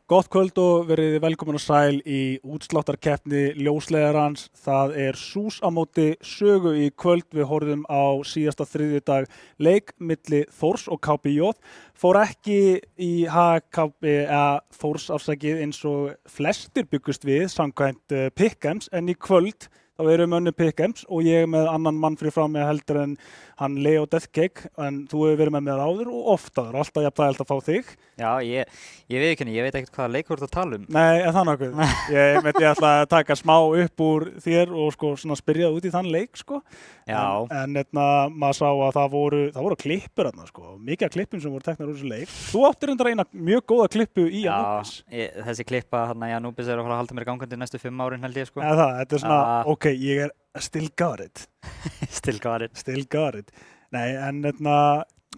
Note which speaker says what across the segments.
Speaker 1: Gott kvöld og verið velkomin og sæl í útsláttarkeppni ljósleiðarans. Það SÚS á móti Sögu í kvöld. Við horfðum á síðasta þriðjudag leik milli Þórs og KBJ. Fór ekki í HKB Þórs afsakið eins og flestir byggust við samkvæmt Pickems, en í kvöld þá erum önnur Pickems og ég með annan mann fyrir frá mig heldur en hann Leo Deathcake, en þú hefur verið með mér áður og oftaður, alltaf jafn þægilegt að fá þig.
Speaker 2: Já, ég veit ekki, ég veit ekkert hvaða leik þú ert að tala um.
Speaker 1: Nei, það nokkuð. Ég ætla að taka smá upp úr þér og svona spyrja út í þann leik, sko.
Speaker 2: Já.
Speaker 1: En maður sá að það voru klippur þarna, sko. Mikið af klippum sem voru teknar úr þessu leik. Þú áttir reyndar eina mjög góða klippu í Anubis.
Speaker 2: Já, þessi klippa hérna í Anubis að fara að halda mér gangandi næstu 5 árin held ég, sko.
Speaker 1: Þetta svona, ok, ég still got it.
Speaker 2: Still
Speaker 1: got it. Nei, en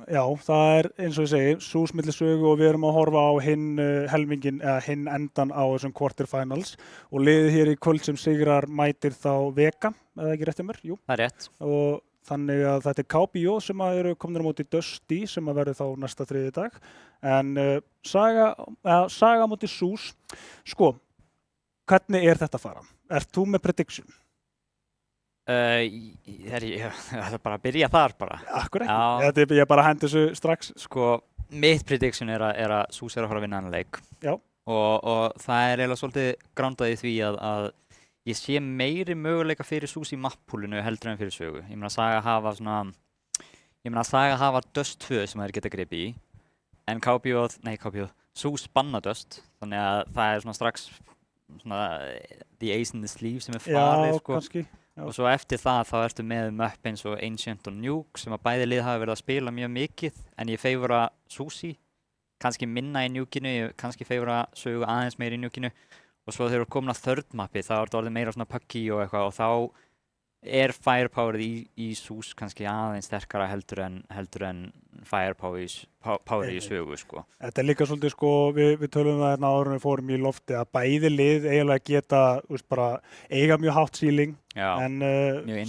Speaker 1: já, það eins og ég segi, SÚS milli Sögu og við erum að horfa á hinn endan á þessum quarterfinals og liðið hér í kvöld sem sigrar mætir þá Vega, eða ekki rétt hjá mér? Jú.
Speaker 2: Það er rétt.
Speaker 1: Og þannig að þetta KBJ sem eru komnir á móti Dusty sem að verður þá næsta þriðjudag, en Saga móti SÚS. Sko, hvernig þetta að fara? Ert þú með prediction?
Speaker 2: Ég ætla bara að byrja þar bara.
Speaker 1: Akkur ekki, ég bara hendi þessu strax.
Speaker 2: Sko, mitt prediction er að SÚS að fara að vinna þennan leik.
Speaker 1: Já.
Speaker 2: Og það eiginlega svolítið grándað í því að ég sé meiri möguleika fyrir SÚS í mappúlinu heldur en fyrir Sögu. Ég meina Saga hafa Dust 2 sem þeir geta gripið í, en SÚS banna Dust, þannig að það er svona strax the ace in the sleeve sem farið, sko.
Speaker 1: Kannski. Já.
Speaker 2: Og svo eftir það þá ertu með möpp eins og Ancient og Nuke sem að bæði lið hafa verið að spila mjög mikið, en ég feivora SÚS í, kannski minna í Nukinu, ég kannski feivora Sögu aðeins meira í Nukinu, og svo þegar þú komin að third mappi þá ertu orðið meira svona puggy og eitthvað, og þá firepowerið í SÚS kannski aðeins sterkara heldur en firepower í Sögu, sko.
Speaker 1: Þetta líka svolítið, sko, við tölum það hérna áður en við fórum í lofti að bæði lið eiginlega geta, bara eiga mjög hátt ceiling.
Speaker 2: Já,
Speaker 1: en
Speaker 2: mjög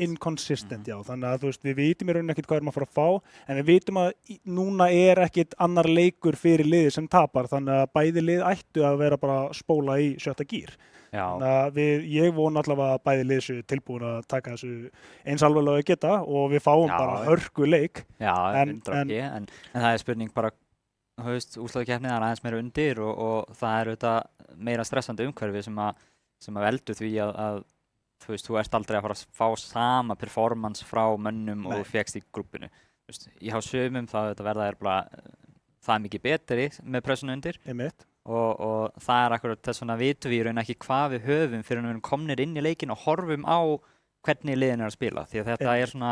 Speaker 2: inconsistent.
Speaker 1: Já, þannig að við vitum í rauninni ekkert hvað erum að fara að fá, en við vitum að núna ekkert annar leikur fyrir liðið sem tapar, þannig að bæði lið ættu að vera bara að spóla í 7. gír.
Speaker 2: Já.
Speaker 1: Þannig að ég vona allavega að bæði lið séu tilbúin að taka þessu eins alvarlega að geta og við fáum bara hörku leik.
Speaker 2: Já, en það er spurning bara, úrslitakeppni er aðeins meira undir og það er auðvitað meira stressandi umhverfi sem að veldur því að þú ert aldrei að fara að fá sama performance frá mönnum og þú fékkst í grúppinu. Hjá sumum þá verða það mikið betri með pressuna undir.
Speaker 1: Einmitt.
Speaker 2: Og það er akkurat þess vegna vitum við í raun ekki hvað við höfum fyrir að við erum komnir inn í leikin og horfum á hvernig liðin að spila. Því að þetta er svona,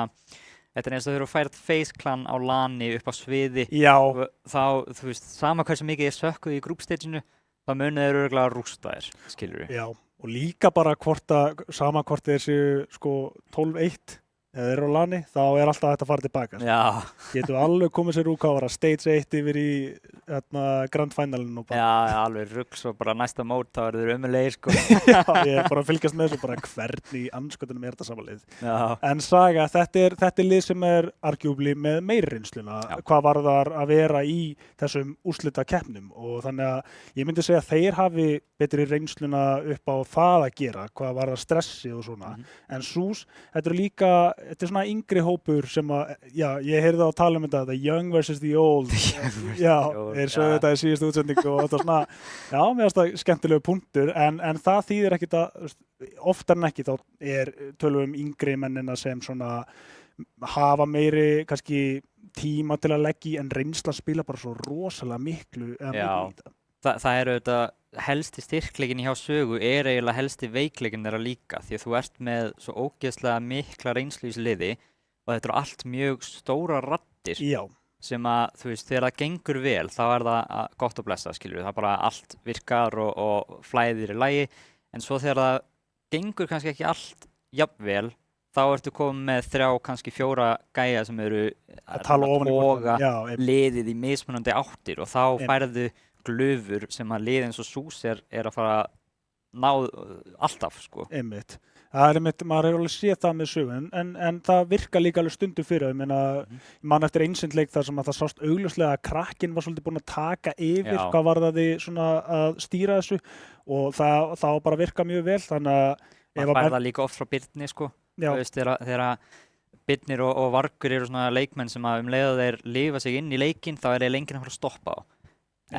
Speaker 2: þetta er eins og þegar þú fært Face Clan á LAN-i upp á sviði. Já. Þá, sama hversu mikið sökkuð í grúppstaginu, þá munið þeir örugglega rústa þér, skilur við.
Speaker 1: Já. Og líka bara sama hvort þeir séu, sko, 12-1 eða þeir eru á LAN-i, þá alltaf þetta að fara tilbaka.
Speaker 2: Já.
Speaker 1: Getur alveg komið sér úr hvað stage 1 yfir í Grand Finalinu.
Speaker 2: Já, alveg rugl, svo bara næsta mót þá eru þeir ömulegir, sko.
Speaker 1: Já, ég er bara að fylgjast með þessu, bara hvernig í andskotunum þetta samanlið.
Speaker 2: Já.
Speaker 1: En Saga, þetta er lið sem er arguably með meiri reynsluna, hvað varðar að vera í þessum úrslitakeppnum, og þannig að ég myndi segja að þeir hafi betri reynsluna upp á það að gera, hvað varðar stressi og svona. En SÚS, þetta er svona yngri hópur sem að, já, ég heyrði á tala um þetta, the young versus the old. Já, þeir sögðu þetta í síðustu útsendingu og þetta svona, já, mér finnst það skemmtilegu punktur, en það þýðir ekkit að, oftar en ekki þá tölum yngri mennina sem svona hafa meiri, kannski, tíma til að leggja í, en reynsla spila bara svo rosalega miklu.
Speaker 2: Já, það eru þetta helsti styrkleikin hjá Sögu eiginlega helsti veikleikin þeirra líka, því að þú ert með svo ógeðslega mikla reynslu í þessu liði og þetta eru allt mjög stóra raddir.
Speaker 1: Já.
Speaker 2: Sem að, þegar það gengur vel, þá er það gott að blessa, skilur við, það bara allt virkar og flæðir í lagi, en svo þegar það gengur kannski ekki allt jafnvel, þá ertu komið með 3, kannski 4 gæja sem eru að toga liðið í mismunandi áttir og þá færðu glufur sem að liðið eins og SÚS er að fara að ná alltaf, sko.
Speaker 1: Einmitt. Það maður hefur alveg séð það með sögun, en það virka líka alveg stundum fyrir. Ég meina, ég man eftir einsindleik þar sem að það sást augljóslega að krakkinn var svolítið búinn að taka yfir hvað varðaði svona að stýra þessu og það var bara að virka mjög vel, þannig að...
Speaker 2: Man fær það líka oft frá Birni, sko. Þú veist, þegar Birnir og Vargur eru svona leikmenn sem að leið að þeir lifa sig inn í leikinn, þá þeir lengið að fara að stoppa á.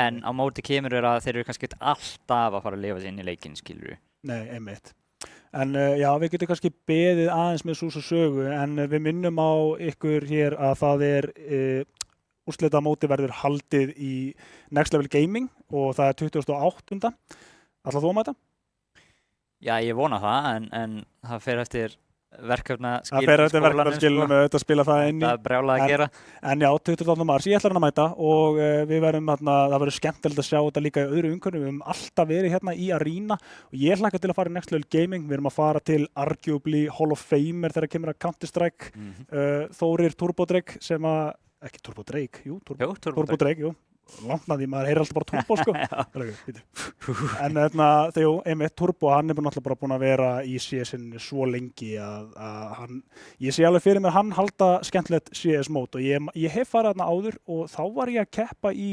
Speaker 2: En á móti kemur að þeir eru kannski alltaf að fara að lifa sig inn í leikinn, skilur við.
Speaker 1: Nei, einmitt. En já, við getum kannski beðið aðeins með Sús og Sögu, en við minnum á ykkur hér að það úrslitamótið verður haldið í Next Level Gaming og það 28. Ætlar þú að mæta?
Speaker 2: Já, ég vona það, en það fer eftir verkefnaskilum.
Speaker 1: Það fer eftir verkefnaskilum með þetta að spila það inn í.
Speaker 2: Það brjálað að gera.
Speaker 1: En já, 28. mars, ég ætla að mæta og við verðum það verður skemmtilegt að sjá þetta líka í öðru umhverfum. Við höfum alltaf verið hérna í Arena og ég hlakka til að fara í Next Level Gaming. Við erum að fara til arguably Hall of Famer þegar kemur að Counter-Strike. Þórir Turbodreg sem að, ekki Turbodreg, Turbodreg, jú. Langnaði, maður heyrir alltaf bara Turbo, sko. En einmitt Turbo, hann náttúrulega bara búinn að vera í CS-inu svo lengi að ég sé alveg fyrir mér hann halda skemmtilegt CS-mót og ég hef farið þarna áður og þá var ég að keppa í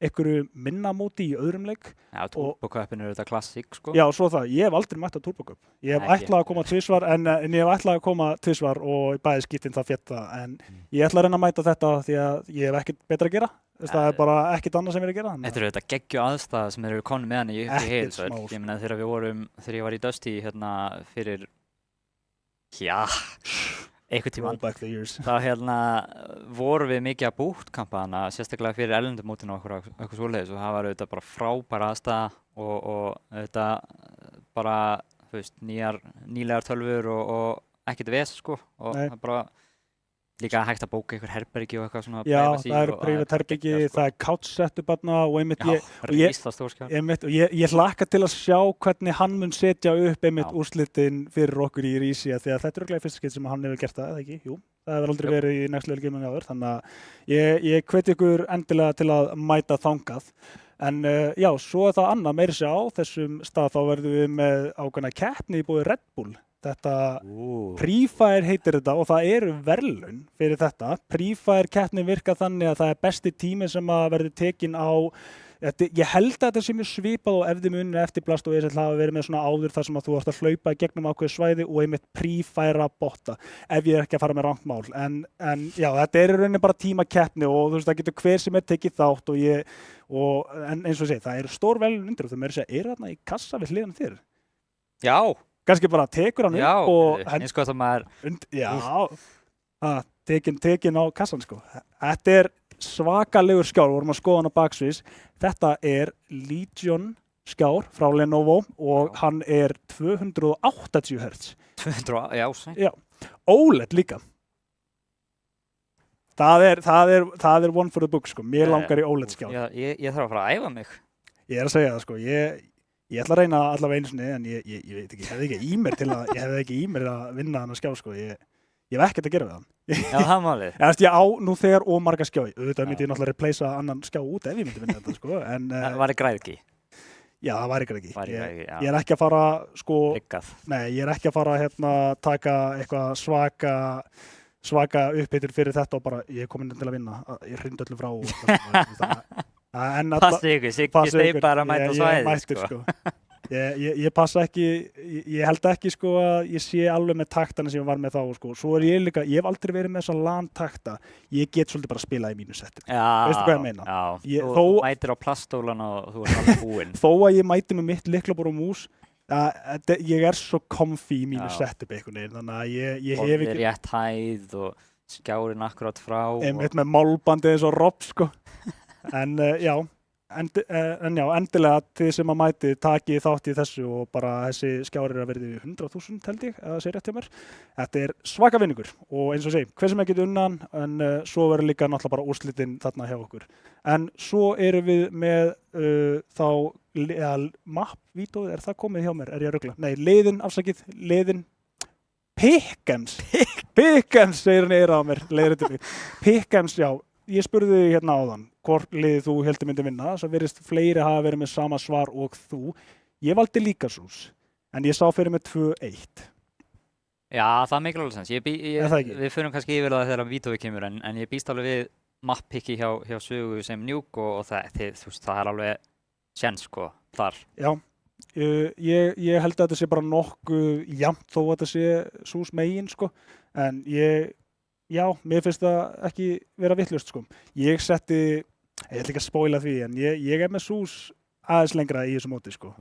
Speaker 1: einhverju minna móti í öðrum leik.
Speaker 2: Já, Turbo-köppin þetta klassík, sko.
Speaker 1: Já, svo það, ég hef aldrei mætt á Turbo-köpp. Ég hef ætlað að koma tvisvar, en ég hef ætlað að koma tvisvar og í bæði skiptin það fjetta, en ég ætla að reyna að mæta þetta því að ég hef ekkert betra að gera. Það er bara ekkert annað sem ég er að gera.
Speaker 2: Þetta þetta geggju aðstæða sem eru komin með hann í Heiðsvöll. Ég meina þegar ég var í Dusty hérna fyrir, einhvern tímann, þá vorum við mikið að bootcampa hana, sérstaklega fyrir erlendumótinu og eitthvað svoleiðis og það var auðvitað bara frábær aðstæða og auðvitað bara, þú veist, nýlegar tölvur og ekkert ves, sko, og það bara líka hægt að bóka einhver herbergi og eitthvað svona.
Speaker 1: Já, það eru private herbergi, það er couch setup þarna og einmitt ég hlakka til að sjá hvernig hann mun setja upp einmitt úrslitin fyrir okkur í Rísi því að þetta er örugglega í fyrsta skipti sem hann hefur gert það, eða ekki? Jú, það hefur aldrei verið í Next Level Gaming áður, þannig að ég hveti ykkur endilega til að mæta þangað. En já, svo það annað meira sér á þessum stað þá verðum við með ákveðna keppni í bóði Red Bull. Þetta Pre-Fire heitir þetta og það eru verðlaun fyrir þetta. Pre-Fire keppnin virkar þannig að það er besti tími sem að verður tekin á, ég held að þetta sé mjög svipað og ef þið munir eftir Blast og ESL hafa verið með svona áður þar sem að þú ert að hlaupa í gegnum ákveðið svæði og einmitt Pre-Fire að botta ef ég er ekki að fara með rangt mál. En já, þetta er í rauninni bara tímakeppni og þú veist það getur hver sem er tekið þátt en eins og ég segi, það eru stór verðlaun undir og það meira að segja, þetta í kassa við hliðina þér?
Speaker 2: Já.
Speaker 1: Kannski bara tekur hann upp og...
Speaker 2: Já, eins og það maður...
Speaker 1: tekin á kassan, sko. Þetta er svakalegur skjár, við vorum að skoða hann á baksvís. Þetta er Legion skjár frá Lenovo og hann er 280 Hz.
Speaker 2: 200, já.
Speaker 1: Já, OLED líka. Það er one for the book, sko. Mér langar í OLED skjár.
Speaker 2: Já, ég þarf að fara að æfa mig.
Speaker 1: Ég er að segja það, sko. Ég ætla að reyna allavega einu sinni, en ég veit ekki, ég hefði ekki í mér að vinna hann að skjá, sko. Ég hef ekkert að gera við hann.
Speaker 2: Já, það málið.
Speaker 1: Ég á nú þegar og marga skjá. Auðvitað myndi ég náttúrulega replacea annan skjá út ef ég myndi vinna þetta, sko.
Speaker 2: Það væri græðgi?
Speaker 1: Já, það væri græðgi. Ég er ekki að fara, sko...
Speaker 2: Riggað? Nei,
Speaker 1: ég er ekki að fara taka eitthvað svaka upphittur fyrir þetta og bara, ég er komin til að vinna. Ég hrindu öllu frá og
Speaker 2: Passi ykkur, Siggi Steipar að mæta svæðið, sko.
Speaker 1: Ég passa ekki, ég held ekki, sko, að ég sé alveg með taktana sem ég var með þá, sko. Svo er ég líka, ég hef aldrei verið með þessa LAN-takta. Ég get svolítið bara að spila í mínu setti. Veistu hvað ég meina?
Speaker 2: Já, þú mætir á plastólan og þú ert alveg búinn.
Speaker 1: Þó að ég mæti með mitt lyklaborð og mús, ég er svo comfy í mínu setup einhvern veginn, þannig að ég hef ekki...
Speaker 2: Borðið rétt hæð og skjárinn akkurát frá.
Speaker 1: Einmitt með málbandið eins og Rob, sko. En já, endilega þið sem að mæti takið þátt í þessu og bara þessi skjár að verði 100.000 held ég, að það sé rétt hjá mér. Þetta er svaka vinningur og eins og segi, hver sem ekki unnan, en svo verður líka náttúrulega bara úrslitin þarna hjá okkur. En svo erum við með map-vídeóið, er það komið hjá mér? Er ég að rugla? Nei, liðin. Pick'ems, segir hann á mér, Pick'ems, já. Ég spurði þig hérna áðan, hvort liðið þú heldur myndi vinna, svo virðist fleiri hafa verið með sama svar og þú. Ég valdi líka Sús, en ég sá fyrir mig 2-1.
Speaker 2: Já, það meikir alveg sens.
Speaker 1: Er það ekki?
Speaker 2: Við förum kannski yfir það þegar Vítói kemur en ég býst alveg við map-picki hjá Sögu sem Nuke og þú veist, það er alveg sjens sko, þar.
Speaker 1: Já, ég held að þetta sé bara nokkuð jafnt þó að þetta sé Sús megin sko, en mér finnst það ekki vera vitlaust sko. Ég ætla ekki að spoila því, en ég er með Sús aðeins lengra í þessu móti sko.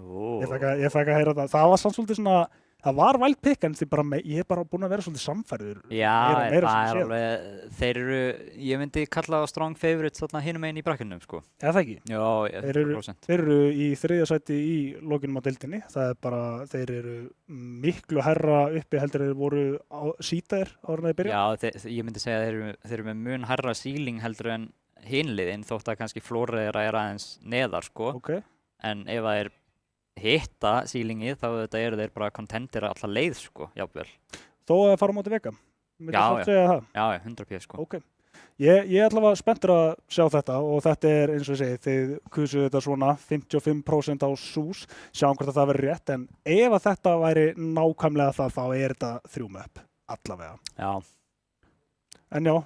Speaker 1: Ég fæk að heyra það. Það var samt svolítið svona, það var væld pick en ég er bara búinn að vera svolítið samfærður.
Speaker 2: Já, það er alveg, þeir eru, ég myndi kalla það strong favorites þarna hinum megin í brakkunum sko.
Speaker 1: Er það ekki?
Speaker 2: Já, 100%.
Speaker 1: Þeir eru í 3. sæti í lokinum á deildinni. Það er bara, þeir eru miklu hærra uppi heldur þeir voru sítaðir áður en þeir byrja.
Speaker 2: Já, ég myndi segja að þeir eru með mun hærra ceiling heldur en hinliðin, þótt að kannski flóriðra er aðeins neðar sko.
Speaker 1: Okay.
Speaker 2: En ef það er hitta sílingið þá þetta eru þeir bara contender alla leið sko, jáfnvel.
Speaker 1: Þó að fara á móti Vega?
Speaker 2: Já, 100% sko.
Speaker 1: Ok. Ég er allavega spenntur að sjá þetta og þetta er eins og ég segi, þið kusuðu þetta svona 55% á Sús, sjáum hvort að það verður rétt, en ef að þetta væri nákvæmlega það þá er þetta 3 möpp, allavega.
Speaker 2: Já.
Speaker 1: En já,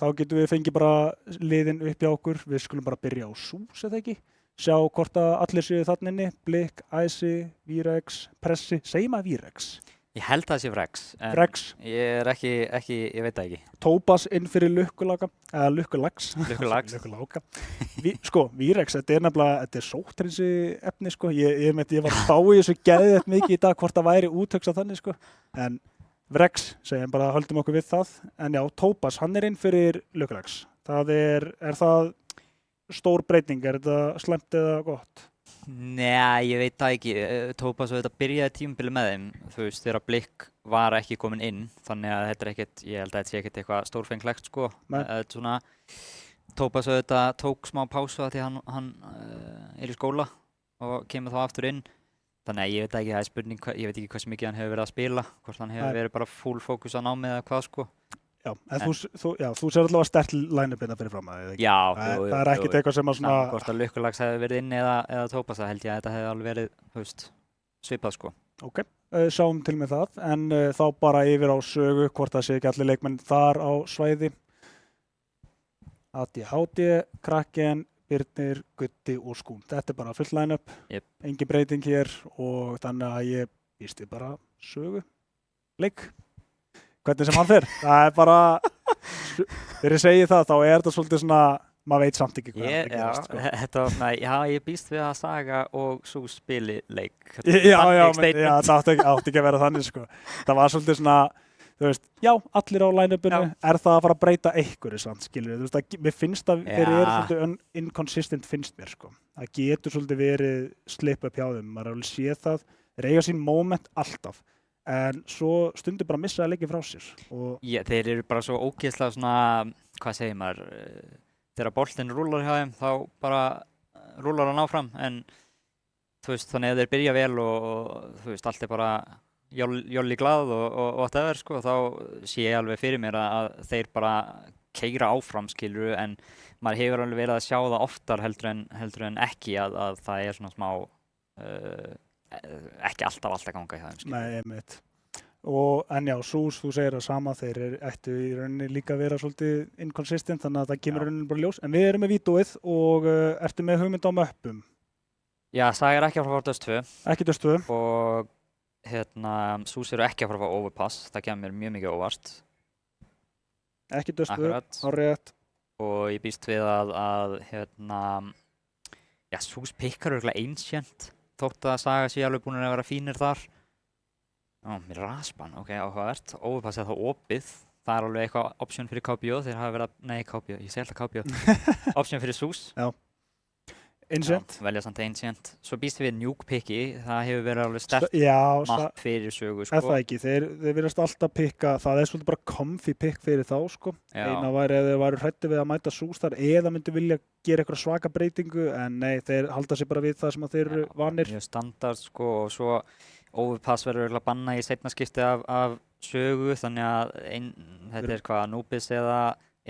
Speaker 1: þá getum við fengið bara liðin upp hjá okkur, við skulum bara byrja á Sús eða ekki? Sjá hvort að allir séu þarna inni, Blik, Æsi, Virex, Pressi, segjum maður Virex?
Speaker 2: Ég held að það sé Vrex.
Speaker 1: Vrex.
Speaker 2: Ég er ekki, ég veit það ekki.
Speaker 1: Tópas inn fyrir Lukkulaga, eða Lukkulags.
Speaker 2: Lukkulaga.
Speaker 1: Sko, Virex, þetta er nefnilega, þetta er sótthreinsi efni sko, ég var að spá í þessu geðveikt mikið í dag hvort það væri úthugsað þannig sko, en Vrex, segjum bara, höldum okkur við það, en já, Tópas, hann er inn fyrir Lukkulags. Það er það stór breyting, er þetta slæmt eða gott?
Speaker 2: Nei, ég veit það ekki. Tópas og þetta byrjaði tímabili með þeim, þú veist, þegar Blik var ekki komin inn, þannig að þetta er ekkert, ég held að þetta sé ekkert eitthvað stórfenglegt sko. Svona, Tópas og þetta tók smá pásu því hann er í skóla og kemur þá aftur inn. Þannig að ég veit ekki, það er spurning, ég veit ekki hversu mikið hann hefur verið að spila, hvort hann hefur verið bara full fókus á námið eða hvað sko.
Speaker 1: Já, en þú sér allavega sterkt line-upina fyrir fram að þig.
Speaker 2: Já,
Speaker 1: það er ekkert eitthvað sem að svona...
Speaker 2: Hvort að Lukkulags hefði verið inn eða Tópas, það held ég að þetta hefði alveg verið, þú veist, svipað sko.
Speaker 1: Ok, sjáum til með það, en þá bara yfir á Sögu, hvort það sé ekki allir leikmenn þar á svæði. ADHD, Kraken, Birnir, Gutti og Skún. Þetta er bara fullt line-up, engin breyting hér og þannig að ég býst við bara Sögu, leik. Hvernig sem hann fer, það er bara, þegar ég segi það, þá er þetta svolítið svona, maður veit samt ekki hvað það gerast. Sko.
Speaker 2: Þetta var svona, já, ég býst við að Saga og Sús spili leik.
Speaker 1: Já, það átti ekki að vera þannig, sko. Það var svolítið svona, þú veist, já, allir á line-upinu, er það að fara að breyta einhverju samt, skilur við. Þú veist, mér finnst að þeir eru svolítið inconsistent, finnst mér, sko. Það getur svolítið verið slip upp hjá þeim, maður er alveg séð það, þeir eiga sín moment alltaf. En svo stundur bara missa að leggja frá sér.
Speaker 2: Já, þeir eru bara svo ógeðslega svona, hvað segir maður, þegar boltinn rúlar hjá þeim, þá bara rúlar hann áfram, en þú veist, þannig að þeir byrja vel og þú veist, allt er bara jolli glað og whatever, sko, þá sé ég alveg fyrir mér að þeir bara keyra áfram, skilur, en maður hefur alveg verið að sjá það oftar heldur en ekki að það er svona smá, ekki alltaf ganga hjá þeim, skilur.
Speaker 1: Nei, einmitt. En já, Sús, þú segir það sama, þeir ættu í rauninni líka að vera svolítið inconsistent, þannig að það kemur rauninni bara ljós. En við erum með vítóið og ertu með hugmynd á möppum?
Speaker 2: Já, Saga er ekki að fara að fara Dust 2.
Speaker 1: Ekki Dust 2.
Speaker 2: Og Sús eru ekki að fara að fara Overpass, það kemur mér mjög mikið óvart.
Speaker 1: Ekki Dust 2, árétt.
Speaker 2: Og ég býst við að Sús pikkar örugglega Ancient. Þótt að Saga sé alveg búin að vera fínir þar. Mér raspan, ok, áhugavert. Overpass er þá opið. Það er alveg eitthvað option fyrir KBO. Þeir hafa verið að, KBO, ég segi alltaf KBO. Option fyrir Sús.
Speaker 1: Já. Ancient.
Speaker 2: Já, velja samt Ancient. Svo býst við Nuke picki. Það hefur verið alveg sterkt mapp fyrir Sögu, sko.
Speaker 1: Er það ekki? Þeir virðast alltaf pikka. Það er svolítið bara comfy pick fyrir þá, sko. Eina væri að þeir væru hræddir við að mæta Sús þar eða myndu vilja gera eitthvað svaka breytingu, en nei, þeir halda sig bara við það sem að þeir eru vanir.
Speaker 2: Mjög standard, sko, og svo Overpass verður örugglega bannað í seinna skipti af Sögu, þannig að þetta er hvað, Anubis eða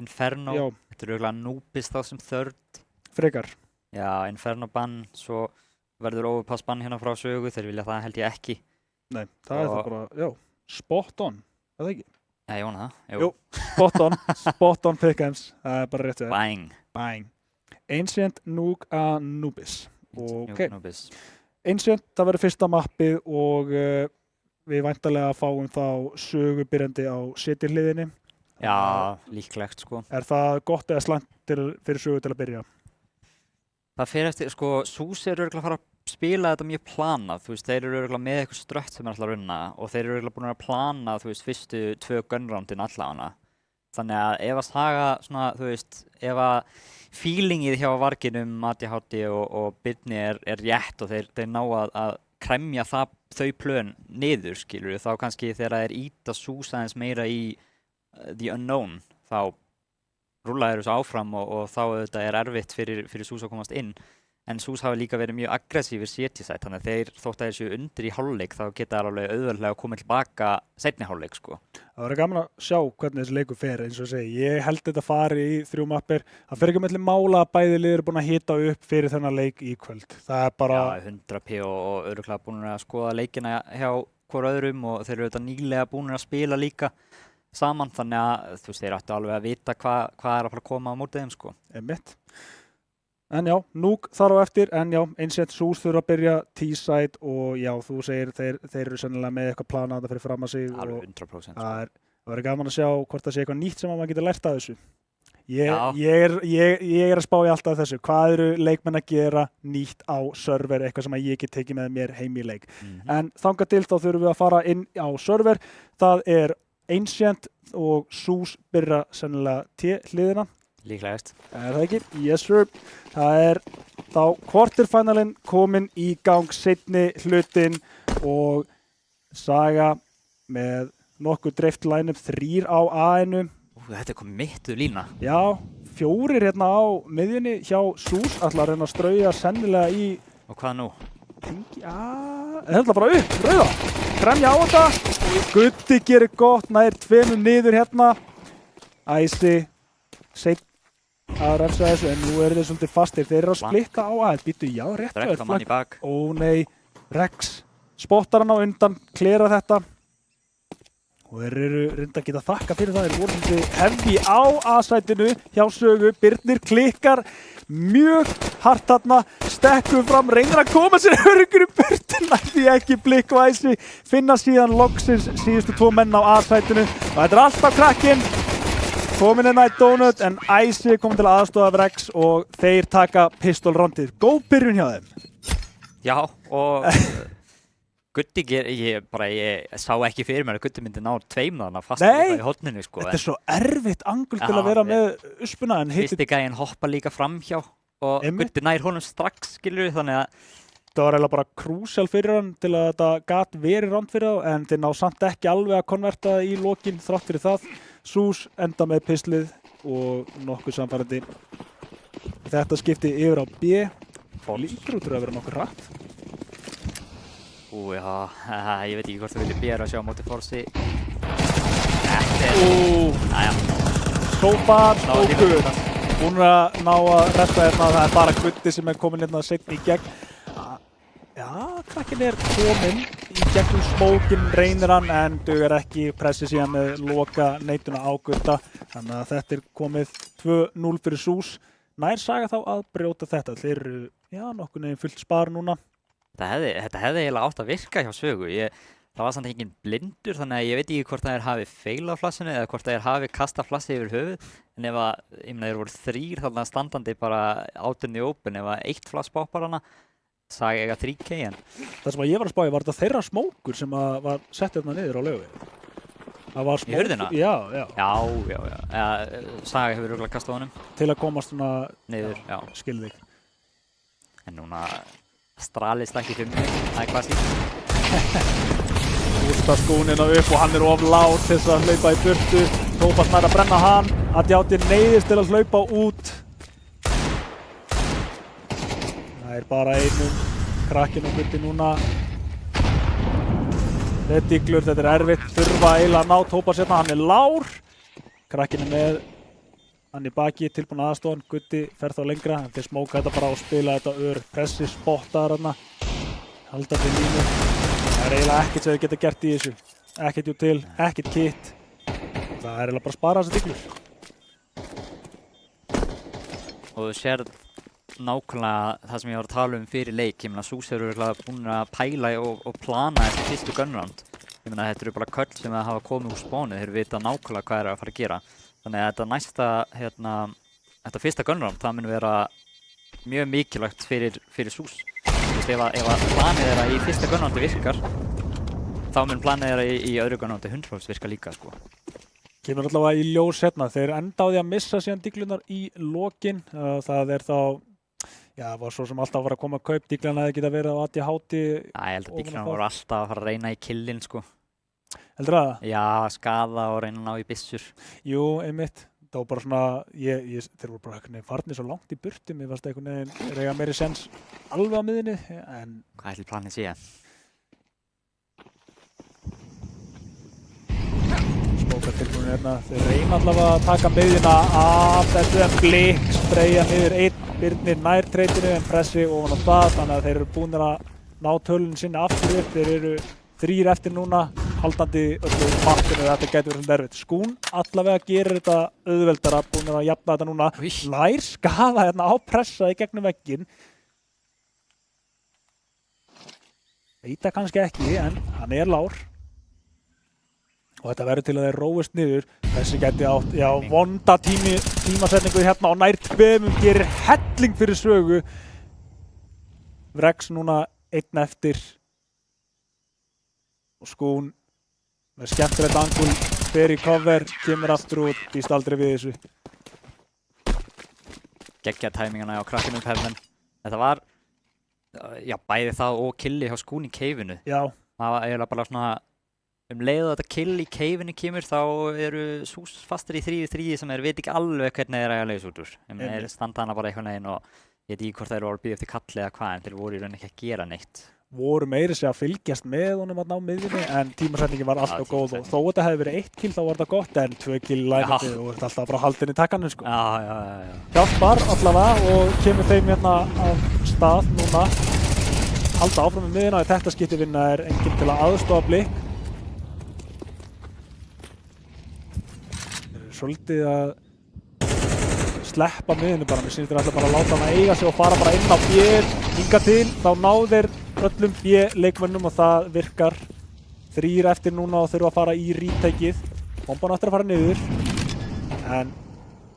Speaker 2: Inferno.
Speaker 1: Já.
Speaker 2: Þetta er örugglega Anubis þá sem third.
Speaker 1: Frekar.
Speaker 2: Já, Inferno bann, svo verður Overpass bann hérna frá Sögu, þeir vilja það held ég ekki.
Speaker 1: Nei, það er það bara, já. spot on, er það ekki?
Speaker 2: Já, ég vona það.
Speaker 1: Jú, spot on pick'ems, það er bara rétt við.
Speaker 2: Bang.
Speaker 1: Ancient Nuke Anubis.
Speaker 2: Nuke Anubis.
Speaker 1: Ancient, það verður fyrsta mappið og við væntanlega fáum þá sögubyrjandi á setjahliðinni.
Speaker 2: Já, líklegt sko.
Speaker 1: Er það gott eða slæmt fyrir sögu til að byrja?
Speaker 2: Það fer eftir, sko, SUSE eru örugglega að fara að spila þetta mjög planað, þú veist, þeir eru örugglega með eitthvað strött sem er alltaf að runna og þeir eru örugglega búin að plana, þú veist, fyrstu 2 gunroundin allavega. Þannig að ef að saga svona, þú veist, ef að feelingið hjá varginum, ADHD og Byrni er rétt og þeir ná að kremja þau plön niður, skilur þá kannski þegar það er íta SUSE aðeins meira í the unknown, þá rúlla þeir þessu áfram og þá auðvitað er erfitt fyrir SUSE að komast inn. En SUSE hafa líka verið mjög aggressífir CT-side, þannig að þeir þótt að þeir séu undir í hálfleik, þá geta það alveg auðveldlega að koma tilbaka seinni hálfleik, sko.
Speaker 1: Það verður gaman að sjá hvernig þessi leikur fer, eins og segi. Ég held þetta fari í 3 mappir. Það fer ekki melli mála að bæði liðir búin að hita upp fyrir þennan leik í kvöld. Það er bara...
Speaker 2: Já, 100p og örugglega búin að skoða leikina hjá hvor öðrum og þeir eru auðvitað nýlega búin að spila líka saman, þannig að þú veist, þeir ættu alveg að vita hvað er að fara að koma á móti þeim, sko.
Speaker 1: Einmitt. En já, Nuke þar á eftir, en já, Ancient SUSE þurfa að byrja T-side og já, þú segir þeir eru sennilega með eitthvað planað fyrir fram að sig.
Speaker 2: Alveg 100%.
Speaker 1: Það verður gaman að sjá hvort það sé eitthvað nýtt sem maður getur lært af þessu. Ég er að spá í alltaf þessu. Hvað eru leikmenn að gera nýtt á server, eitthvað sem ég get tekið með mér heim í leik. En þangað til þá þurfum við að fara inn á server. Það er Ancient og SUSE byrja sennilega T-hliðina.
Speaker 2: Líklegast.
Speaker 1: Er það ekki? Yes sir. Það er þá quarterfinalinn komin í gang, seinni hlutinn og Saga með nokkuð dreift line-up, 3 á A-inu.
Speaker 2: Þetta er komið mittu lína.
Speaker 1: Já, 4 hérna á miðjunni hjá SUSE, ætla að reyna að strauja sennilega í...
Speaker 2: Og hvað nú?
Speaker 1: Þetta bara upp, rauða. Kremja á þetta. Gutti gerir gott, nær 2 niður hérna. Æsi, seinn að refsa þessu, en nú eru þeir svolítið fastir. Þeir eru að splitta á að, býtu, já, rétt.
Speaker 2: Rex á mann í bak.
Speaker 1: Ó nei, Rex spottar hann á undan, klera þetta. Og þeir eru reynda að geta þakka fyrir það. Þeir voru svolítið hefði á A-sætinu hjá Sögu. Birnir klikkar mjög hart þarna, stekkur fram, reynir að koma sér öruggur í burtu, nætti ekki blikk og Æsi finna síðan loksins síðustu 2 menn á A-sætinu. Og þetta er alltaf krakkinn. Komin inn að Donut, en Æsi kom til aðstoða af Rex og þeir taka pistolrondið. Góð byrjun hjá þeim.
Speaker 2: Já, og Gutti, ég sá ekki fyrir mér að Gutti myndi ná 2 þarna fast í horninu, sko.
Speaker 1: Þetta er svo erfitt angul til að vera með uspuna.
Speaker 2: Fyrsti gæinn hoppa líka framhjá og Gutti nær honum strax, skilur við, þannig að
Speaker 1: það var eiginlega bara krúsjál fyrir hann til að þetta gat verið rond fyrir þá, en þeir ná samt ekki alveg að konverta í lokin þrátt fyrir það. SUSE enda með pislið og nokkuð samfærandi. Þetta skipti yfir á B. Líkur út að vera nokkuð hratt.
Speaker 2: Já, ég veit ekki hvort þú vilja B að sjá á móti Forsi.
Speaker 1: So far, so good. Hún er að ná að refsa hérna, það er bara Gutti sem er komin hérna seinni í gegn. Já, krakkinn er komin í gegnum smókinn, reynir hann, en dugar ekki, pressi síðan með loka neituna á Gutta. Þannig að þetta er komið 2-0 fyrir SUSE. Nær Saga þá að brjóta þetta. Þeir eru, já, nokkuð neginn fullt spar núna.
Speaker 2: Þetta hefði eiginlega átt að virka hjá Sögu. Það var samt enginn blindur, þannig að ég veit ekki hvort það hafi feila á flassinu eða hvort það hafi kastað flassi yfir höfuð. En ef þeir voru 3 þarna standandi bara out in the open, ef 1 flass poppar hana, Saga eiga 3K en.
Speaker 1: Það sem ég var að spá í var þetta þeirra smókur sem var sett hérna niður á Laugaveginum. Það var smókur.
Speaker 2: Í hurðina?
Speaker 1: Já.
Speaker 2: Saga hefur örugglega kastað honum.
Speaker 1: Til að komast svona
Speaker 2: niður, já.
Speaker 1: Skilði þig.
Speaker 2: En núna stralist ekki 5, það er klassík.
Speaker 1: Ústa skúnina upp og hann er of lág til þess að hlaupa í burtu. Tópas nær að brenna hann. Adjáti neyðist til að hlaupa út. Það er bara einum krakkinn og Gutti núna. Rediglur, þetta er erfitt. Þurfa eiginlega að ná Tópas hérna. Hann er lár. Krakkinn er með hann í baki, tilbúin aðstofan. Gutti fer þá lengra. Þeir smóka þetta bara og spila þetta pressi, spottar hérna. Halda til línu. Það er eiginlega ekkert sem þeir geta gert í þessu. ekkert util, ekkert kit. Það er eiginlega bara að spara þessar diglur.
Speaker 2: Og þú sérð nákvæmlega það sem ég var að tala fyrir leik. Ég meina, SUSE eru búin að pæla og plana þessi fyrstu gunround. Ég meina, þetta eru bara köll sem hafa komið úr spánu. Þeir vita nákvæmlega hvað að fara að gera. Þannig að þetta næsta, þetta fyrsta gunround, það mun vera mjög mikilvægt fyrir SUSE. Þú veist, ef planið þeirra í fyrsta gunroundi virkar, þá mun planið þeirra í öðru gunroundi 100% virka líka, sko.
Speaker 1: Kemur allavega í ljós hérna. Þeir enda á því að missa síðan diglunar í lokin. Það þá, var svo sem alltaf að fara að koma að kaup. Diglarna hefði geta verið á ADHD.
Speaker 2: Ég held að diglarna voru alltaf að fara að reyna í killinn, sko.
Speaker 1: Heldur það?
Speaker 2: Já, skaða og reyna að ná í byssur.
Speaker 1: Jú, einmitt. Það var bara svona, þeir voru bara einhvern veginn farnir svo langt í burtu. Mér fannst einhvern veginn reyga meiri sens alveg á miðinni, en...
Speaker 2: Hvað ætli planið sé?
Speaker 1: Spókartilbúinu hérna. Þeir reyna allavega að taka miðjuna af þessu en Blik spreyja niður einn. Birnir nær treytinu en pressi ofan á það. Þannig að þeir eru búinir að ná tölun sinni aftur upp. Þeir eru 3 eftir núna, haldandi öllu mappinu, þetta getur verið erfitt. Skún allavega gerir þetta auðveldara, búinir að jafna þetta núna. Nær skaða hérna á pressa í gegnum vegginn. Veit það kannski ekki, en hann er lár. Og þetta verður til að þeir róist niður. Þessi geti átt, vonda tímasetningu hérna og nær 2 gerir helling fyrir sögu. Vrex núna 1 eftir. Og Skún með skemmtilegt angul, fer í cover, kemur aftur út, býst aldrei við þessu.
Speaker 2: Geggja tæmingana á krakkinu upp hefðin. Þetta var, bæði það og killi hjá Skún í keifinu.
Speaker 1: Já. Það
Speaker 2: var eiginlega bara svona, leið og þetta kill í keifinu kemur, þá eru SUSE fastir í 3-3 sem veit ekki alveg hvernig þeir eiga að leysa út úr. Þeir standa hana bara eitthvað neginn og ég veit ekki hvort þeir voru að bíða eftir kalli eða hvað, en þeir voru í rauninni ekki að gera neitt.
Speaker 1: Voru meiri sig að fylgjast með honum að ná miðjunni, en tímasetningin var alltaf góð og þó þetta hefði verið 1 kill þá var þetta gott, en 2 kill line-upið og þetta alltaf bara haldinn í takkanum, sko.
Speaker 2: Já.
Speaker 1: Hjálpar allavega og kemur þeim hérna af stað núna. Halda áfram með miðjuna, þetta skipti vinna enginn til að aðstofa Blik. Þeir eru svolítið að sleppa miðjunni bara, mér sýnist þeir alltaf bara að láta hann að eiga sig og fara bara inn á björn, hinga til, þá ná þeir öllum B-leikmönnum og það virkar. 3 eftir núna og þurfa að fara í retake-ið. Bomban áttur að fara niður. En...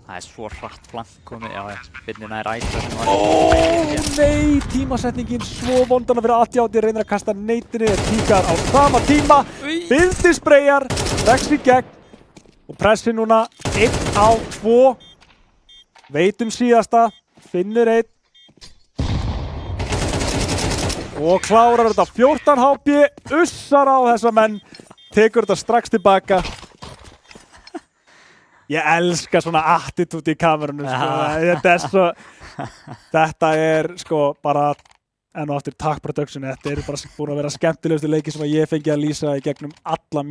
Speaker 2: Það er svo hratt flank komið, Birnir nær ætla.
Speaker 1: Nei, tímasetningin svo vondana fyrir ADHD, reynir að kasta neitinu, tíkar á sama tíma. Birnir spreyjar, Vrex í gegn og pressi núna 1 á 2. Veit síðasta, finnur 1. Og klárar þetta 14 HP, ussar á þessa menn, tekur þetta strax tilbaka. Ég elska svona attitude í kamerunum, sko. Þetta er sko bara, enn og aftur takk production, þetta eru bara búin að vera skemmtilegustu leiki sem ég fengi að lýsa í gegnum allan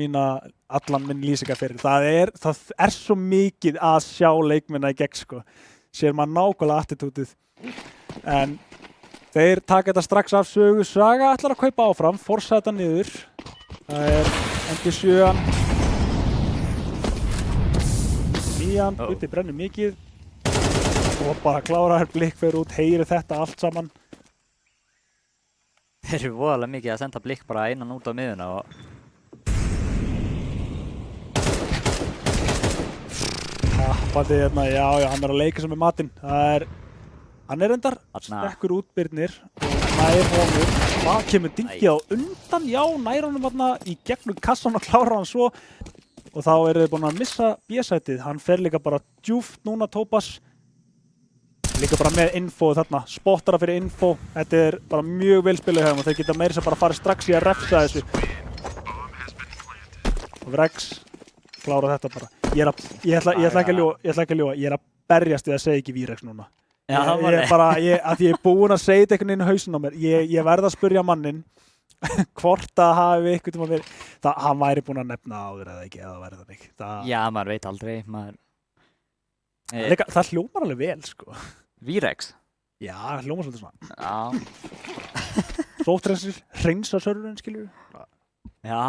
Speaker 1: minn lýsingarferil. Það er svo mikið að sjá leikmina í gegn, sko. Sér maður nákvæmlega attitudeið. En þeir taka þetta strax af sögu. Saga ætlar að kaupa áfram, forsa þetta niður. Það er NG7. Nían, Gutti brennur mikið. Og bara klárar Blik fyrir út, heyri þetta allt saman.
Speaker 2: Þeir eru voðalega mikið að senda Blik bara innan út á miðuna og...
Speaker 1: Tappandi hérna, hann er að leika sem með matinn. Hann er endar, stekkur út Birnir og nær honum. Það kemur dingið á undan, nær honum hérna í gegnum kassan og klárar hann svo. Og þá eru þeir búin að missa B-sætið. Hann fer líka bara djúft núna, Topaz. Líka bara með info þarna, spottara fyrir info. Þetta er bara mjög vel spilað hjá þeim og þeir geta meira sem bara farið strax í að refsa þessu. Og Vrex klára þetta bara. Ég ætla ekki að ljúga, ég er að berjast við að segja ekki Vírex núna. Að ég er búinn að segja þetta einhvern veginn í hausinn á mér. Ég verð að spyrja mannin hvort að hafi einhvern tímann verið. Hann væri búinn að nefna áður eða ekki, eða væri það ekki.
Speaker 2: Já, maður veit aldrei.
Speaker 1: Það hljómar alveg vel, sko.
Speaker 2: Vírex?
Speaker 1: Já, það hljómar svolítið svona.
Speaker 2: Já.
Speaker 1: Sóttrensir, hreinsa serverinn, skilur við.
Speaker 2: Já.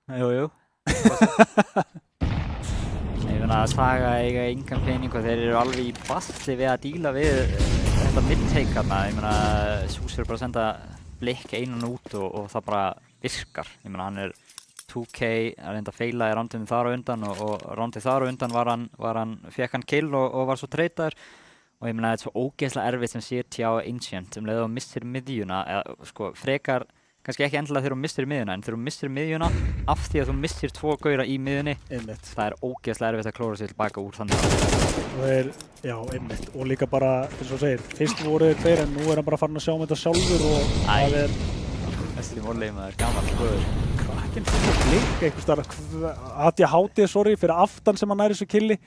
Speaker 2: Jú. Ég meina að Saga eiga engan pening og þeir eru alveg í basli við að díla við þetta mid-take þarna. Ég meina SUSE eru bara að senda blikk einan út og það bara virkar. Ég meina hann 2K að reynda að feila í roundinu þar á undan og roundið þar á undan fékk hann kill og var svo treytaður. Og ég meina þetta svo ógeðslega erfitt sem CT á Ancient leið og missir miðjuna, eða sko frekar kannski ekki endilega þegar þú missir miðjuna, en þegar þú missir miðjuna af því að þú missir 2 gaura í miðjunni, það ógeðslega erfitt að klóra sig tilbaka úr þannig.
Speaker 1: Já, einmitt. Og líka bara, eins og segir, fyrst voru þeir tveir en nú hann bara farin að sjá þetta sjálfur og það
Speaker 2: Þessi vorleið maður, gammal skoður.
Speaker 1: Kraken fyrir blik, einhvers staðar ADHD, fyrir aftan sem hann næri þessu killi.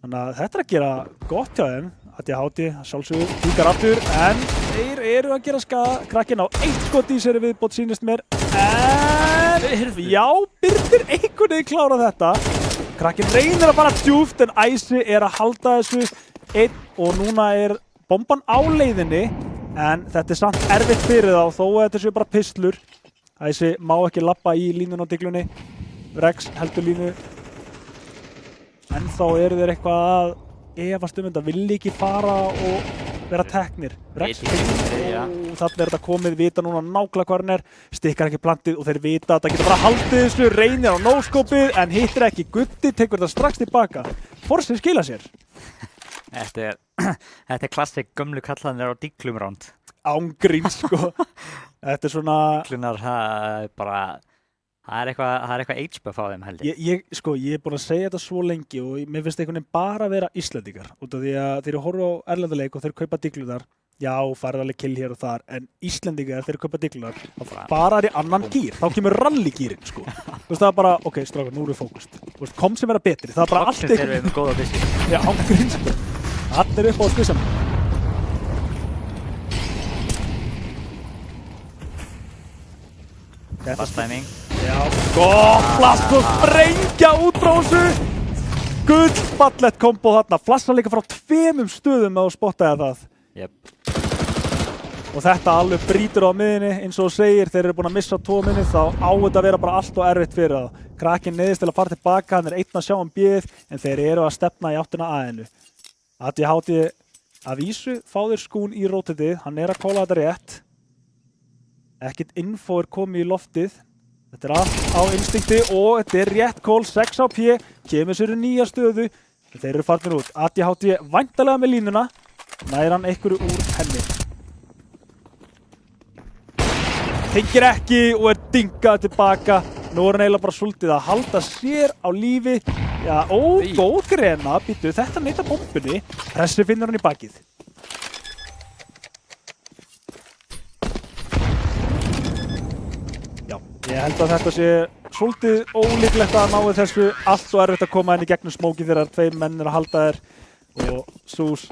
Speaker 1: Þannig að þetta að gera gott hjá þeim. ADHD, sjálfsögur, kíkar aftur, en þeir eru að gera skaða. Kraken á 1 skot í sér viðbót sýnist mér, en já, Birnir einhvern veginn klára þetta. Kraken reynir að fara djúpt, en Æsi að halda þessu 1 og núna bomban á leiðinni, en þetta samt erfitt fyrir þá, þó að þetta séu bara pislur. Æsi má ekki labba í línun á diglunni, Rex heldur línu, en þá eru þeir eitthvað að efast þetta, vilja ekki fara og vera teknir. Rex og þarna þetta komið, vita núna nákvæmlega hvað hann stikkar ekki plantið og þeir vita að það getur bara haldið þessu, reynir á no-scopið en hittir ekki. Gutti tekur þetta strax tilbaka. Forsi skila sér.
Speaker 2: Þetta klassik gömlu kallanir á diglum round.
Speaker 1: Ángrín sko. Þetta svona
Speaker 2: diglunar, það eitthvað H-buff á þeim held ég.
Speaker 1: Ég búinn að segja þetta svo lengi og mér finnst einhvern veginn bara að vera Íslendingar út af því að þeir horfa á erlenduleik og þeir kaupa diglunar, já, farið alveg kill hér og þar, en Íslendingar þeir kaupa diglunar, bara í annan gír, þá kemur rallygýrin sko. Þú veist það er bara, ok, strákar, nú erum við fókust. Kom sem vera betri, það er bara allt
Speaker 2: eitthvað. Þeir eru með góða byssi.
Speaker 1: Já, ángrín sko. Allir upp á skvissan.
Speaker 2: Fast timing.
Speaker 1: Já, flast og sprengja út frá þessu. Gullfallegt kombo þarna. Flassa líka frá 2 stöðum með að spottaði það.
Speaker 2: Jep.
Speaker 1: Og þetta alveg brýtur á miðinni, eins og þú segir, þeir eru búin að missa 2 minni, þá á þetta að vera bara allt og erfitt fyrir það. Kraken neyðist til að fara tilbaka, hann einn að sjá bíð, en þeir eru að stefna í áttina A-inu. ADHD að vísu, fá þeir skún í rótitið, hann að kóla þetta rétt. Ekkert info komið í loftið. Þetta allt á instinkti og þetta rétt kól, 6 á P, kemur sér nýja stöðu. Þeir eru farnir út. ADHD væntanlega með línuna, nær hann einhverju úr henni. Tengir ekki og dingað tilbaka. Nú hann eiginlega bara svolítið að halda sér á lífi. Já, góð grena, býttu, þetta neyta bombunni. Pressi finnur hann í bakið. Ég held að þetta sé svolítið ólíklegt að ná þessu, allt og erfitt að koma henni gegnum smókið þegar 2 menn að halda þér og SUSE.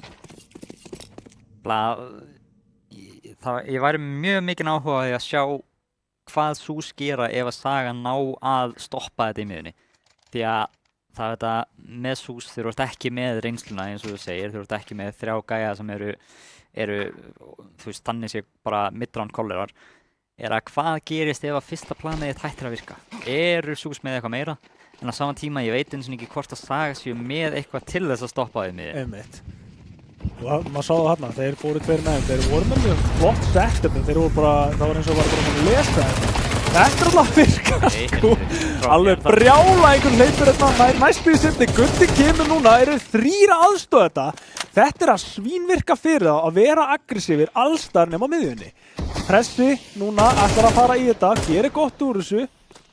Speaker 2: Ég væri mjög mikinn áhuga á því að sjá hvað SUSE gera ef að Saga ná að stoppa þetta í miðunni. Því að það er þetta með SUSE, þeir eru ekki með reynsluna eins og þú segir, þeir eru ekki með 3 gæja sem eru þú veist, þannig sé bara mid-round kollerar. Að hvað gerist ef að fyrsta planið hættir að virka. Eru SUSE með eitthvað meira, en á sama tíma ég veit eins og ekki hvort að Saga séu með eitthvað til þess að stoppa þeim miðið.
Speaker 1: Einmitt. Og maður sá það þarna, þeir fóru 2 með þeim, þeir voru með mjög flott settum, þeir voru bara, það var eins og bara að lesa þeim. Þetta alltaf að virka sko, alveg brjála einhvern hleypur þetta, næstu í sinni, Gutti kemur núna, eru 3 aðstöð þetta. Þetta að svínvirka fyrir þá að vera aggressífir allstar nema miðjunni. Pressi núna ætlar að fara í þetta, gerir gott úr þessu.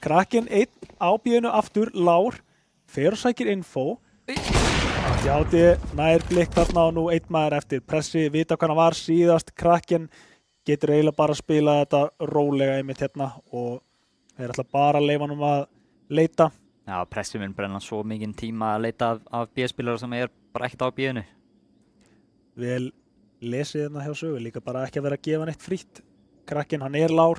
Speaker 1: Kraken 1 á bíðinu aftur, Lár, fer og sækir info. Játi nær blikk þarna og nú 1 maður eftir. Pressi vita hvað hann var síðast, Kraken getur eiginlega bara að spila þetta rólega einmitt hérna og þeir ætla bara að leyfa hann að leita.
Speaker 2: Já, Pressi mun brenna svo mikinn tíma að leita af B-spilara sem bara ekkert á bíðinu.
Speaker 1: Vel lesið hérna hjá Sögu, líka bara ekki að vera að gefa hann eitt frítt. Kraken, hann Lár.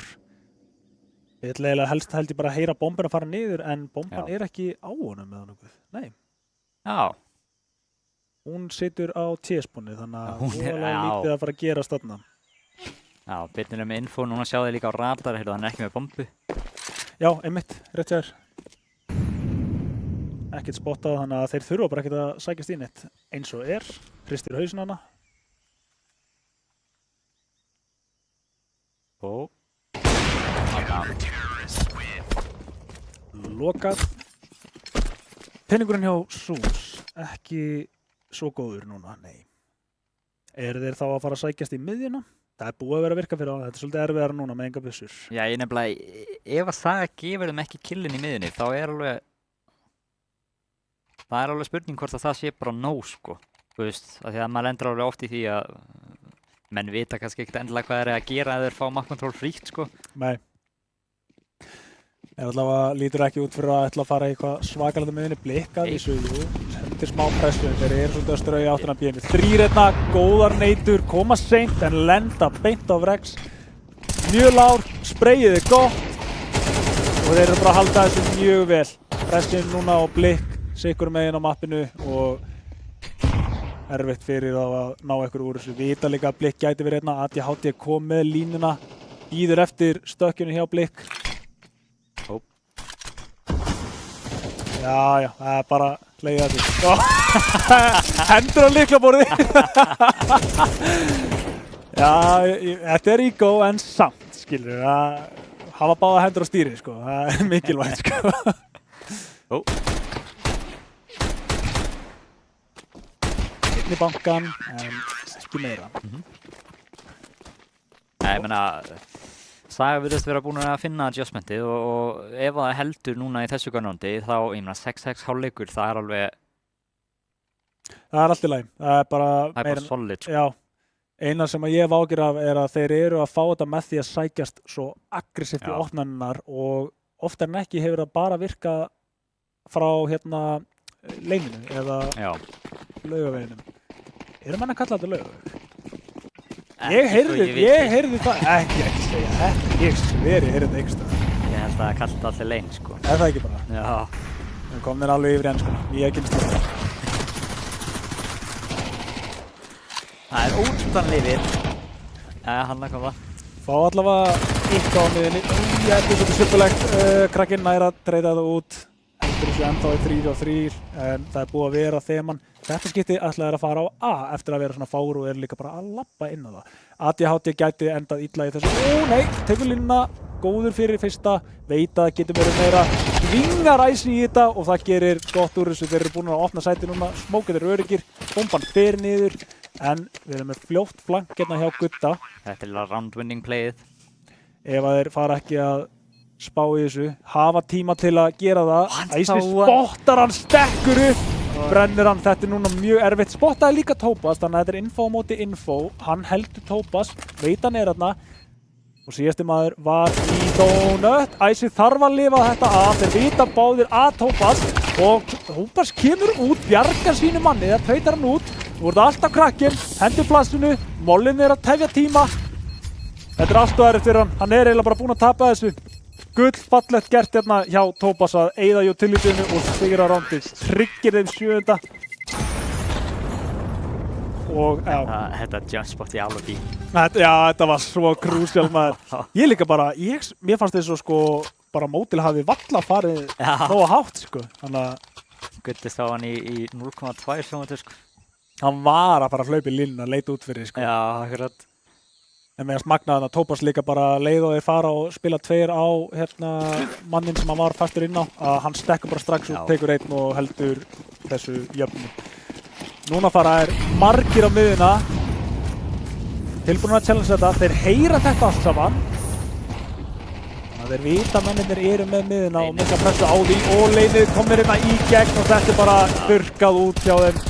Speaker 1: Ég ætla eiginlega helst held ég bara að heyra bomban að fara niður, en bomban ekki á honum með hann. Nei.
Speaker 2: Já.
Speaker 1: Hún situr á T-spónni, þannig að hún lítið að fara að gerast þarna.
Speaker 2: Já, Birnir með info, núna sjá þið líka á radar, hann ekki með bombu.
Speaker 1: Já, einmitt, rétt hjá þér. Ekkert spottað, þannig að þeir þurfa bara ekkert að sækjast í neitt eins og hristir hausinn hana. Lokað. Penningurinn hjá Sús, ekki svo góður núna, nei. Þeir þá að fara að sækjast í miðjuna? Það búið að vera að virka fyrir á, þetta svolítið erfiðara núna með enga byssur.
Speaker 2: Já, ég nefnilega, ef að það gefur þeim ekki killin í miðjunni, þá það alveg spurning hvort að það sé bara nóg, sko. Þú veist, af því að maður lendur alveg oft í því að menn vita kannski ekkert endilega hvað þeir að gera ef þeir fá makkkontról frítt, sko.
Speaker 1: Nei. Allavega lítur ekki út fyrir að ætla að fara í eitthvað svakalandi miðjunni blikkað þessu, hendur smá pressu, þeir eru svolítið að strauja áttina bíðinu. 3 góðar neitur, koma seint en lenda beint á Rex. Mjög lág, sprayið gott og þeir eru bara að halda þessu mjög vel. Pressin núna á blikk, sikkur megin á mappinu og erfitt fyrir þá að ná eitthvað úr þessu. Vita líka að blikk gæti verið ADHD kom með línuna, býður eftir stökkjunu hjá blikk. Já, það er bara hlegið að því. Hendur á lyklaborði. Já, þetta er ego en samt, skilur. Að hafa báða hendur á stýri, sko. Það er mikilvægt, sko. Einn í bankan, en ekki meira.
Speaker 2: Nei, ég meina, Saga virðist vera búin að finna adjustmentið og ef það heldur núna í þessu gunnándi þá, ég meina, 6-6 hálfleikur, það er alveg...
Speaker 1: Það er allt í lagi. Það er bara
Speaker 2: solid, sko.
Speaker 1: Já. Eina sem ég hef ágjur af er að þeir eru að fá þetta með því að sækjast svo aggressíft í opnanirnar og oftar en ekki hefur það bara virkað frá leininu eða laugaveginum. Erum menn að kalla þetta laugaveg? Ég heyrði það, ekki segja þetta, ég sveri, heyrði þetta einhverstað.
Speaker 2: Ég held að það kallt allir lein, sko.
Speaker 1: Er það ekki bara?
Speaker 2: Já.
Speaker 1: Við komum þér alveg yfir enn, sko. Ég kynst það.
Speaker 2: Það er útstann lifir. Hann að koma.
Speaker 1: Fá allavega eitthvað á miðinni. Þetta er svolítið svippulegt. Krakkinn nær að treyta það út. Heldur þessu ennþá í 3-3, en það er búið að vera þeman. Þetta skipti ætlaði að fara á A eftir að vera svona fár og líka bara að labba inn á það. ADHD gæti endað illa í þessu. Nei, tekur línuna, góður fyrir fyrsta, veit að það getur verið meira. Vingar æsi í þetta og það gerir gott úr þessu. Þeir eru búin að opna sæti núna, smókið eru öryggir, bomban fer niður, en við erum með fljótt flank hérna hjá Gutta.
Speaker 2: Þetta er round winning playið.
Speaker 1: Ef að þeir fara ekki að spá í þessu, hafa tíma til að gera það. Æsi spottar hann, stekkur upp. Brennir hann, þetta er núna mjög erfitt. Spottaði líka Topaz, þannig að þetta er info á móti info. Hann heldur Topaz, veit hann þarna. Og síðasti maður var í Donut. Æsi þarf að lifa þetta af, þeir vita báðir að Topaz. Og Topaz kemur út, bjargar sínu manni, það tautar hann út. Nú er þetta alltaf krakkinn, hendur plassinu, Mollin er að tefja tíma. Þetta er allt og erfitt fyrir hann, hann er eiginlega bara búinn að tapa þessu. Gull fallegt gert hérna hjá Topaz að eyða utilityinu og sigra rándið. Tryggir þeim 7. Og
Speaker 2: Þetta jump spot í alveg fín.
Speaker 1: Já, þetta var svo krúsjál maður. Ég líka bara, mér fannst þess að bara mótil hafi valla farið nóga hátt, sko. Þannig að
Speaker 2: Gutti sá hann í 0,2 sekúndur, sko.
Speaker 1: Hann var að fara að hlaupa í línuna, leita út fyrir, sko.
Speaker 2: Já, akkurat.
Speaker 1: En meðan smagnaði að Topaz líka bara leið og þeir fara og spila 2 á mannin sem hann var fastur inn á, að hann stekkur bara strax út, tekur 1 og heldur þessu jöfnu. Núna fara margir á miðuna, tilbúin að challenge þetta, þeir heyra þetta allt saman. Þeir vita mennirnir eru með miðuna og mikla pressu á því og leinið komir hérna í gegn og þetta er bara þurrkað út hjá þeim.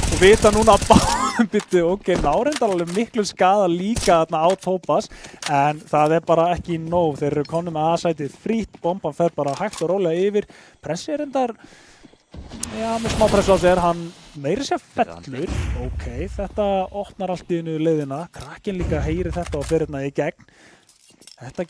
Speaker 1: Og vita núna að nárendar alveg miklu skaða líka þarna á Topaz, en það er bara ekki nóg. Þeir eru konum með A-sætið frýtt, bomban fer bara hægt og rólega yfir. Pressi er endar, með smá pressu á sér, hann meiri sér fellur. Ok, þetta opnar allt í einu leiðina, krakkinn líka heyri þetta og fer hérna í gegn.
Speaker 2: Þetta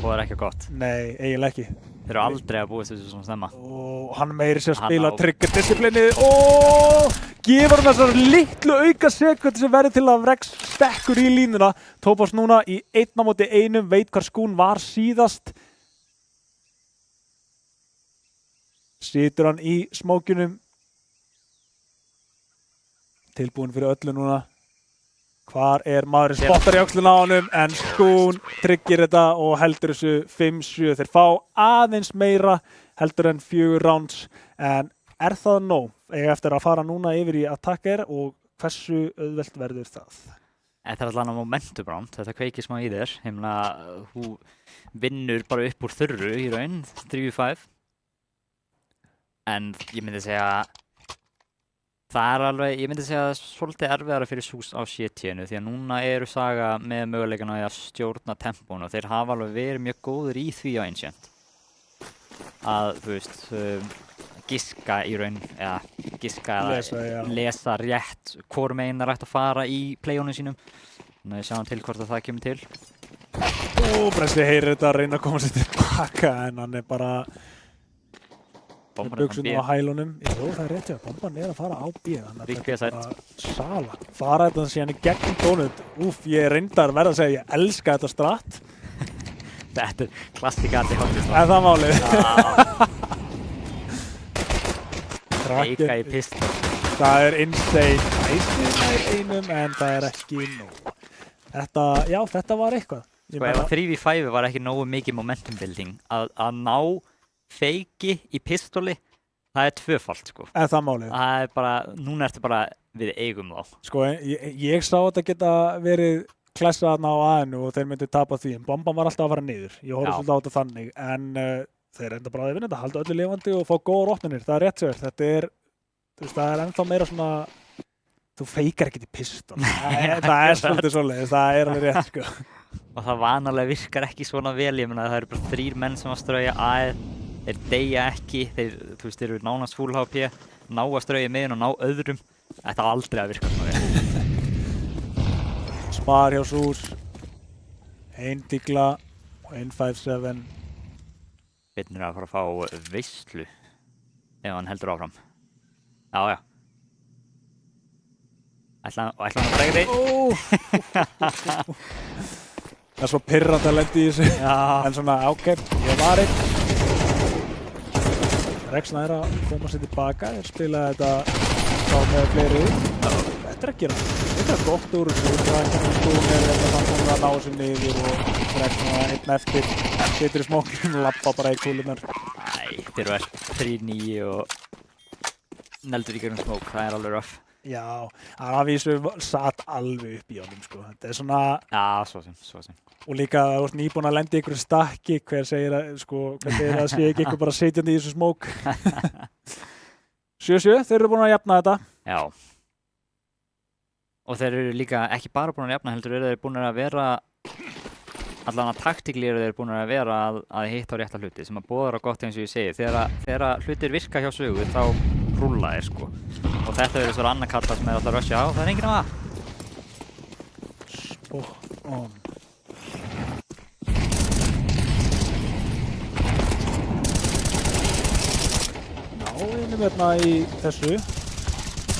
Speaker 2: búið ekki gott.
Speaker 1: Nei, eiginlega ekki.
Speaker 2: Þeir eru aldrei að búið þessu svona snemma.
Speaker 1: Og hann meiri sér spila trigger disciplinið og gefur hann þessar litlu auka sekundi sem verður til að Rex stekkur í línuna. Topaz núna í 1-1, veit hvar skún var síðast. Situr hann í smókinum. Tilbúin fyrir öllu núna. Hvar maðurinn spottar í öxluna á honum en Skún tryggir þetta og heldur þessu 5-7. Þeir fá aðeins meira heldur en 4 rounds en það nóg? Eiga eftir að fara núna yfir í attacker og hversu auðvelt verður það?
Speaker 2: Þetta allan á momentum round, þetta kveikir smá í þér. Ég meina, þú vinnur bara upp úr þurru í raun, 3v5. En ég myndi segja það alveg, ég myndi segja svolítið erfiðara fyrir SUS á CT-inu því að núna eru Saga með möguleikana að stjórna tempónu og þeir hafa alveg verið mjög góður í því á Ancient. Að, þú veist, giska í raun, eða giska eða lesa rétt hvor meginn er hægt að fara í play-onum sínum. Þannig að við sjáum til hvort að það kemur til.
Speaker 1: Brensli heyrir þetta að reyna að koma sér tilbaka en hann er bara buksunum á hælunum. Jú, það er rétt hjá. Bomban er að fara á B. Þannig að þetta er bara sala. Fara þetta síðan í gegnum Donut. Ég reyndar verða að segja ég elska þetta strat.
Speaker 2: Þetta er klassikandi hátist.
Speaker 1: Það er málið.
Speaker 2: Eika í pistol.
Speaker 1: Það er insane. Æsir einum en það er ekki nóg. Þetta var eitthvað.
Speaker 2: Sko ef 3v5 var ekki nógu mikið momentum building að ná feiki í pistoli, það er tvöfalt sko.
Speaker 1: Það málið.
Speaker 2: Það er bara, núna ertu bara við eigum þá.
Speaker 1: Sko ég sá þetta geta verið klessaðna á A-inu og þeir myndu tapa því en bomban var alltaf að fara niður. Ég horfði svolítið á þetta þannig en þeir enda bara að vinna þetta, halda öllu lifandi og fá góðar opnunir. Það er rétt sér. Þetta er, þú veist, það er ennþá meira svona, þú feikar ekkert í pistol. Það er svolítið svoleiðis, það er alveg rétt sko.
Speaker 2: Og það vanalega virkar ekki svona vel, ég meina það eru bara 3 menn sem að strauja A-ið. Þeir deyja ekki, þú veist, þeir eru nánast full HP, ná að strauja miðin og ná öðrum. Þetta á aldrei að virka svona vel.
Speaker 1: Spar hjá SUS, 1 digla og 157.
Speaker 2: Bitnir að fara að fá veislu ef hann heldur áfram. Já. Ætla hann að breyga þig?
Speaker 1: Það er svo pirrandi að lendi í þessu. En svona, ok, ég var einn. Rexna er að koma sér tilbaka, þeir spila þetta þá með fleiri. Þetta er að gera, þetta er gott úr þessu. Það er ekki Skún er að ná sér niður og Rexna einn eftir, situr í smókinu og lappa bara í kúlunar.
Speaker 2: Þeir eru verið 3-9 og neldur í gegnum smók, það er alveg rough.
Speaker 1: Já, hann að vísu satt alveg upp í honum sko. Þetta er svona...
Speaker 2: Já, svo sem.
Speaker 1: Og líka þú ert nýbúin að lenda í einhverju stakki, hver segir að sé ekki einhver bara sitjandi í þessu smók. 7-7, þeir eru búin að jafna þetta.
Speaker 2: Já. Og þeir eru líka ekki bara búin að jafna, heldur eru þeir búin að vera, allan að taktíkli eru þeir búin að vera að hitta á rétta hluti, sem að boðar á gott eins og ég segi. Þegar hlutir virka hjá Sögu, þá rúlla þeir sko. Og þetta er þessar annar kalla sem er alltaf að rusha á, það er enginn á að.
Speaker 1: Spot on. Einum hérna í þessu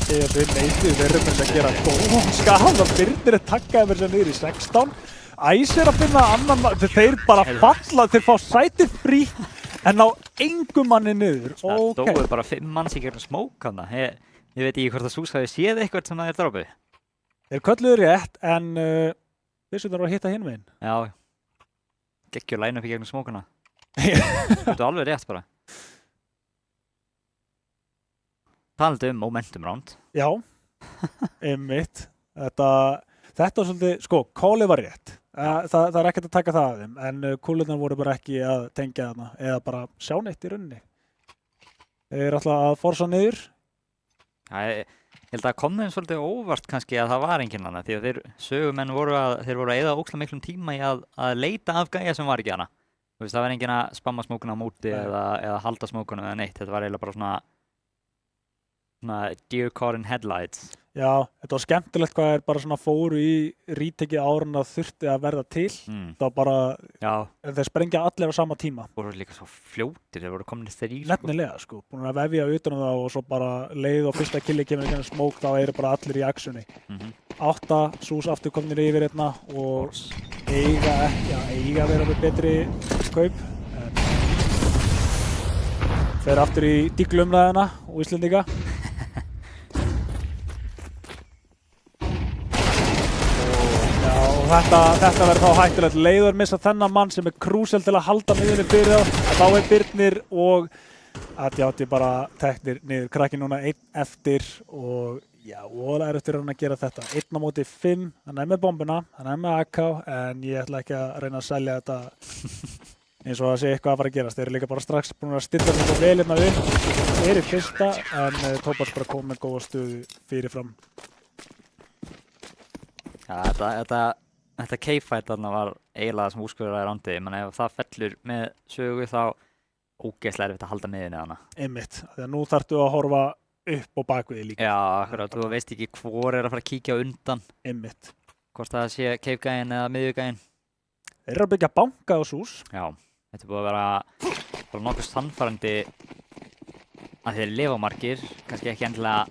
Speaker 1: þegar við meitið verðum að gera góðan skala Birnir er takkaði mér sem niður í 16 Æsir að finna annan þeir bara falla, þeir fá sætið frí en ná engum manni niður.
Speaker 2: Það dói bara 5 manns í gegnum smók hana. Ég veit ekki hvort að SUS hafi séð eitthvað sem það er drápið.
Speaker 1: Þeir kölluðu rétt en vissunar var að hitta hinn meginn.
Speaker 2: Já, geggjur line up í gegnum smókuna. Þetta er alveg rétt bara. Talandi momentum round.
Speaker 1: Já, einmitt. Þetta var svolítið, sko, callið var rétt. Það er ekkert að taka það af þeim, en kúlurnar voru bara ekki að tengja þarna eða bara sjá neitt í rauninni. Þeir eru alltaf að forsa niður.
Speaker 2: Ég held að kom þeim svolítið óvart kannski að það var enginn hana, því að sögumenn voru að eyða ógeðslega miklum tíma í að leita af gæja sem var ekki hana. Þú veist, það var enginn að spamma smókuna á móti eða halda smókuna eða neitt. Þetta var eiginlega bara svona deer caught in headlights.
Speaker 1: Já, þetta var skemmtilegt hvað er bara svona fóru í rítekið árun að þurfti að verða til. Það var bara, þeir sprengja allir á sama tíma.
Speaker 2: Voru líka svo fljótir, þeir voru komin í 3.
Speaker 1: Nefnilega, sko. Búin að vefja utan það og svo bara leið og fyrsta killi kemur ekki smók, þá eru bara allir í actioni. 8, SUS aftur komnir yfir hérna og eiga að vera með betri kaup. Fer aftur í díglumræðina og Íslendinga. Og þetta verður þá hættulegt. Leiður missa þennan mann sem krúsjál til að halda miðunni fyrir þá Birnir og Adjáti bara teknir niður. Krakki núna 1 eftir og já, voðalega eftir hann að gera þetta. 1 á móti 5, hann með bombuna, hann með AK, en ég ætla ekki að reyna að selja þetta eins og að sé eitthvað að fara að gerast. Þeir eru líka bara strax búin að stilla sig svo vel hérna upp. Þeir eru fyrsta, en Tópas bara kom með góða stöðu fyrirfram.
Speaker 2: Ja, þetta K-fight þarna var eiginlega sem úrskurðar í rándið. Menn ef það fellur með sögu þá ógeðslega erfitt að halda miðunni hana.
Speaker 1: Einmitt, þegar nú þarftu að horfa upp og bak við þig líka.
Speaker 2: Já, akkurat, þú veist ekki hvor að fara að kíkja á undan.
Speaker 1: Einmitt.
Speaker 2: Hvort það sé Cave-gæinn eða miðjugæinn.
Speaker 1: Þeir eru að byggja banka á SUS.
Speaker 2: Já, þetta búið að vera nokkuð sannfærandi að þeir lifa margir, kannski ekki endilega,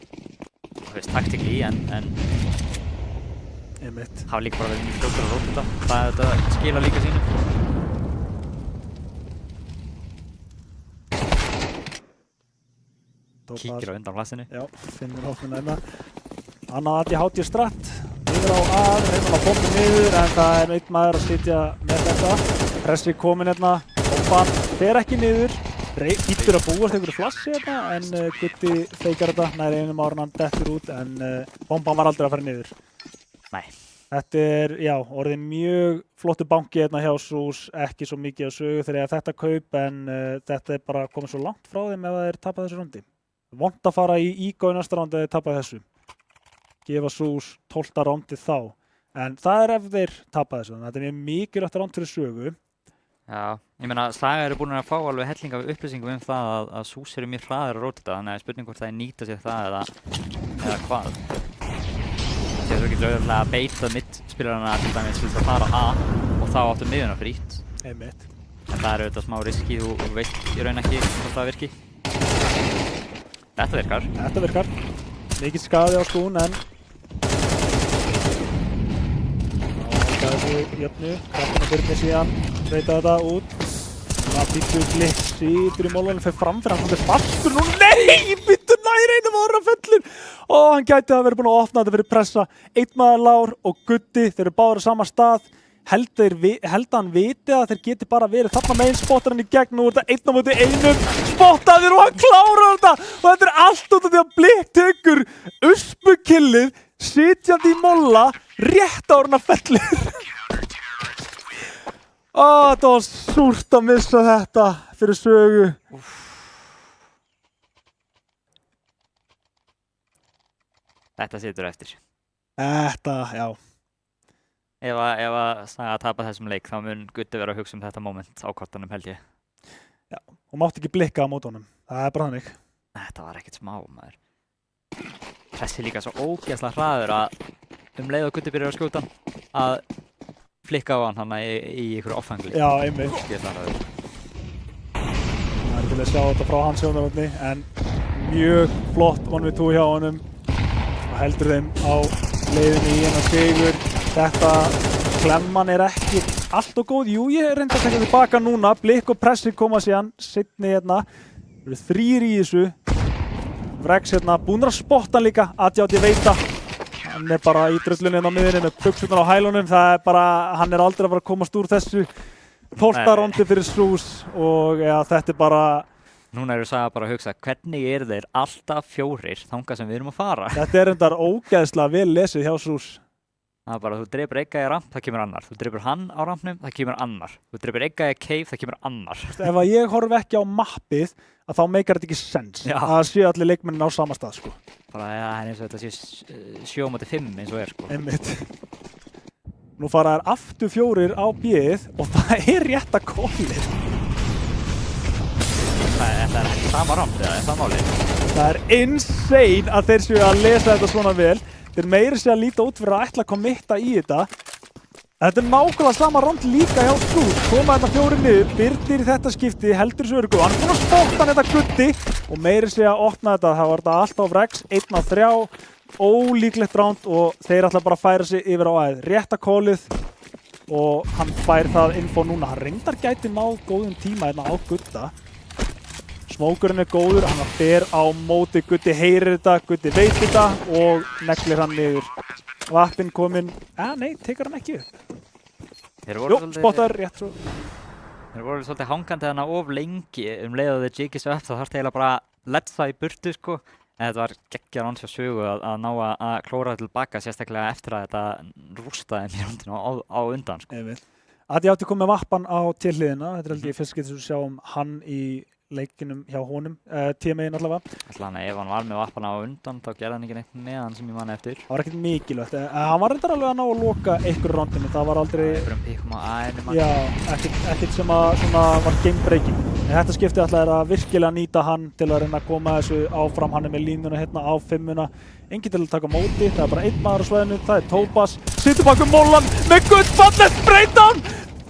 Speaker 2: þú veist, taktikli, en
Speaker 1: Einmitt.
Speaker 2: hafa líka bara verið mjög fljótur að róta. Það skila líka sínu. Kíkir á undan plassinu.
Speaker 1: Já, finnur hófnuna einna. Annað Adjáti stratt. Yfir á að, reyna að bomba niður, en það er einn maður að sitja með þetta. Pressi komin hérna, bomban fer ekki niður. Býttur að búast einhverju flassi hérna, en Gutti feikar þetta. Nær einum ára hann dettur út, en bomban var aldrei að fara niður.
Speaker 2: Nei.
Speaker 1: Þetta er, já, orðið mjög flottu banki hérna hjá SUS, ekki svo mikið á sögu þegar þetta kaup, en þetta er bara komið svo langt frá þeim ef það er tapað þessu rondi. Vont að fara í ígá í næsta rondi eða tapað þessu. Gefa SUS 12. rondið þá. En það er ef þeir tapað þessu, þannig að þetta er mjög mikilvægt rond fyrir sögu.
Speaker 2: Já, ég meina Saga eru búin að fá alveg helling af upplýsingum það að SUS eru mjög hraðir að róta þetta, þannig að spurning hvort það er nýta sér það eða hvað. Þegar þú getur auðvitað að beita mittspilarana til dæmis til að fara A og þá áttu miðuna frýtt.
Speaker 1: Einmitt.
Speaker 2: En það er auðvitað smá riski, þú veist í raun ekki hvort það virki. Þetta virkar.
Speaker 1: Þetta virkar. Mikið skaði á skún, en það er svo jöfnu. Kraftinu Birnir síðan, breyta þetta út. Það býttu Blitz síður í mólunum, fer fram fyrir hann, hann er fastur nú. Nei, býttu nær einum ára fellur. Og hann gæti að vera búin að opna þetta fyrir pressa. Einn maður Lár og Gutti, þeir eru báðir á sama stað. Held hann viti að þeir geti bara verið þarna megin, spottar hann í gegn, nú er þetta 1 á móti 1, spottaður og hann klárar þetta og þetta er allt út af því að Blikk tekur uspukillið, sitjandi í molla, rétt áður hann að fellir. Það var súrt að missa þetta fyrir sögu.
Speaker 2: Þetta situr eftir.
Speaker 1: Þetta, já.
Speaker 2: Ef að Saga tapa þessum leik, þá mun Gutti vera að hugsa þetta moment á kortanum held ég.
Speaker 1: Já, og mátti ekki blikka á móti honum. Það er bara þannig.
Speaker 2: Þetta var ekkert smá, maður. Pressi líka svo ógeðslega hraður að leið og Gutti byrjar að skjóta hann, að flikka á hann í einhverju offangli.
Speaker 1: Já, einmitt.
Speaker 2: Ógeðslega hraður.
Speaker 1: Það er til að sjá þetta frá hans sjónarhorni, en mjög flott 1v2 hjá honum og heldur þeim á leiðinni í hennar sigur. Þetta klemman er ekki allt og góð. Jú, ég reyndi að taka tilbaka núna. Blikk og Pressi koma síðan seinni hérna. Það eru 3 í þessu. Vrex hérna, búnir að spotta hann líka. Adjáti veita. Hann er bara í drullunni hérna á miðinni með buxurnar á hælunum. Það er bara, hann er aldrei að fara að komast úr þessu. 12. rondi fyrir SUS og ja, þetta er bara...
Speaker 2: Núna eru Saga bara að hugsa, hvernig eru þeir alltaf 4 þangað sem við erum að fara?
Speaker 1: Þetta er reyndar ógeðslega vel lesið hjá SUS.
Speaker 2: Það er bara, þú dreipur Egga í ramp, það kemur annar. Þú dreipur hann á rampnum, það kemur annar. Þú dreipur Egga í cave, það kemur annar.
Speaker 1: Ef að ég horfi ekki á mappið, að þá meikar þetta ekki sens.
Speaker 2: Já.
Speaker 1: Að séu allir leikmennin á sama stað, sko.
Speaker 2: Bara, ja, eins og þetta sé 7-5 eins og sko.
Speaker 1: Einmitt. Nú fara þær aftur 4 á B-ið og það er rétta kólið.
Speaker 2: Þetta er ekki sama ramp, eða er það málið?
Speaker 1: Það er insane að þeir séu að lesa þetta svona vel. Þeir meiri séu að líta út fyrir að ætla að kommitta í þetta. Þetta er nákvæmlega sama rond líka hjá SUS. Koma þetta 4 niður, Birnir í þetta skipti, heldur þessu örgu. Hann er búinn að spotta þetta Gutti og meiri séu að opna þetta. Það var þetta allt á Vrex, 1 á 3, ólíklegt ránd og þeir ætla bara að færa sig yfir á æð. Rétta kólið og hann fær það info núna. Hann reyndar gæti náð góðum tíma hérna á Gutta. smókurinn góður, hann fer á móti, Guddi heyrir þetta, Guddi veit þetta og neglir hann niður. Vappinn kominn, nei, tekur hann ekki upp. Jú, spottar, rétt svo.
Speaker 2: Þeir voru svolítið hangandi þarna of lengi leið og þeir jiggi svo upp, þá þarf það eiginlega bara að letsa í burtu sko. En þetta var geggja ráns hjá Sögu að ná að klóra það tilbaka, sérstaklega eftir að þetta rústaði mér rúndinu á undan sko.
Speaker 1: Að ég átti komið vappan á tilhliðina, þetta held ég fyrst getur sjáum hann í leikinum hjá honum, tímegin allavega.
Speaker 2: Þannig ef hann var með vappan á undan þá gerði hann ekki neitt með hann sem ég man eftir.
Speaker 1: Það var ekkert mikilvægt, hann var reyndar alveg að ná að loka einhverju rondinu, það var aldrei...
Speaker 2: Einhverjum píkum á A-inu mann.
Speaker 1: Já, ekkert sem að svona var game breaking. En þetta skiptið alltaf að virkilega nýta hann til að reyna að koma þessu áfram, hann með línuna hérna á 5-una. Enginn til að taka móti, það bara einn maður á svæðinu, það Tobas, situr bakum mollan með guttfallegt breakdown!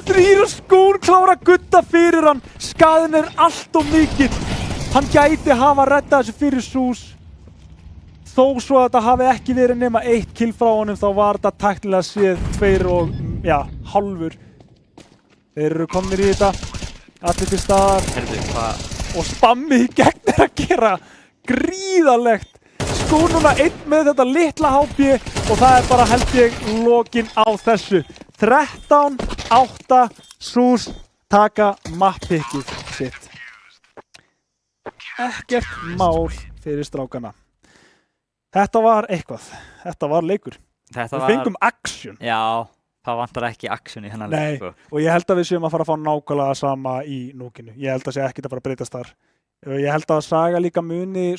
Speaker 1: 3 skúr klára Gudda fyrir hann, skaðin allt of mikill. Hann gæti hafa reddað þessu fyrir Sús. Þó svo að þetta hafi ekki verið nema 1 kill frá honum, þá var þetta tæknilega séð 2 og, hálfur. Þeir eru komnir í þetta, allir til staðar. Og spammi í gegn að gera gríðarlegt. Skúr núna 1 með þetta litla HP og það bara held ég lokinn á þessu. 13-8 Sús taka mappickið sitt. Ekkert mál fyrir strákana. Þetta var eitthvað. Þetta var leikur. Við fengum action.
Speaker 2: Já, það vantar ekki action í hennar leik.
Speaker 1: Nei, og ég held að við séum að fara að fá nákvæmlega sama í núkinu. Ég held að sé ekkert að fara að breytast þar. Ég held að Saga líka muni,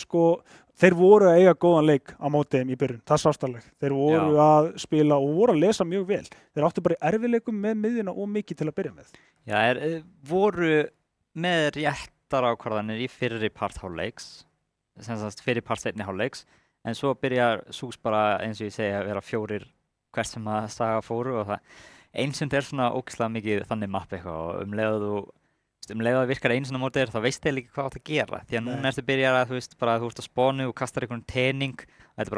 Speaker 1: þeir voru að eiga góðan leik á móti þeim í byrjun, það sást alveg. Þeir voru að spila og voru að lesa mjög vel. Þeir áttu bara erfiðleikum með miðjuna og mikið til að byrja með.
Speaker 2: Já, þeir voru með réttar ákvarðanir í fyrri part hálfleiks, sem sagt fyrri part seinni hálfleiks, en svo byrjar Sús bara eins og ég segi að vera 4 hvert sem að Saga fóru og það Ancient svona ógeðslega mikið þannig mapp eitthvað og um leið að virkar einu svona móti þér, þá veist þér líka hvað átt að gera. Því að núna ertu byrjar að þú ert á spánu og kastar einhvern tening og þetta er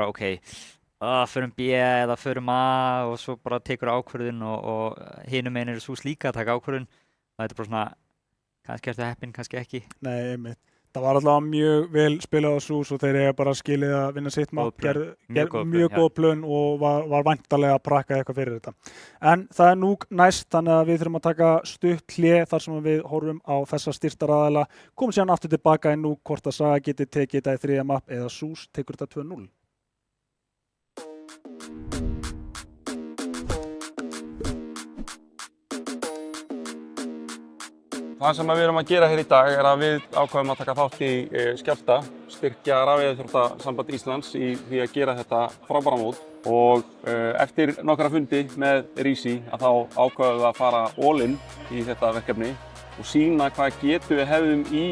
Speaker 2: bara förum B eða förum A og svo bara tekur ákvörðun og hinum megin eru Sús líka að taka ákvörðun og þetta er bara svona, kannski ertu heppinn, kannski ekki.
Speaker 1: Nei, einmitt. Það var alltaf mjög vel spilað á Sús og þeir eiga bara skilið að vinna sitt mapp, mjög góð plön og var væntanlega að prakka eitthvað fyrir þetta. En það nú næst, þannig að við þurfum að taka stutt hlé þar sem við horfum á þessa styrktaraðila, komum síðan aftur tilbaka í nú hvort að Saga geti tekið þetta í 3. mapp eða Sús tekur þetta 2-0.
Speaker 3: Það sem við erum að gera hér í dag er að við ákveðum að taka þátt í Skjálfta, styrkja Rafveiðiþróttasamband Íslands í því að gera þetta frábæra mót og eftir nokkra fundi með Rísi að þá ákveðum við að fara all in í þetta verkefni og sýna hvað getu við hefðum í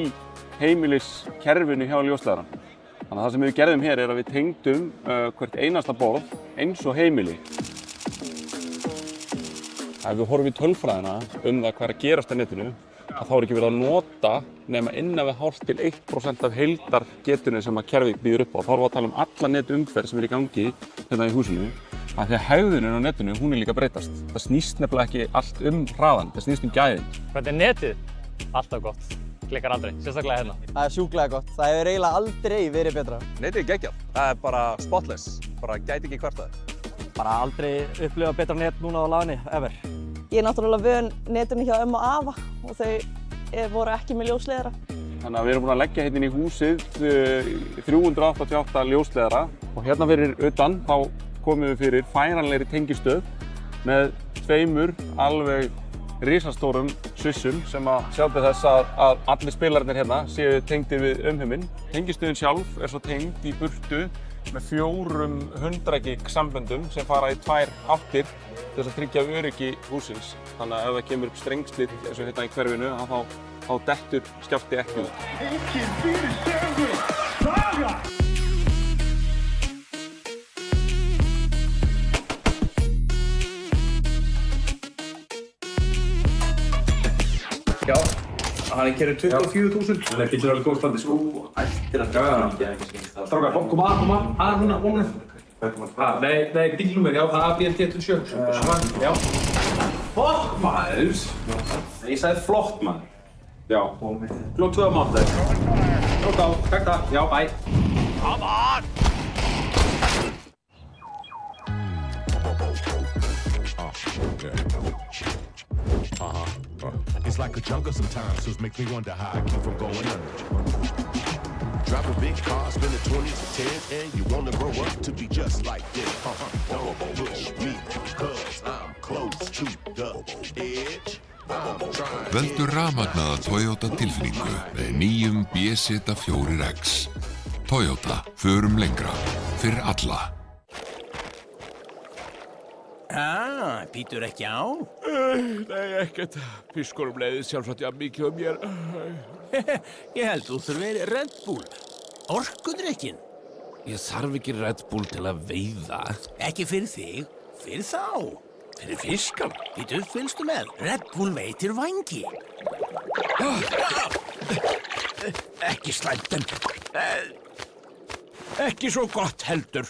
Speaker 3: heimiliskerfinu hjá ljósleiðarann. Þannig að það sem við gerðum hér er að við tengdum hvert einasta borð eins og heimili. Ef við horfum í tölfræðina það hvað er að gerast á netinu, að þá er ekki verið að nota nema innan við hálft til 1% af heildargetunni sem að kerfið býður upp á. Þá erum við að tala alla netumferð sem er í gangi hérna í húsinu. Af því að hegðunin á netinu, hún er líka að breytast. Það snýst nefnilega ekki allt hraðan, það snýst gæðin.
Speaker 4: Hvernig er netið? Alltaf gott. Klikkar aldrei, sérstaklega hérna.
Speaker 5: Það er sjúklega gott. Það hefur eiginlega aldrei verið betra.
Speaker 6: Netið er geggjað. Það er bara spotless. Bara gæti ekki kvartað.
Speaker 4: Bara aldrei upplifa betra net núna á laginni, ever.
Speaker 7: Ég er náttúrulega vön netinu hjá og afa og þau voru ekki með ljósleiðara.
Speaker 3: Þannig að við erum búin að leggja hérna inn í húsið 388 ljósleiðara og hérna fyrir utan þá komum við fyrir færanlegri tengistöð með 2 alveg risastórum svissum sem að sjá til þess að allir spilararnir hérna séu tengdir við umheiminn. Tengistöðin sjálf er svo tengd í burtu með 400 gig samböndum sem fara í 2 áttir til þess að tryggja öryggi húsins. Þannig að ef það kemur upp strengslit eins og hérna í hverfinu þá dettur Skjálfti ekki út.
Speaker 6: Já, hann kerir 24.000. Það er ekki alveg góð standi, sko. Ættir að draga hann. Strákar, koma að núna. Nei, bílnúmer, já, það er BLT27. Já. Flott, maður! Ég sagði flott, maður. Já. Klokk 2 á mánudag. Klokk á, takk það. Já, bye. Come on!
Speaker 8: It's like a jungle sometimes, so it makes me wonder how I keep from going under. Drive a big car, spend the 20s and 10s, and you wanna grow up to be just like this. Don't push me, cause I'm close to the edge.
Speaker 9: Völdu rafmagnaða Toyota tilfinningu með nýjum BZ4X. Toyota, förum lengra, fyrir alla.
Speaker 8: Pítur ekki á? Nei, ekkert. Piskurum leiði sjálfsagt jafn mikið mér. Ég held þú þurfir Red Bull. Orkudrykkin. Ég þarf ekki Red Bull til að veiða. Ekki fyrir þig, fyrir þá. Fyrir fiskana. Pítur, fylgstu með. Red Bull veitir vængi. Ekki slæmt en... Ekki svo gott heldur.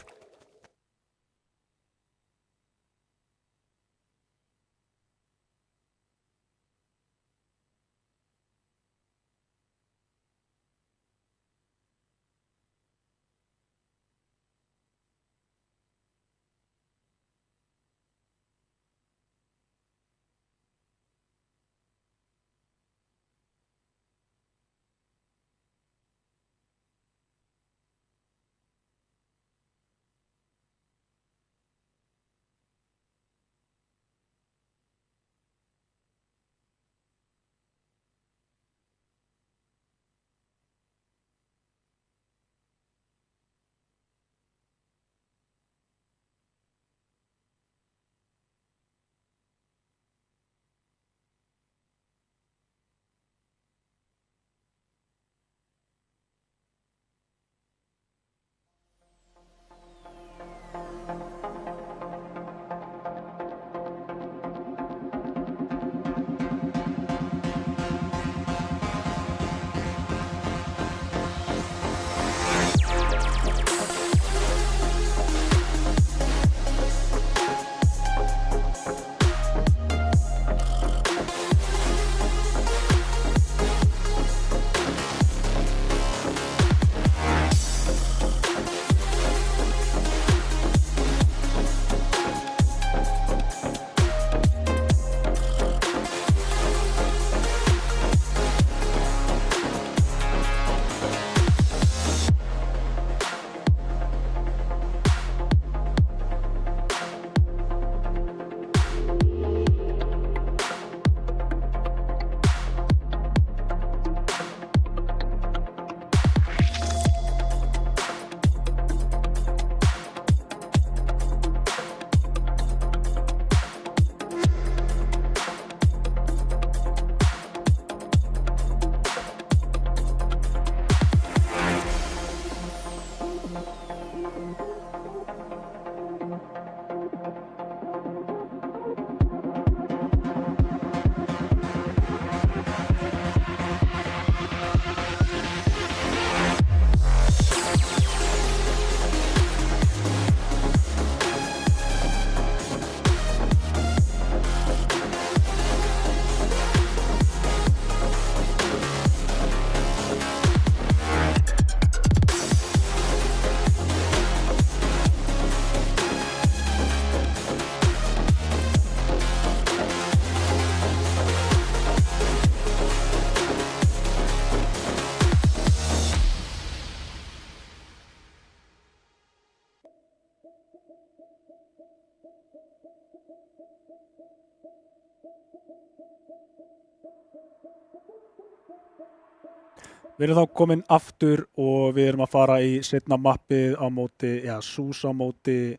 Speaker 1: Við erum þá komin aftur og við erum að fara í seinna mappið á móti, SUS á móti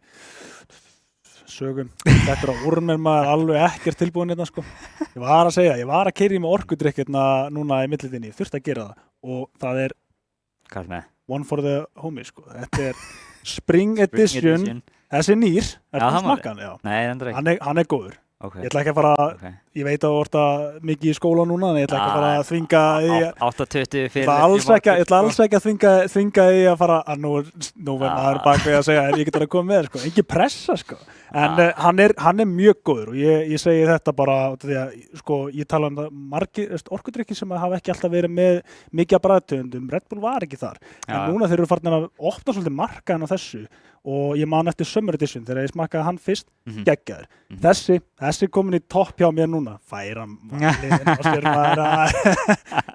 Speaker 1: sögum. Þetta er á úrmenn maður alveg ekkert tilbúin hérna sko. Ég var að segja, ég var að keyra með orkudrykk hérna núna í millitinni, þurfti að gera það og það er One for the Homies sko. Þetta er Spring Edition. Þessi nýr, er það smakkan? Já.
Speaker 2: Nei, endur ekki.
Speaker 1: Hann er góður.
Speaker 2: Okay.
Speaker 1: Ég ætla ekki að fara, ég veit að þú ert mikið í skóla núna, en ég ætla ekki að fara að þvinga því
Speaker 2: 8:20 fyrir
Speaker 1: ég ætla alls ekki að þvinga því að fara að nú verður maður bakveg að segja en ég get að koma með, sko, engin pressa, sko. En hann er mjög góður og ég segi þetta bara því að sko, ég tala það margir orkudrykki sem hafa ekki alltaf verið með mikið af bragðtegundum, Red Bull var ekki þar. En núna þeir eru farin að opna svolítið markaðinn á þessu og ég man eftir Summer Edition þegar ég smakkaði hann fyrst, geggjaður. Þessi komin í topp hjá mér núna, færa liðin og stjórnmaður að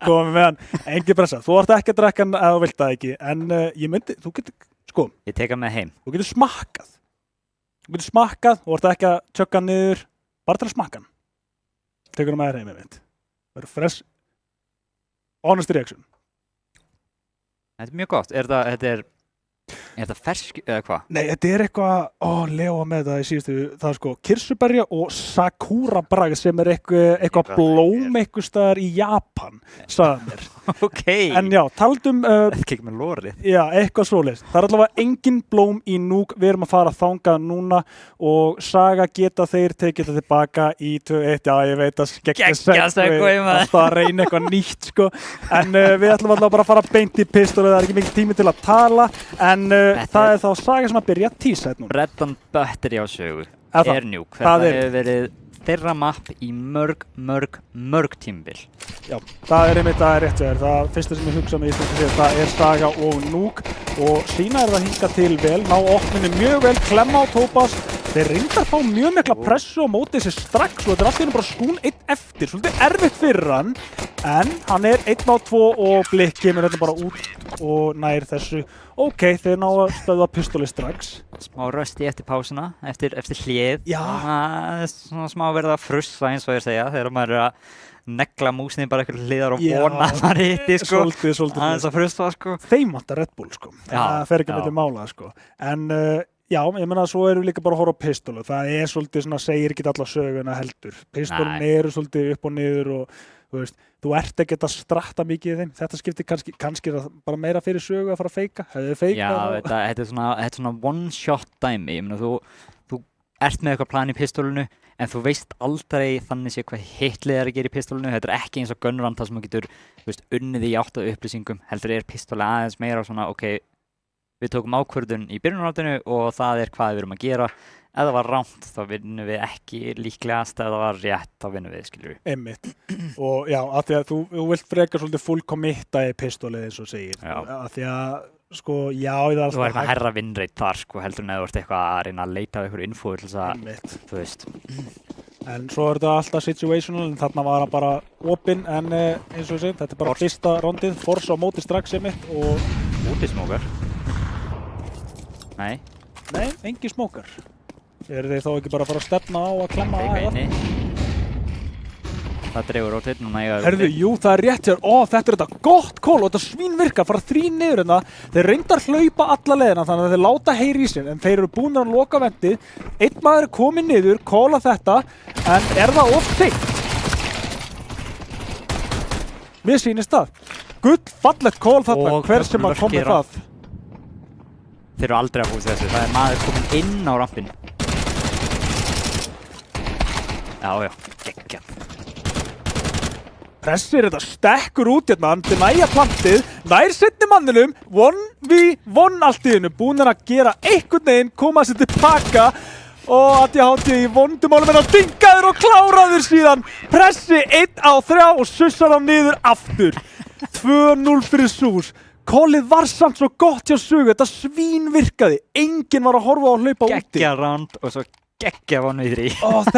Speaker 1: koma með hann, engin pressa. Þú ert ekki að drekka hann ef þú vilt það ekki, en ég myndi, þú getur, sko,
Speaker 2: ég tek hann með heim.
Speaker 1: Þú getur smakkað. Þú getur smakkað, þú ert ekki að tjögga hann niður, bara til að smakka hann. Tekur hann með þér heim, ég veit. Það eru fresh, honest reaction.
Speaker 2: Þetta er mjög gott. Er þetta fersk eða hvað?
Speaker 1: Nei, þetta er eitthvað, Leo var með það í síðustu, það er sko kirsuberja og sakura bragð sem er eitthvað blóm eitthvað staðar í Japan, sagði mér.
Speaker 2: Ok.
Speaker 1: En já, taldum...
Speaker 2: Þetta kekk með lórið.
Speaker 1: Já, eitthvað svoleiðis. Það er allavega engin blóm í Núk, við erum að fara að þangað núna og Saga geta þeir tekið þetta tilbaka í 2-1, já, ég veit að alltaf að reyna eitthvað nýtt, sko. En við ætlum allavega bara að fara beint í pistol, það er ekki mikil tími til að tala, en það er þá Saga sem að byrja að tísa þetta núna.
Speaker 2: Red on Battery á sögu er Núk. Þetta hefur verið þeirra mapp í mörg tímabil.
Speaker 1: Já, það er rétt hjá þér. Það fyrsta sem ég hugsa með Íslandi það er Saga og Núk og sína það hinga til vel, ná opninu mjög vel, klemma á Topaz. Þeir reyndar fá mjög mikla pressu á móti þessi strax og þetta er alltaf bara skún einn eftir, svolítið erfitt fyrir hann, en hann er 1-2 og Blikk kemur þetta bara út og nær þessu. Ok, þeir ná að stöða pistoli strax.
Speaker 2: Smá rösti eftir pásuna, eftir hlið.
Speaker 1: Já.
Speaker 2: Svona smá verða að frussa eins og ég segja, þegar maður er að negla músinni bara eitthvað hliðar og vona að maður hitti, sko.
Speaker 1: Svolítið.
Speaker 2: Aðeins að frussa, sko.
Speaker 1: Þeim vantar Red Bull, sko. Það fer ekki milli mála, sko. En já, ég meina svo erum við líka bara að horfa á pistolu. Það er svolítið svona, segir ekki alla söguna heldur. Pistolin eru svolítið upp og niður og þú ert ekki að stratta mikið í þeim. Þetta skiptir kannski bara meira fyrir sögu að fara að feika.
Speaker 2: Já, þetta er svona one shot dæmi. Ég meina, þú ert með eitthvað plan í pistolinu en þú veist aldrei þannig sé hvað hitlið er að gera í pistolinu. Þetta er ekki eins og Gunrun þar sem þú getur unnið í 8 upplýsingum. Heldur pistoli aðeins meira svona, ok, við tókum ákvörðun í byrjunarátinu og það er hvað við erum að gera. Ef það var rangt þá vinnum við ekki líklegast, ef það var rétt þá vinnum við, skilur við.
Speaker 1: Einmitt. Og já, af því að þú vilt frekar svolítið full committa í pistolið eins og segir.
Speaker 2: Já.
Speaker 1: Af því að, sko, já, það er alltaf...
Speaker 2: Þú er eitthvað herra vinnreit þar, sko, heldur en eða þú ert eitthvað að reyna að leita af einhverju info til þess að, þú veist.
Speaker 1: En svo er þetta alltaf situational, en þarna var hann bara opinn, en eins og segir, þetta er bara fyrsta rondið, Force á móti strax einmitt og...
Speaker 2: Útismókar. Nei,
Speaker 1: engin smókar. Eru þeir þá ekki bara að fara að stefna á að klemma að það?
Speaker 2: Það dregur rótið núna eiga rótið.
Speaker 1: Herðu, jú, það er rétt hér. Þetta er þetta gott kól og þetta svínvirka, fara 3 niður hérna. Þeir reyndar hlaupa alla leiðina þannig að þeir láta heyri í sér, en þeir eru búin að loka vendið. Einn maður er kominn niður, kóla þetta, en er það of þykkt? Mér sýnist það. Gull fallegt kól þarna, hver sem að komi það.
Speaker 2: Þeir eru aldrei að búið þessu, það er maður kominn inn á rampin. Já, geggjað.
Speaker 1: Pressir þetta stekkur út hérna, hann denier plantið, nær seinni manninum, 1v1 allt í hennu, búin að gera einhvern veginn, koma sér tilbaka og ADHD í vondumálum en hann dingaður og kláraður síðan. Pressi 1-3 og sussar hann niður aftur. 2-0 fyrir Sús. Kólið var samt svo gott hjá Sögu, þetta svín virkaði. Enginn var að horfa á að hlaupa úti.
Speaker 2: Geggja round og svo geggja vonið í 3.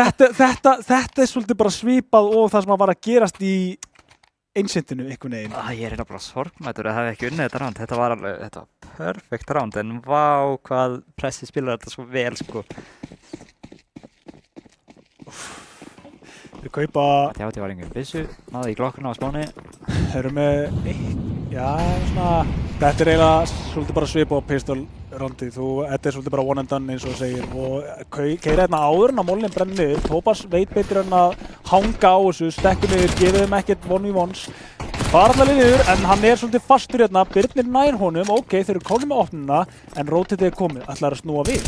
Speaker 1: Þetta er svolítið bara svipað og það sem var að gerast í einsentinu einhvern veginn.
Speaker 2: Ég er bara sorgmættur að það hef ekki unnið þetta round. Þetta var perfekt round, en vá hvað Pressi spilar þetta svo vel, sko.
Speaker 1: Þeir kaupa...
Speaker 2: Þetta var einhver byssu, náði í glokkuna á spáni.
Speaker 1: Þeir eru með þetta er eiginlega svolítið bara svipa á pistol-roundið. Þetta er svolítið bara one and done eins og segir og keira hérna áður en að mólinn brenni niður. Topaz veit betur en að hanga á þessu, stekkur niður, gefið þeim ekkert 1v1s. Fara allavega niður en hann er svolítið fastur hérna, Birnir nær honum, ok, þeir eru komið með opnuna en rótitið er komið, ætlar að snúa við.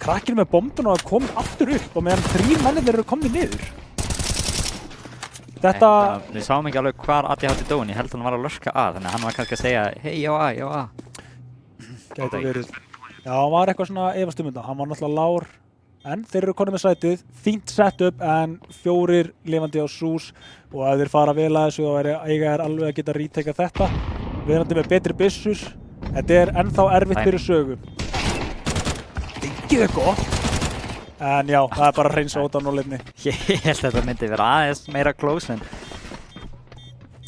Speaker 1: Krakkir með bombuna að komið aftur upp og meðan 3 mennir eru komið niður. Þetta...
Speaker 2: Við sáum ekki alveg hvar ADHD dóin, ég held að hann var að lurka að, þannig að hann var kannski að segja hei, já A.
Speaker 1: Gæti verið. Já, hann var eitthvað svona efast um þetta. Hann var náttúrulega lár, en þeir eru konið með sætið. Fínt setup, en 4 lifandi á Zeus og ef þeir fara vel að þessu þá eiga er alveg að geta retaka þetta. Verandi með betri byssur. Þetta er ennþá erfitt fyrir Sögu. Ekki gott. En já, það er bara að hreinsa út á núlefni.
Speaker 2: Ég held að þetta myndi vera aðeins meira close, en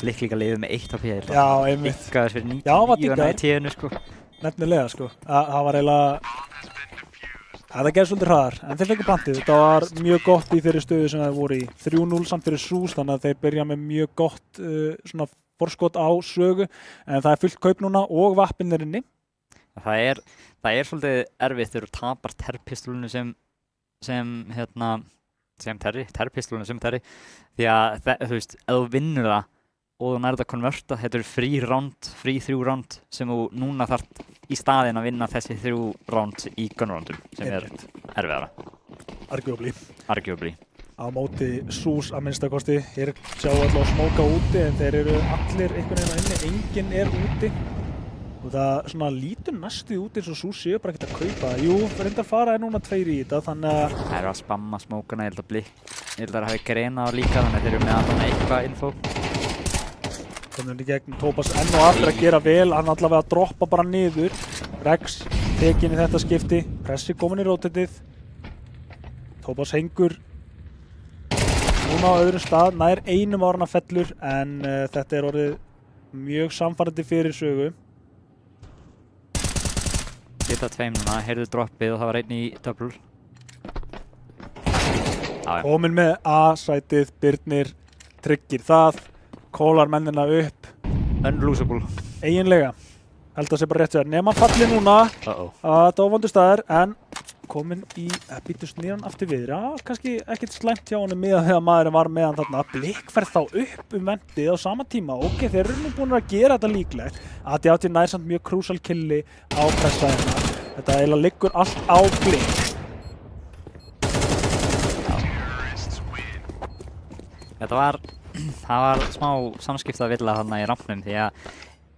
Speaker 2: líka liðið með 1 á fyrir.
Speaker 1: Já, einmitt.
Speaker 2: Diggaður fyrir 90
Speaker 1: diggaður.
Speaker 2: í tíðinu, sko.
Speaker 1: Nefnilega, sko. Það var eiginlega... Það gerði svolítið hraðar, en þeir fengu plantið. Þetta var mjög gott í þeirri stöðu sem þeir voru í. 3-0 samt fyrir Zeus, þannig að þeir byrja með mjög gott svona forskot á Sögu. En það er fullt kaup núna og vappin er inni.
Speaker 2: Það er svolítið erfitt þegar þú tapar terpistólunu terpistólunu sem Terry. Því að þú veist, ef þú vinnur það og þú nærið að konverta, þetta eru frí 3 round sem þú núna þarft í staðinn að vinna þessi 3 round í gunroundum sem er erfiðara.
Speaker 1: Arguably. Á móti Zeus að minnstakosti. Hér sjá alltaf að smóka úti en þeir eru allir einhvern veginn inni, enginn er úti. Og það svona lítur næstuð út eins og Zeus séu bara ekkert að kaupa. Jú, reyndar fara núna 2 í þetta, þannig að...
Speaker 2: Það eru að spamma smókana, ég held að það hafi grena á líka, þannig að þeir eru með allan eitthvað info.
Speaker 1: Komum í gegn Topaz enn og aftur að gera vel, hann allavega að droppa bara niður. Rex tekin í þetta skipti, Pressi komin í rotatið. Topaz hengur núna á öðrum stað, nær einum árna fellur, en þetta er orðið mjög samfærandi fyrir Sögu.
Speaker 2: Hita 2 núna, heyrðu droppið og það var einn í double.
Speaker 1: Komin með A-sætið, Birnir tryggir það, kólar mennina upp.
Speaker 2: Unlosable.
Speaker 1: Eiginlega, held að sé bara rétt sér. Nema falli núna, það var vondur staðar, en komin í býtust nýjan aftur við. Já, kannski ekkert slæmt hjá honum með þegar maðurinn var með hann þarna. Blik fer þá upp vendið á sama tíma. Ok, þeir eru nú búin að gera þetta líklegt. ADHD nær samt mjög crucial killi á pressaðina. Þetta eiginlega liggur allt á Blik.
Speaker 2: Það var smá samskiptavilla þarna í rampnum því að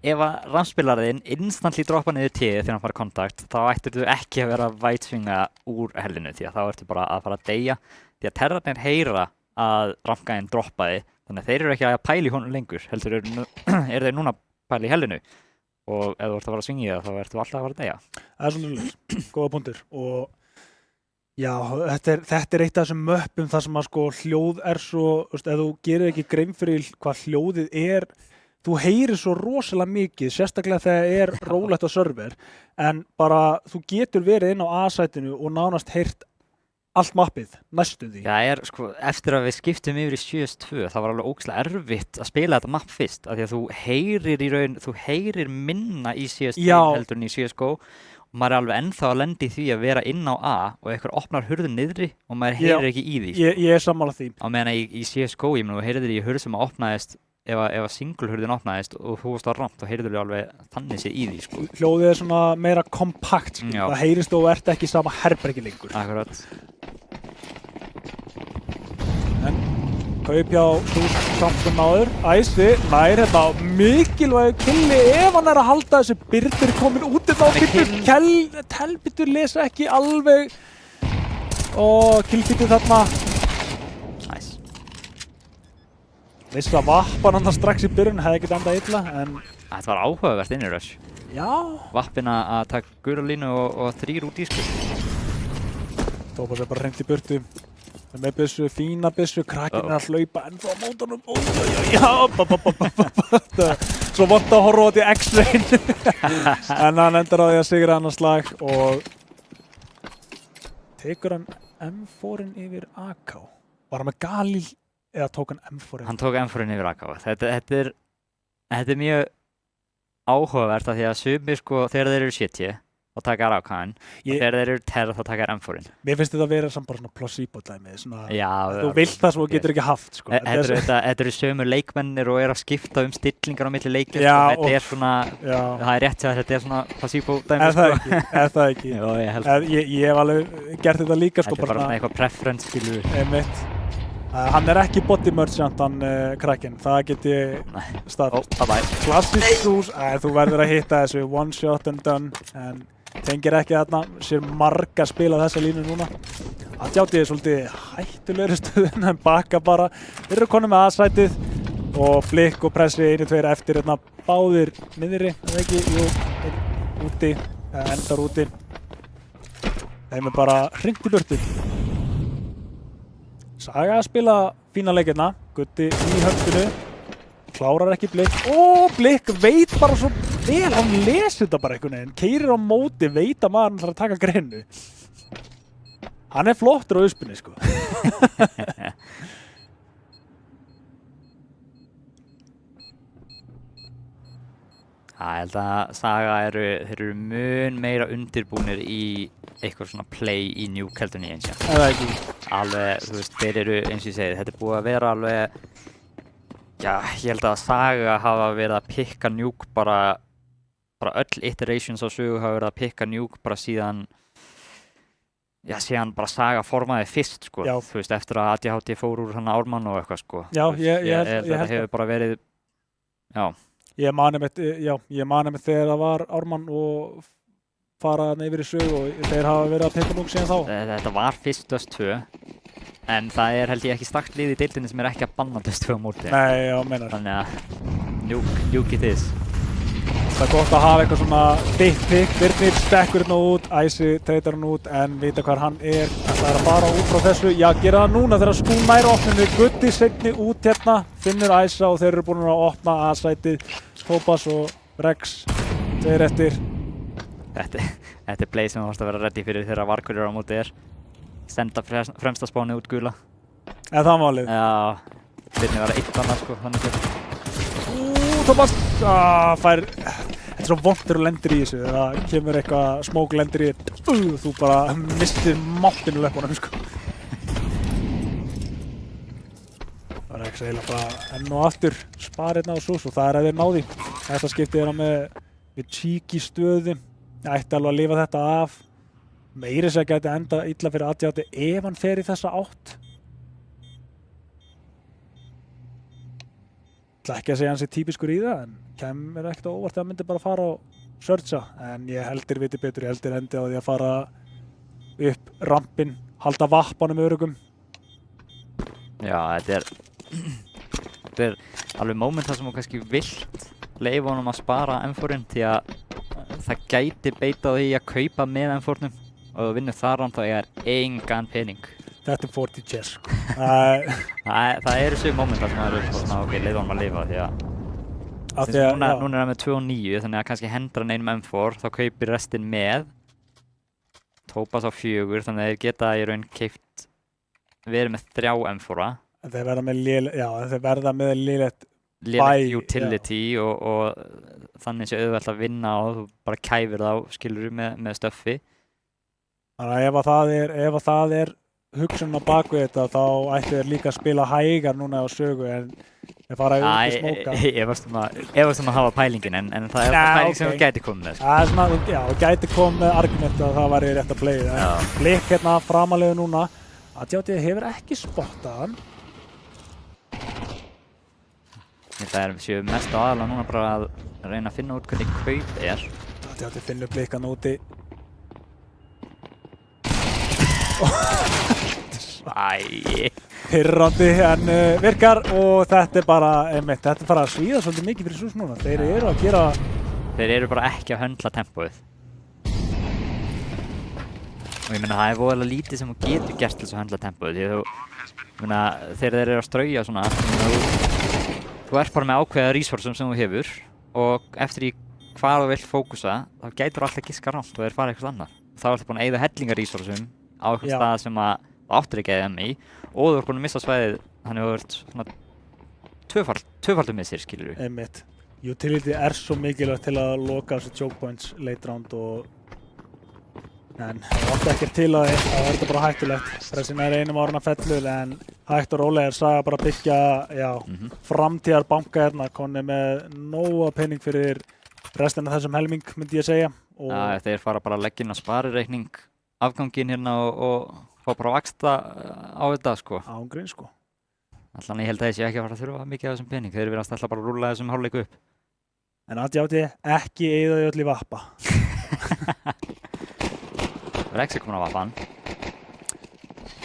Speaker 2: ef að rampspilariðinn instantly droppa niður tíð þegar hann fara kontakt, þá ættir þú ekki að vera vætsvinga úr hellinu því að þá ertu bara að fara að deyja. Því að terrarnir heyra að rampgæðin droppaði, þannig að þeir eru ekki að pæla í honum lengur, heldur eru þeir núna að pæla í hellinu. Og ef þú ert að fara að svingja það, þá ertu alltaf að fara að deyja.
Speaker 1: Það er svolítið góða punktur. Og já, þetta er eitt af þessum möppum þar sem að sko hljóð er svo, ef þú gerir ekki grein fyrir hvað hljóðið er, þú heyrir svo rosalega mikið, sérstaklega þegar það er rólegt á server, en bara þú getur verið inn á A-sætinu og nánast heyrt allt mappið, næstum því.
Speaker 2: Það er sko, eftir að við skiptum yfir í CS2, það var alveg ógeðslega erfitt að spila þetta mapp fyrst, af því að þú heyrir minna í CS2 heldur en í CSGO. Og maður er alveg ennþá að lendi því að vera inn á A og eitthvað opnar hurðin niðri og maður heyrir ekki í því.
Speaker 1: Ég er sammála því.
Speaker 2: Á meðan í CSGO, ég meina, þú heyrir í hurð sem opnaðist ef að single hurðin opnaðist og þú varst á ramp, þá heyrður þú alveg þannig sér í því, sko.
Speaker 1: Hljóðið er svona meira kompakt, sko. Það heyrist og ert ekki sama herbergi lengur.
Speaker 2: Akkurat.
Speaker 1: En kaup hjá samtum áður, Æsi, nær þetta mikilvæg killi ef hann er að halda þessu. Birnir komin út inn á Birnir, Telbitur lesa ekki alveg og killbitið þarna.
Speaker 2: Nice.
Speaker 1: Veist að vappan hann strax í byrjun hefði ekkert endað illa, en...
Speaker 2: Þetta var áhugavert inn í rush.
Speaker 1: Já.
Speaker 2: Vappin að taka gula línu og 3 út í, sko.
Speaker 1: Topaz er bara hreint í burtu. Með byssu, fína byssu, krakkinn er að hlaupa ennþá á mótunum. Já, svo vant að horfa á þetta í X-Rain. En hann endar á því að sigra annan slag og tekur hann M4-in yfir AK. Var hann með Galil eða tók hann M4-in?
Speaker 2: Hann tók M4-in yfir AK. Þetta er mjög áhugavert af því að sumir, sko, þegar þeir eru CT og taka AK-in og þegar þeir eru terr þá taka M4-in.
Speaker 1: Mér finnst þetta að vera samt bara svona placebo-dæmi, svona þú vilt það svo þú getur ekki haft, sko.
Speaker 2: Þetta eru sömu leikmennir og eru að skipta skiplingar á milli leikir, sko. Þetta er svona, það er rétt að þetta er svona placebo-dæmi, sko.
Speaker 1: Er það ekki?
Speaker 2: Jó, ég held það.
Speaker 1: Ég hef alveg gert þetta líka, sko.
Speaker 2: Þetta er bara svona eitthvað preference, skilur.
Speaker 1: Einmitt. Hann er ekki body merchant, hann krakkinn, það get ég staðfest. Klassísk hús, þú verður að hitta þessu, one shot and done, en tengir ekki þarna, sér marga spila þessa línu núna. Adjáti svolítið hættulegri stöðun, en baka bara, þeir eru konum með A-sætið og Blikk og Pressi 1-2 eftir hérna báðir niðri, eða ekki, jú, úti, endar úti. Þeim er bara hringt í burtu. Saga að spila fína leikirna, Gutti í höfstinu, klárar ekki Blikk. Blikk veit bara svo vel, hann lesur þetta bara einhvern veginn, keyrir á móti, veit að maður þarf að taka greinu. Hann er flottur á uspunni, sko.
Speaker 2: Ég held að Saga þeir eru mun meira undirbúnir í eitthvað svona play í Nuke-heldunni eins og.
Speaker 1: Eða ekki.
Speaker 2: Alveg, þú veist, þeir eru eins og ég segi, þetta er búið að vera alveg, já, ég held að Saga hafa verið að pikka Nuke bara öll iterations á sögu hafa verið að pikka Nuke bara síðan bara Saga formaði fyrst, sko.
Speaker 1: Já.
Speaker 2: Þú veist, eftir að ADHD fór úr hann Ármann og eitthvað, sko.
Speaker 1: Já, ég held
Speaker 2: þetta hefur bara verið, já.
Speaker 1: Ég mani með þegar það var Ármann og fara yfir í sögu og þeir hafa verið að pikka Nuke síðan þá.
Speaker 2: Þetta var fyrst Dust 2, en það er held ég ekki stakt lið í deildinni sem er ekki að banna Dust 2 á móti.
Speaker 1: Nei, já, meinar.
Speaker 2: Þannig að Nuke it is.
Speaker 1: Það er gott að hafa eitthvað svona dick pick, Birnir stekkur hérna út, Æsi treytar hann út en vita hvar hann er. Það er að fara út frá þessu, já gera það núna þegar Skún nær opninu, Gutti seinni út hérna, finnur Æsa og þeir eru búin að opna A-sætið, Tópas og Rex, þeir eftir.
Speaker 2: Þetta er play sem þú varst að vera ready fyrir þegar Varkulir á móti er. Senda fremsta spáni út gula.
Speaker 1: Eða það málið?
Speaker 2: Já, Birnir var eitt annað sko, þannig sér.
Speaker 1: Tópas fær, þetta er svo vont þegar þú lendir í þessu, þegar það kemur eitthvað smók lendir í þú bara mistir máttinu löpunum sko. Það er ekki eiginlega bara enn og aftur spara hérna á Sús og það er að þeir náði. Þetta skiptið er á með cheeky stöðu, ætti alveg að lifa þetta af. Meiri sem gæti enda illa fyrir Adjáti ef hann fer í þessa átt. Ekki að segja hans er típiskur í það, en kemur ekkert á óvart að það myndi bara fara og searcha, en ég heldur viti betur, ég heldur endi á því að fara upp rampinn, halda vappanum örugum.
Speaker 2: Já, þetta er alveg moment þar sem þú kannski vilt leyfa honum að spara M4-in því að það gæti beita því að kaupa með M4-num og þú vinnur þar þá er engan pening.
Speaker 1: Þetta er 40 chess sko.
Speaker 2: Það eru þessu moment þar sem það eru svona ok, leiða honum að lifa því að núna er hann með 2 og 9 þannig að kannski hendra hann einum M4 þá kaupir restin með Tópas á 4 þannig að þeir geta í raun keypt verið með 3 M4-a.
Speaker 1: Þeir verða með lélegt
Speaker 2: utility og þannig sé auðvelt að vinna og þú bara kæfir þá skilur með stöffi.
Speaker 1: Þannig að ef það er hugsun á bakvið þetta þá ætti þeir líka að spila hægar núna á sögu en þeir fara út að smóka.
Speaker 2: Ég varst að hafa pælingin en það er pæling sem þú gæti komið með.
Speaker 1: Já, þú gæti komið með argument að það væri rétt að playa. Blikk hérna framalega núna. Adjáti hefur ekki spottað hann.
Speaker 2: Það er séu mest aðalega núna bara að reyna að finna út hvernig kaup er.
Speaker 1: Adjáti finnur Blikkan úti. Pirrandi en virkar og þetta er bara þetta er bara að svíða svolítið mikið fyrir Sús núna. Þeir eru að gera
Speaker 2: Þeir eru bara ekki að höndla tempóið. Og ég meina það er voðalega lítið sem þú getur gert til þess að höndla tempóið því þegar þeir eru að strauja svona þú ert bara með ákveða resursum sem þú hefur og eftir í hvað þú vilt fókusa þá gætur alltaf giska rangt og þeir fara eitthvað annað. Þá ertu búin að eyða hellingar resursum á eitthvað stað sem að þú áttir ekki eða í og þú ert búin að missa svæðið þannig að þú ert svona tvöfaldur missir skilur við.
Speaker 1: Einmitt. Utility er svo mikilvægt til að loka þessu choke points late round en það átti ekkert til að það er þetta bara hættulegt. Pressin er einum árna fellur en hægt og rólega er Saga bara að byggja framtíðar banka hérna konni með nóga pening fyrir restina þessum helming myndi ég segja.
Speaker 2: Þeir fara bara að leggja inn á sparireikning afganginn hérna og fá bara að vaksta á þetta sko.
Speaker 1: Ángrín sko.
Speaker 2: Allan ég held að ég sé ekki að fara að þurfa mikið af þessum pening. Þeir virðast alltaf bara að rúlla þessum hálfleiku upp.
Speaker 1: En ADHD ekki eyða því öll í vappa.
Speaker 2: Rex komin á vappan.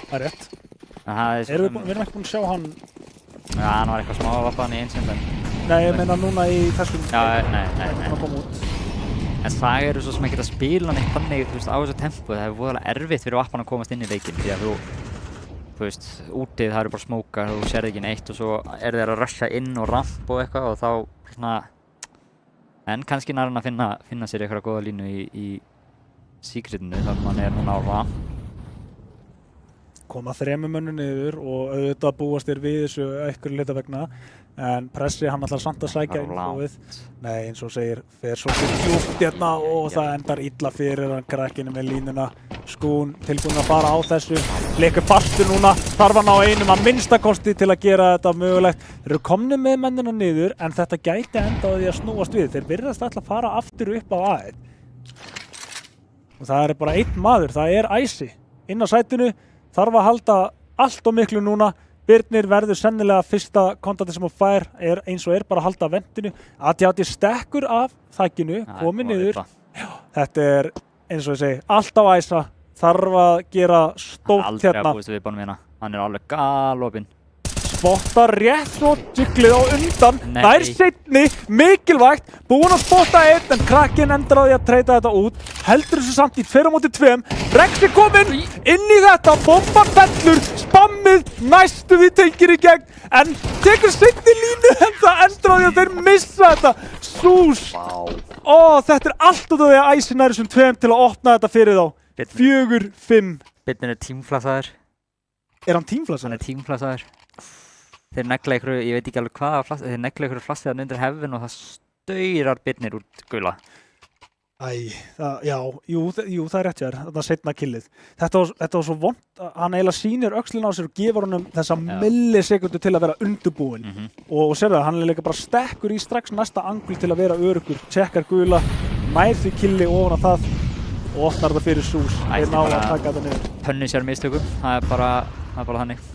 Speaker 1: Það er rétt.
Speaker 2: Við
Speaker 1: erum ekki búin að sjá hann...
Speaker 2: Já, hann var eitthvað smá á vappan í einsend.
Speaker 1: Nei, ég meina núna í þessum...
Speaker 2: Já, nei.
Speaker 1: Að koma út.
Speaker 2: En það eru svo sem ekki að spila hann eitthvað þannig, þú veist, á þessu tempo. Það er voðalega erfitt fyrir vappan að komast inn í leikinn. Því að þú veist, útið það eru bara smókar, þú sérð ekki neitt og svo er þeir að rusha inn og ramp og eitthvað og þá svona... En kannski nær hann að finna sér eitthvað góða línu í secretinu þar sem hann er núna á ramp.
Speaker 1: Koma 3 mönnum niður og auðvitað búast þér við þessu einhverju leita vegna. En Pressi, hann ætlar samt að sækja infóið. Nei, eins og segir, fer svolítið djúpt hérna og það endar illa fyrir hann krakkinu með línuna. Skún tilbúin að fara á þessu. Leikur fastur núna, þarf hann á einum að minnstakosti til að gera þetta mögulegt. Þeir eru komnir með mennina niður en þetta gæti enda á því að snúast við. Þeir virðast alltaf að fara aftur upp á A1. Og það er bara einn maður, það er Æsi. Inn á sætinu, þarf að halda allt og miklu núna. Birnir verður sennilega fyrsta kontatti sem hún fær eins og bara að halda ventinu. ADHD stekkur af þakkinu, komið niður. Þetta er eins og ég segi, allt á Æsa, þarf að gera stórt
Speaker 2: Aldrei
Speaker 1: hérna.
Speaker 2: að búist við bánum hérna, hann er alveg galopinn.
Speaker 1: Spotta rétt og jiglið á undan, það er seinni, mikilvægt, búinn að spotta einn en krakkinn endur á því að treyta þetta út. Heldur þessu samt í 2-2, Rex er kominn inn í þetta, bomban fellur, spammið, næstu því tengir í gegn, en tekur seinni línu en það endur á því að þeir missa þetta. Sús! Þetta er allt út af því að Æsi nær þessum 2 til að opna þetta fyrir þá. 4-5.
Speaker 2: Birnir er tímflasaður.
Speaker 1: Er hann tímflasaður?
Speaker 2: Hann er tímflasaður. Þeir negla ykkur, ég veit ekki alveg hvaða flass, þeir negla ykkur flassiðan undir hefðin og það staurar Birnir út gula.
Speaker 1: Jú, það er rétt hjá þér, þetta seinna killið. Þetta var svo vont, hann eiginlega sýnir öxlina á sér og gefur honum þessa millisekundu til að vera undirbúinn. Og sérðu það, hann er líka bara stekkur í strax næsta angul til að vera öruggur, tjekkar gula, nær því killi ofan á það og opnar það fyrir Sús. Þeir ná að taka þetta niður.
Speaker 2: Pönnu sér mistökum, það er bara þannig.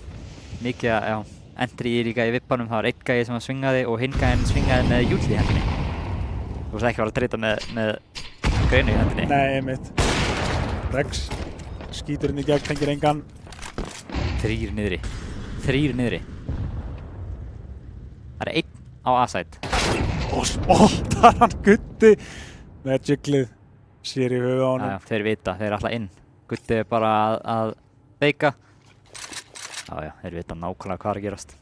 Speaker 2: Mikið að, Entry líka í vippanum, það var einn gæi sem svingaði og hinn gæinn svingaði með júll í hendinni. Þú veist ekki að vera að treyta með greinu í hendinni.
Speaker 1: Nei, einmitt. Rex skýtur inn í gegn, tengir engan.
Speaker 2: 3 niðri. Það er einn á A-side.
Speaker 1: Og spottar hann Gutti með jiglið. Sér í höfuð á honum.
Speaker 2: Þeir vita, þeir er alltaf inn. Gutti er bara að veika. Þeir vita nákvæmlega hvað er að gerast.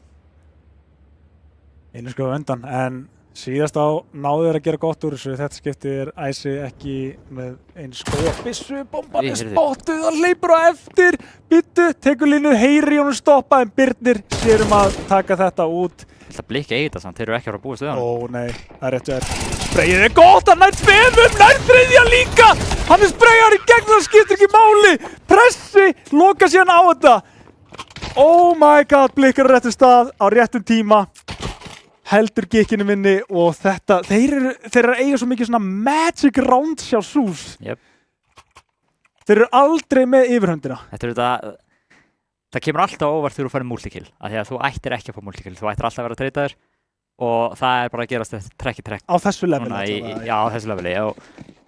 Speaker 2: Einu
Speaker 1: skref undan, en síðast á náðu þeir að gera gott úr þessu. Þetta skipti Æsi ekki með eins góða byssu. Bomban er spottuð, hann hleypur á eftir. Byttu, tekur línu, heyri honum stoppa, en Birnir sér að taka þetta út.
Speaker 2: Það blikka í þetta samt, þeir eru ekki að fara að búast við hann.
Speaker 1: Nei, það er rétt hjá þér. Spreyið er gott, hann nær 2, nær 3 líka. Hann er spreyjar í gegn, það skiptir ekki máli. Pressi, loka síðan á þetta. Oh my god, blikkar á réttum stað, á réttum tíma. Heldur gikkinu minni og þetta, þeir eru að eiga svo mikið svona magic rounds hjá Sús. Þeir eru aldrei með yfirhöndina.
Speaker 2: Það kemur alltaf óvart þegar þú færið multikill. Af því að þú ættir ekki að fá multikill, þú ættir alltaf að vera treytaður og það er bara að gerast trekk í trekk.
Speaker 1: Á þessu leveli?
Speaker 2: Já, á þessu leveli.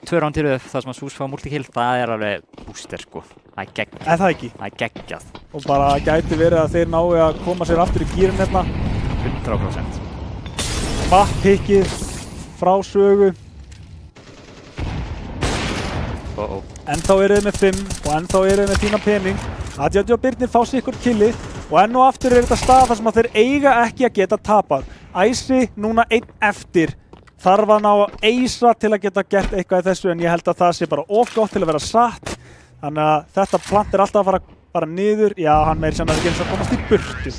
Speaker 2: 2 round til þar sem að Sús fá multikill, það er alveg booster sko. Það er geggjað.
Speaker 1: Er það ekki?
Speaker 2: Það er geggjað.
Speaker 1: Og bara gæti verið að þeir nái að koma sér aftur í gírinn hérna.
Speaker 2: 100%.
Speaker 1: Mappikið frá sögu. Ennþá eru þið með 5 og ennþá eru þið með fína pening. ADHD og Birnir fá sig ykkur killið og enn og aftur er þetta stað þar sem að þeir eiga ekki að geta tapað. Æsi núna 1 eftir. Þarf að ná að eisa til að geta gert eitthvað í þessu en ég held að það sé bara of gott til að vera satt. Þannig að þetta plant er alltaf að fara niður. Já, hann meiri sem að það ekki eins að komast í burtu.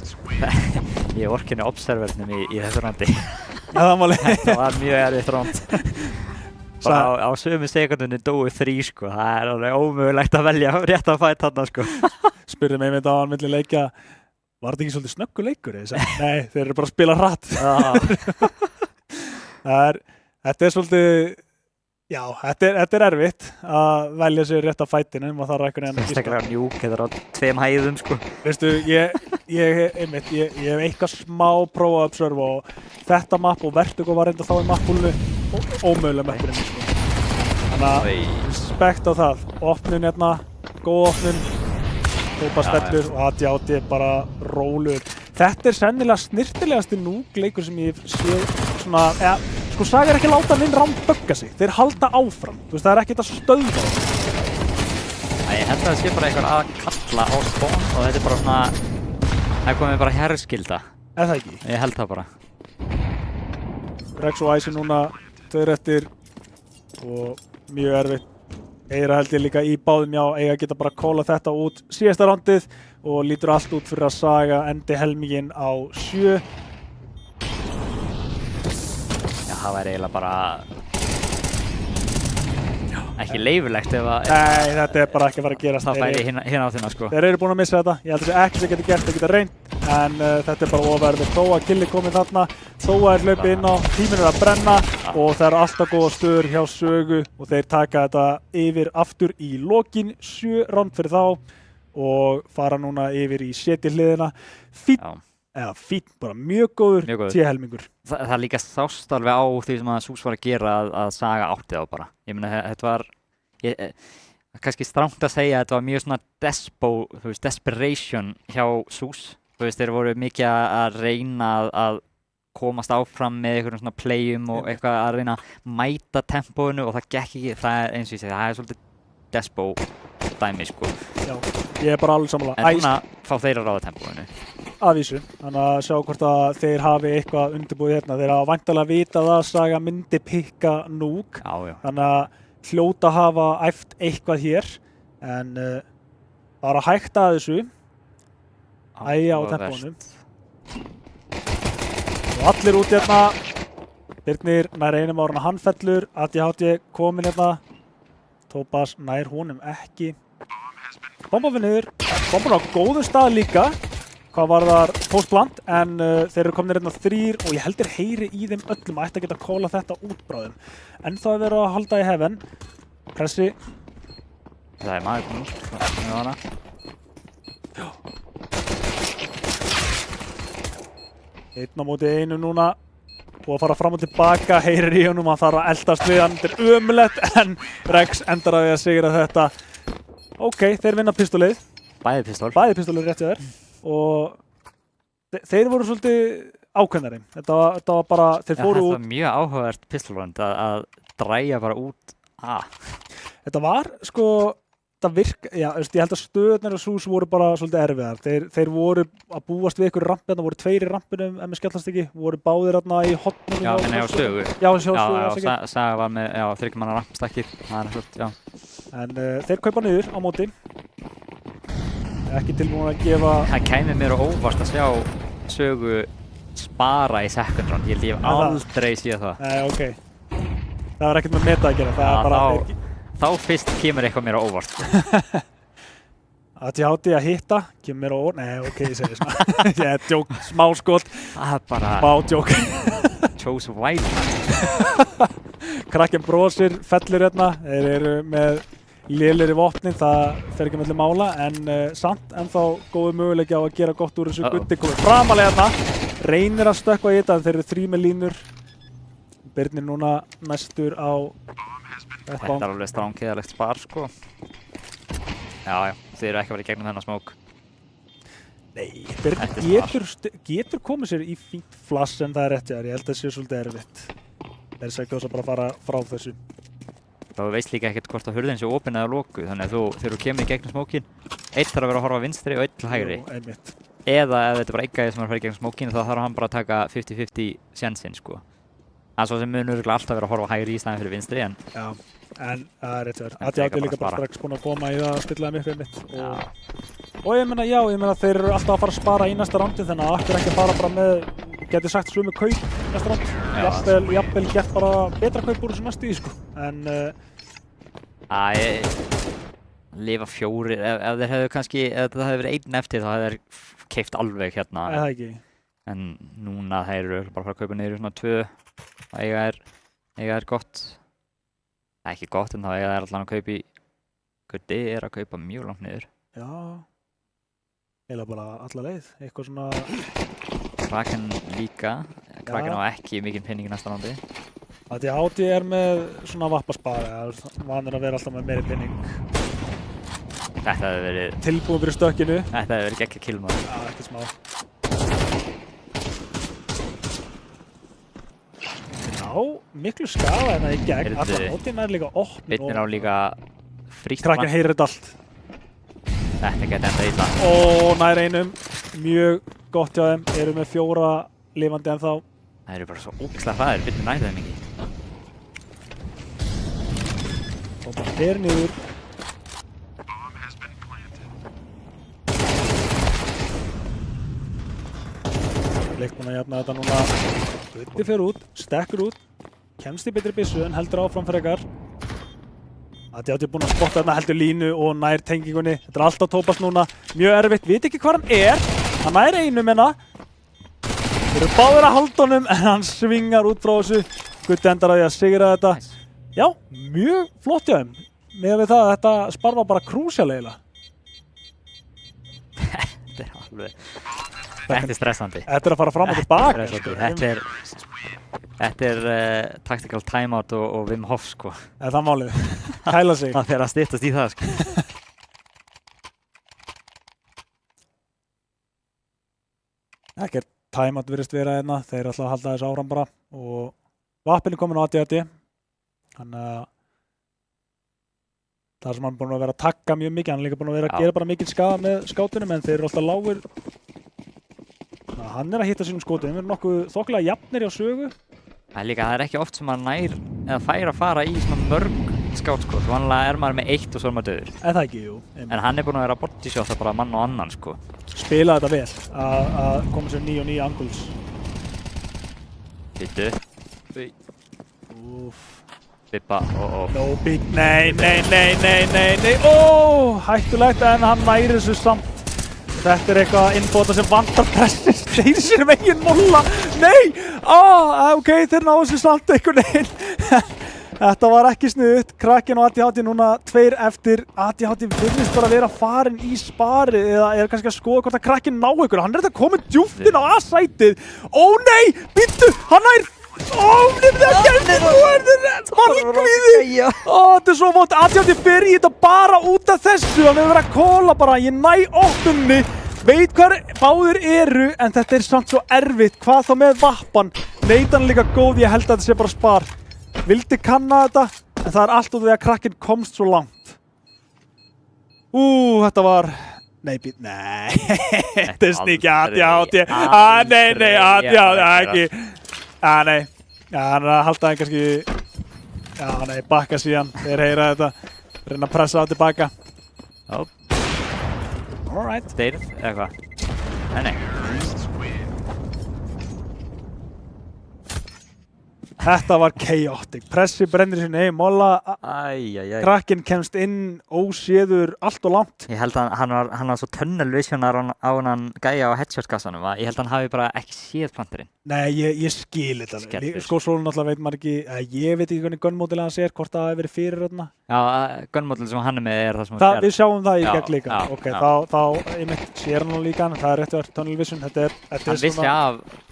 Speaker 2: Ég orkinni observernum í þessu randi.
Speaker 1: Já, það máli.
Speaker 2: Þetta var mjög erfitt rand. Bara á sömu sekundunni dói 3 sko. Það er alveg ómögulegt að velja rétt að fæta þarna sko.
Speaker 1: Spurði mig á hann milli leikja. Var þetta ekki svolítið snöggur leikur? Nei, þeir eru bara að spila hratt. Þetta er svolítið Já, þetta er erfitt að velja sér rétt af fætinu, maður þarf einhvern veginn að
Speaker 2: Sérstaklega Nuke, þetta er á 2 hæðum sko.
Speaker 1: Veistu, ég hef eitthvað smá prófað að observa og þetta mapp og Vertigo var reynda þá í mappúlunu ómögulega mappurinn sko. Þannig að respekt á það, opnun hérna, góð opnun, tópastellur og AT bara róluður. Þetta er sennilega snirtilegasti Nuke-leikur sem ég sé svona, sko Saga ekki að láta hann inn rámbögga sig, þeir halda áfram, þú veist það ekkert að stöðva það.
Speaker 2: Ég held að það sé bara eitthvað að kalla á spawn og þetta bara svona, það komið bara herskilda.
Speaker 1: Það ekki?
Speaker 2: Ég held það bara.
Speaker 1: Rex og Icy núna 2 eftir og mjög erfitt. Eira held ég líka í báðum, já, Eiga geta bara kóla þetta út síðasta rándið og lítur allt út fyrir að Saga endi helminginn á 7.
Speaker 2: Það væri eiginlega bara ekki leifilegt ef að
Speaker 1: Nei, þetta er bara ekki að fara að gerast.
Speaker 2: Það færi hérna á þinna sko.
Speaker 1: Þeir eru búin að missa þetta, ég held að það ekki sem geta gert, þeir geta reynt en þetta er bara ofverðið. Þó að Killi komið þarna, þó að þeir hlaupið inn á, tíminn að brenna og það eru alltaf góða stöður hjá Sögu og þeir taka þetta yfir aftur í lokin, 7 ránd fyrir þá og fara núna yfir í setjahliðina. Fínt, bara mjög góður T-helmingur.
Speaker 2: Það líka sást alveg á því sem að SUS var að gera að Saga átti á bara. Ég meina þetta var kannski strangt að segja að þetta var mjög svona desperation hjá SUS. Þú veist, þeir voru mikið að reyna að komast áfram með einhverjum svona playum og eitthvað að reyna að mæta tempóinu og það gekk ekki, það er eins og ég segi, það er svolítið despo dæmi sko.
Speaker 1: Já, ég er bara alveg sammála.
Speaker 2: En svona fá þeir að ráða tempóinu.
Speaker 1: Að vísu, þannig að sjá hvort að þeir hafi eitthvað undirbúið hérna. Þeir hafa væntanlega vitað að Saga myndi pikka Nuke.
Speaker 2: Já. Þannig
Speaker 1: að hljóta hafa æft eitthvað hér. En bara hægt að þessu. Æja á tempónu. Og allir út hérna. Birnir nær einum árun að hann fellur. AT komin hérna. Topaz nær honum ekki. Bomba við niður. Bomba á góðum stað líka. Hvað var þar postplant, en þeir eru komin hérna 3 og ég heldur heyri í þeim öllum að ætti að geta kóla þetta út bráðum. En þá er verið að halda í heaven. Pressi.
Speaker 2: Það er maður komið með hana.
Speaker 1: Já. 1 á móti 1 núna. Búið að fara fram og tilbaka, heyrir í honum, hann þarf að eldast við hann. Þetta er ömulegt, en Rex endar að því að sigra þetta. Ok, þeir vinna pistólið.
Speaker 2: Bæði pistól.
Speaker 1: Bæði pistólið rétt hjá þér. Og þeir voru svolítið ákveðnari. Þetta var bara, þeir fóru út.
Speaker 2: Þetta var mjög áhugavert pistolrönd að dræja bara út.
Speaker 1: Þetta var sko, það virka, já, ég held að stöðunar og SUS voru bara svolítið erfiðar. Þeir voru að búast við ykkur rampi, það voru 2 í rampinum, ef mér skellast ekki, voru báðir þarna í hotnum.
Speaker 2: Já, en hjá Sögu.
Speaker 1: Já, hjá Sögu.
Speaker 2: Já, Saga var með, 3 manna rampstakkir, það er hljótt, já.
Speaker 1: En þeir kaupa niður á móti. Ekki tilbúin að gefa...
Speaker 2: Það kæmi mér á óvart að sjá Sögu spara í second round. Ég held ég hef aldrei séð það.
Speaker 1: Nei, ok. Það var ekkert með meta að gera. Það er bara...
Speaker 2: Þá fyrst kemur eitthvað mér á óvart.
Speaker 1: AT að hitta, kemur mér á óvart. Nei, ok, ég segi svona. Ég er djók, smá skot.
Speaker 2: Það er bara...
Speaker 1: Smá djók.
Speaker 2: Chose wild.
Speaker 1: Krakken brosir, fellur hérna. Þeir eru með... lélir í vopnin, það fer ekki melli mála en samt ennþá góðu möguleiki á að gera gott úr þessu. Gutti komið framalega hérna, reynir að stökkva í þetta en þeir eru 3 með línur. Birnir núna næstur á
Speaker 2: Þetta er alveg stránkeiðalegt spar sko. Já, þeir eru ekki að vera í gegnum þennan smók.
Speaker 1: Nei, Birnir getur komið sér í fínt flass en það er rétt, ég held að það sé svolítið erfitt. Þeir segja kjósa bara að fara frá þessu.
Speaker 2: Þú veist líka ekkert hvort að hurðin sé opin eða lokuð, þannig að þegar þú kemur í gegnum smókin, einn þarf að vera að horfa vinstri og einn til hægri. Eða ef þetta er bara einn gæði sem er að fara í gegnum smókin, þá þarf hann bara að taka 50-50 sénsinn, sko. Það er svo sem mun örugglega alltaf vera að horfa hægri í staðinn fyrir vinstri, en...
Speaker 1: Já, en það er rétt verið. AT er líka bara strax búin að koma í það að stilla þeim upp einmitt. Og ég meina þeir eru alltaf að fara að spara í næsta rándi, þannig að akkur ekki að fara bara með, geti sagt sömu kaup næsta ránd. Jafnvel gert bara betra kaup úr þessu næstu í, sko. En...
Speaker 2: lifa 4, ef þeir hefðu kannski, ef það hefði verið 1 eftir þá hefði þeir keypt alveg hérna.
Speaker 1: Eða ekki.
Speaker 2: En núna þeir eru bara að fara að kaupa niður í svona 2. Það eiga er gott. Ekki gott en þá eiga þær allan að kaupa í Guddi að kaupa mjög langt niður.
Speaker 1: Já, eiginlega bara alla leið, eitthvað svona...
Speaker 2: Kraken líka, Kraken á ekki mikinn penning í næsta rándi.
Speaker 1: ADHD með svona vappaspari, vanur að vera alltaf með meiri penning.
Speaker 2: Þetta hefði verið...
Speaker 1: Tilbúin fyrir stökkinu.
Speaker 2: Þetta hefði verið geggja killmaður.
Speaker 1: Já, ekki smá. Já, miklu skafa hérna í gegn, allar nótina líka opn.
Speaker 2: Einn á líka frítt
Speaker 1: Kraken heyrir þetta allt.
Speaker 2: Þetta geti enda illa.
Speaker 1: Ó, nær einum. Mjög gott hjá þeim. Eru með 4 lifandi ennþá.
Speaker 2: Það eru bara svo ógeðslega hraðir, Byrnir nær þeim ekki.
Speaker 1: Og bara fer niður. Leikmann að jafna þetta núna. Guddi fer út, stekkur út, kemst í betri byssu en heldur áfram frekar. ADHD búinn að spotta þarna, heldur línu og nær tengingunni. Þetta alltaf tópast núna, mjög erfitt, veit ekki hvað hann er. Hann nær einum hérna. Þeir eru báðir að halda honum en hann svingar út frá þessu. Guddi endar að því að sigra þetta. Já, mjög flott hjá þeim. Með við það að þetta spar var bara krúsjál eiginlega.
Speaker 2: Þetta er alveg... Þetta er stressandi.
Speaker 1: Þetta er að fara fram og tilbaka.
Speaker 2: Þetta er tactical timeout og Wim Hof sko.
Speaker 1: Það er málið. Kæla sig.
Speaker 2: Það fer að styttast í það sko.
Speaker 1: Ekkert timeout virðist vera hérna. Þeir er alltaf að halda þessu áfram bara. Og vappin er komin á ADHD. Þannig að það sem hann er búinn að vera að tagga mjög mikið. Hann er líka búinn að vera að gera bara mikið skaða með skátunum en þeir eru alltaf lágir. Hann er að hitta sínum skotum, við erum nokkuð þokkilega jafnir hjá Sögu.
Speaker 2: Það er ekki oft sem maður nær eða fær að fara í svona mörg skát sko. Vanlega er maður með 1 og svo er maður döður.
Speaker 1: En það ekki, jú.
Speaker 2: En hann er búinn að vera að bodyshotta bara mann og annan sko.
Speaker 1: Spila þetta vel, að koma sér 9 og 9 angles.
Speaker 2: Bittu.
Speaker 1: Úff.
Speaker 2: Bibba,
Speaker 1: No big, nei. Hættulegt en hann næri þessu samt. Þetta er eitthvað innbóta sem vantar pressi, þeir sér megin molla. Nei! Ok, þeir náðu sér samt einhvern veginn. Þetta var ekki sniðugt. Kraken og ADHD núna 2 eftir. ADHD virðist bara að vera farin í spari eða er kannski að skoða hvort að Kraken ná ykkur. Hann er þetta komið djúpt inn á A-sætið. Ó nei! Býttu! Hann nær! Nefnir það gæti þú erður markvíði! Þetta er svo vont. ADHD fer í þetta bara út af þessu. Hann hefur verið að kóla bara. Ég næ opnunni. Veit hvað báðir eru en þetta er samt svo erfitt. Hvað þá með vappan? Neitan líka góð. Ég held að þetta sé bara spar. Vildi kanna þetta en það er allt út af því að Kraken komst svo langt. Þetta var... Nei. Þetta er sníkja ADHD. Nei, ADHD ekki. Nei. Hann er að halda það kannski... bakka síðan. Þeir heyra þetta. Reyna að pressa það tilbaka. Alright.
Speaker 2: Steyrð, eða hvað? Nei.
Speaker 1: Þetta var chaotic. Pressi brennir sinni eigin molla. Kraken kemst inn óséður allt og langt.
Speaker 2: Ég held að hann var svo tunnel visionar á hann gæja á headshot-kassanum. Ég held að hann hafi bara ekki séð planturinn.
Speaker 1: Nei, ég skil þetta. Sko, svo náttúrulega veit maður ekki, ég veit ekki hvernig gunmódil hans er, hvort það hefur verið fyrir þarna.
Speaker 2: Já, gunmódil sem hann er með er það sem
Speaker 1: það við sjáum það í gegn líka. Ok, þá einmitt sér hann líka, það er rétt að vera tunnel vision.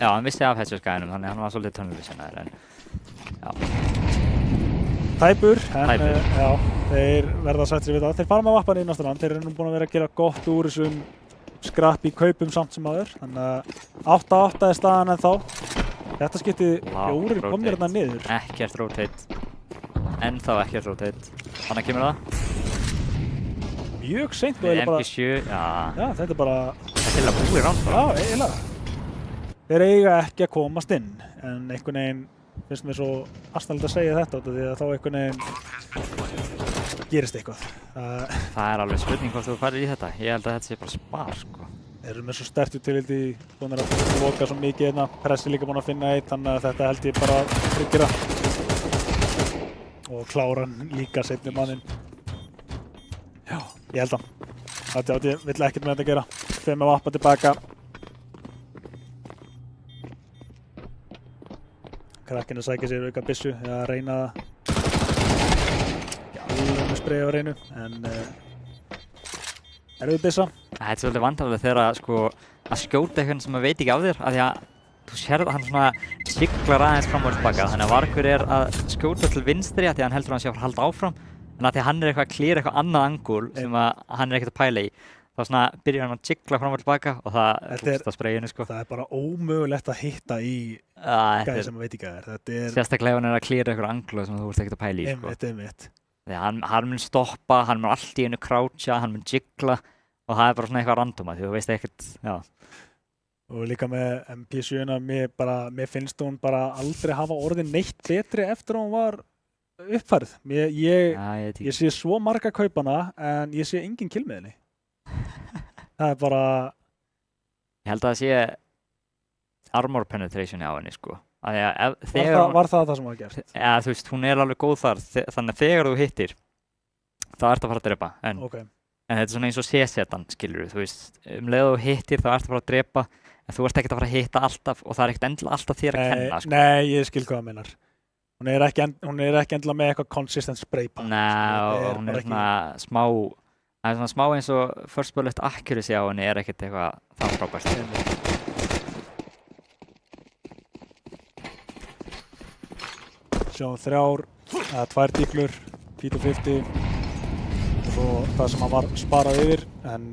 Speaker 2: Hann vissi af headshot-gæjanum, þannig hann var svolítið tunnel visionar.
Speaker 1: Tæpur, en já, þeir verða að sætta sig við það. Þeir fara með vappan í næsta land, þeir eru nú búin að vera að gera gott úr þessum skrappi kaupum samt sem aður. Þannig að 8-8 er staðan en þá. Þetta skipti 4 komnir hérna niður.
Speaker 2: Ekkert rotate. Ennþá ekkert rotate. Þannig kemur það.
Speaker 1: Mjög seint og eiginlega bara...
Speaker 2: MP7,
Speaker 1: já, þetta er bara...
Speaker 2: Þetta er eiginlega búið ránd bara.
Speaker 1: Já, eiginlega. Þeir eiga ekki að komast inn, en einhvern veginn finnst mér svo astanlegt að segja þetta því að þá einhvern veginn gerist eitthvað.
Speaker 2: Það er alveg spurning hvort þú farir í þetta. Ég held að þetta sé bara spar, sko.
Speaker 1: Þeir eru með svo sterkt utility, búin að loka svo mikið hérna. Pressi líka búin að finna eitt, þannig að þetta held ég bara að tryggjara. Og klára hann líka seinni manninn. Já, ég held að. ADHD vill ekkert með þetta að gera. Þeim með vappa tilbaka. Kraken að sækja sér auka byssu eða reyna það. sprey á reynu, en erfið byssa.
Speaker 2: Þetta er svolítið vandrarlega þegar sko, að skjóta eitthvað sem maður veit ekki af þér, af því að þú sérð að hann svona siglar aðeins fram og tilbaka, þannig að Vargur er að skjóta til vinstri af því að hann heldur að hann sé að halda áfram, en af því að hann er eitthvað að klíra eitthvað annað angul sem að hann er ekkert að pæla í, þá svona byrjar hann að sigla fram og tilbaka og það rústa spreyinu sko.
Speaker 1: Það er bara ómögulegt að hitta í gæði sem maður veit ekki að er.
Speaker 2: Sérstaklega ef hann er að klíra eitthvað angul sem þú ert ekkert að pæla í sko.
Speaker 1: Einmitt.
Speaker 2: Hann mun stoppa, hann mun allt í einu croucha, hann mun jigla og það er bara svona eitthvað random að því þú veist ekkert, já.
Speaker 1: Og líka með MP7-una, mér finnst hún bara aldrei hafa orðið neitt betri eftir að hún var uppfærð. Ég sé svo marga kaupana en ég sé engin kill með henni. Það er bara...
Speaker 2: Ég held að það sé armor penetration á henni sko.
Speaker 1: Var það það sem var gert?
Speaker 2: Ja, þú veist, hún er alveg góð þar, þannig að þegar þú hittir, þá ertu að fara að drepa. En þetta er svona eins og C-setan, skilur þú veist, leið þú hittir þá ertu að fara að drepa, en þú ert ekkert að fara að hitta alltaf og það er ekkert endilega alltaf þér að kenna, sko.
Speaker 1: Nei, ég skil hvað það meinar. Hún er ekki endilega með eitthvað consistent spray pack.
Speaker 2: Nei, hún er svona smá eins og first bullet accuracy á henni er ekkert eitthvað það frábært.
Speaker 1: Sjáum 2 díflur, P250 og svo það sem hann var sparað yfir, en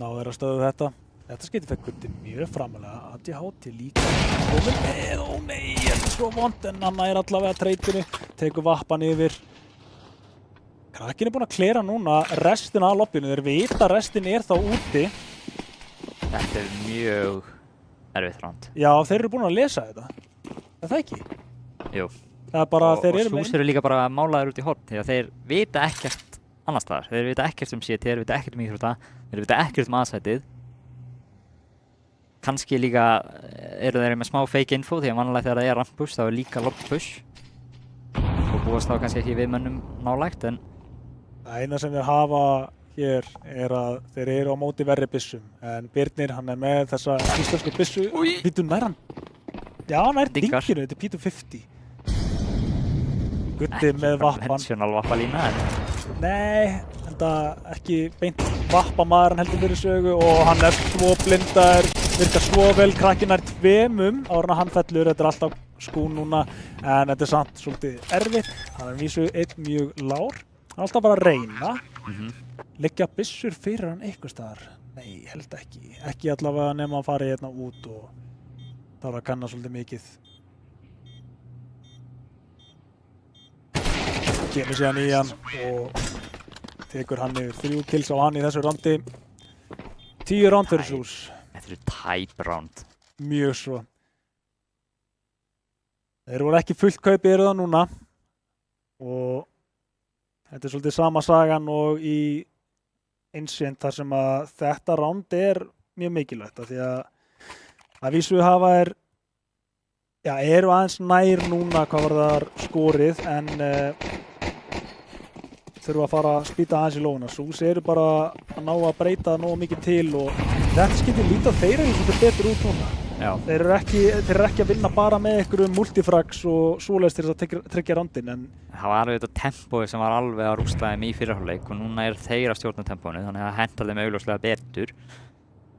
Speaker 1: náðu þeir að stöðu þetta. Þetta skeytið fekk Gutti mjög framalega, ADHD líka komið með, ó nei, svo vond, en hann er allavega treytinu, tekur vappan yfir. Krakkinn er búinn að klera núna restina af lobbinu, þeir vita restin er þá úti.
Speaker 2: Þetta er mjög erfitt round.
Speaker 1: Já, þeir eru búin að lesa þetta. Er það ekki?
Speaker 2: Jú.
Speaker 1: Það er bara
Speaker 2: og Sús eru líka bara málaðir út í horn því að þeir vita ekkert annars staðar. Þeir vita ekkert CT, þeir vita ekkert íþrótta, þeir vita ekkert aðsætið. Kannski líka eru þeir með smá fake info því að vanlega þegar það er ramp push þá er líka lob push. Og búast þá kannski ekki við mönnum nálægt en...
Speaker 1: Það eina sem þeir hafa hér er að þeir eru á móti verri byssum. En Birnir, hann er með þessa íslensku byssu. Býtu nær hann? Já, hann er dinginu, þetta er P250. Gutti með vappan.
Speaker 2: Konventional vappalína en...
Speaker 1: Nei, þetta ekki beint vappamaður, hann heldur fyrir sögu og hann er svo blindar, virkar svo vel, krakkinn er 2 áður en hann fellur, þetta er alltaf skú núna, en þetta er samt svolítið erfitt. Hann er vísu einn mjög lár, hann er alltaf bara að reyna. Liggja byssur fyrir hann einhvers staðar? Nei, held ekki. Ekki allavega nema að fara hérna út og það var að kanna svolítið mikið. Kemur síðan í hann og tekur hann yfir 3 kills á hann í þessu raundi. 10 round fyrir Sús.
Speaker 2: Þetta eru tæp round.
Speaker 1: Mjög svo. Þeir voru ekki fullt kaupið eru það núna og þetta er svolítið sama sagan og í Ancient þar sem að þetta round er mjög mikilvægt af því að vísu hafa eru aðeins nær núna hvað var þar skorið en þurfa að fara að spýta aðeins í lófuna. Sús eru bara að ná að breyta nógu mikið til og þetta skilur lítið þeir eru svolítið betur út núna.
Speaker 2: Já.
Speaker 1: Þeir eru ekki að vinna bara með einhverjum multifrags og svoleiðis til þess að tryggja randinn en
Speaker 2: það var auðvitað tempóið sem var alveg að rústa þeim í fyrirhálfleik og núna er þeir að stjórna tempóinu þannig að það hentar þeim augljóslega betur.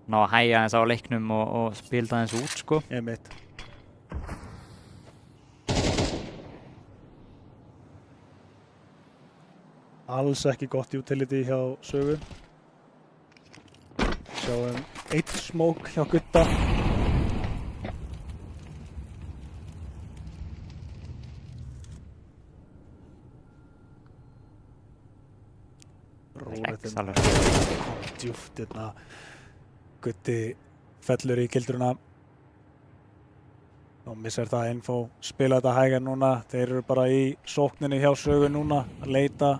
Speaker 2: Ná að hægja aðeins á leiknum og spila aðeins út sko.
Speaker 1: Einmitt. Alls ekki gott utility hjá Sögu. Sjáum 1 smoke hjá Gutta. Djúft hérna. Gutti fellur í kildruna. Og missar það info. Spila þetta hægar núna. Þeir eru bara í sókninni hjá Sögu núna að leita.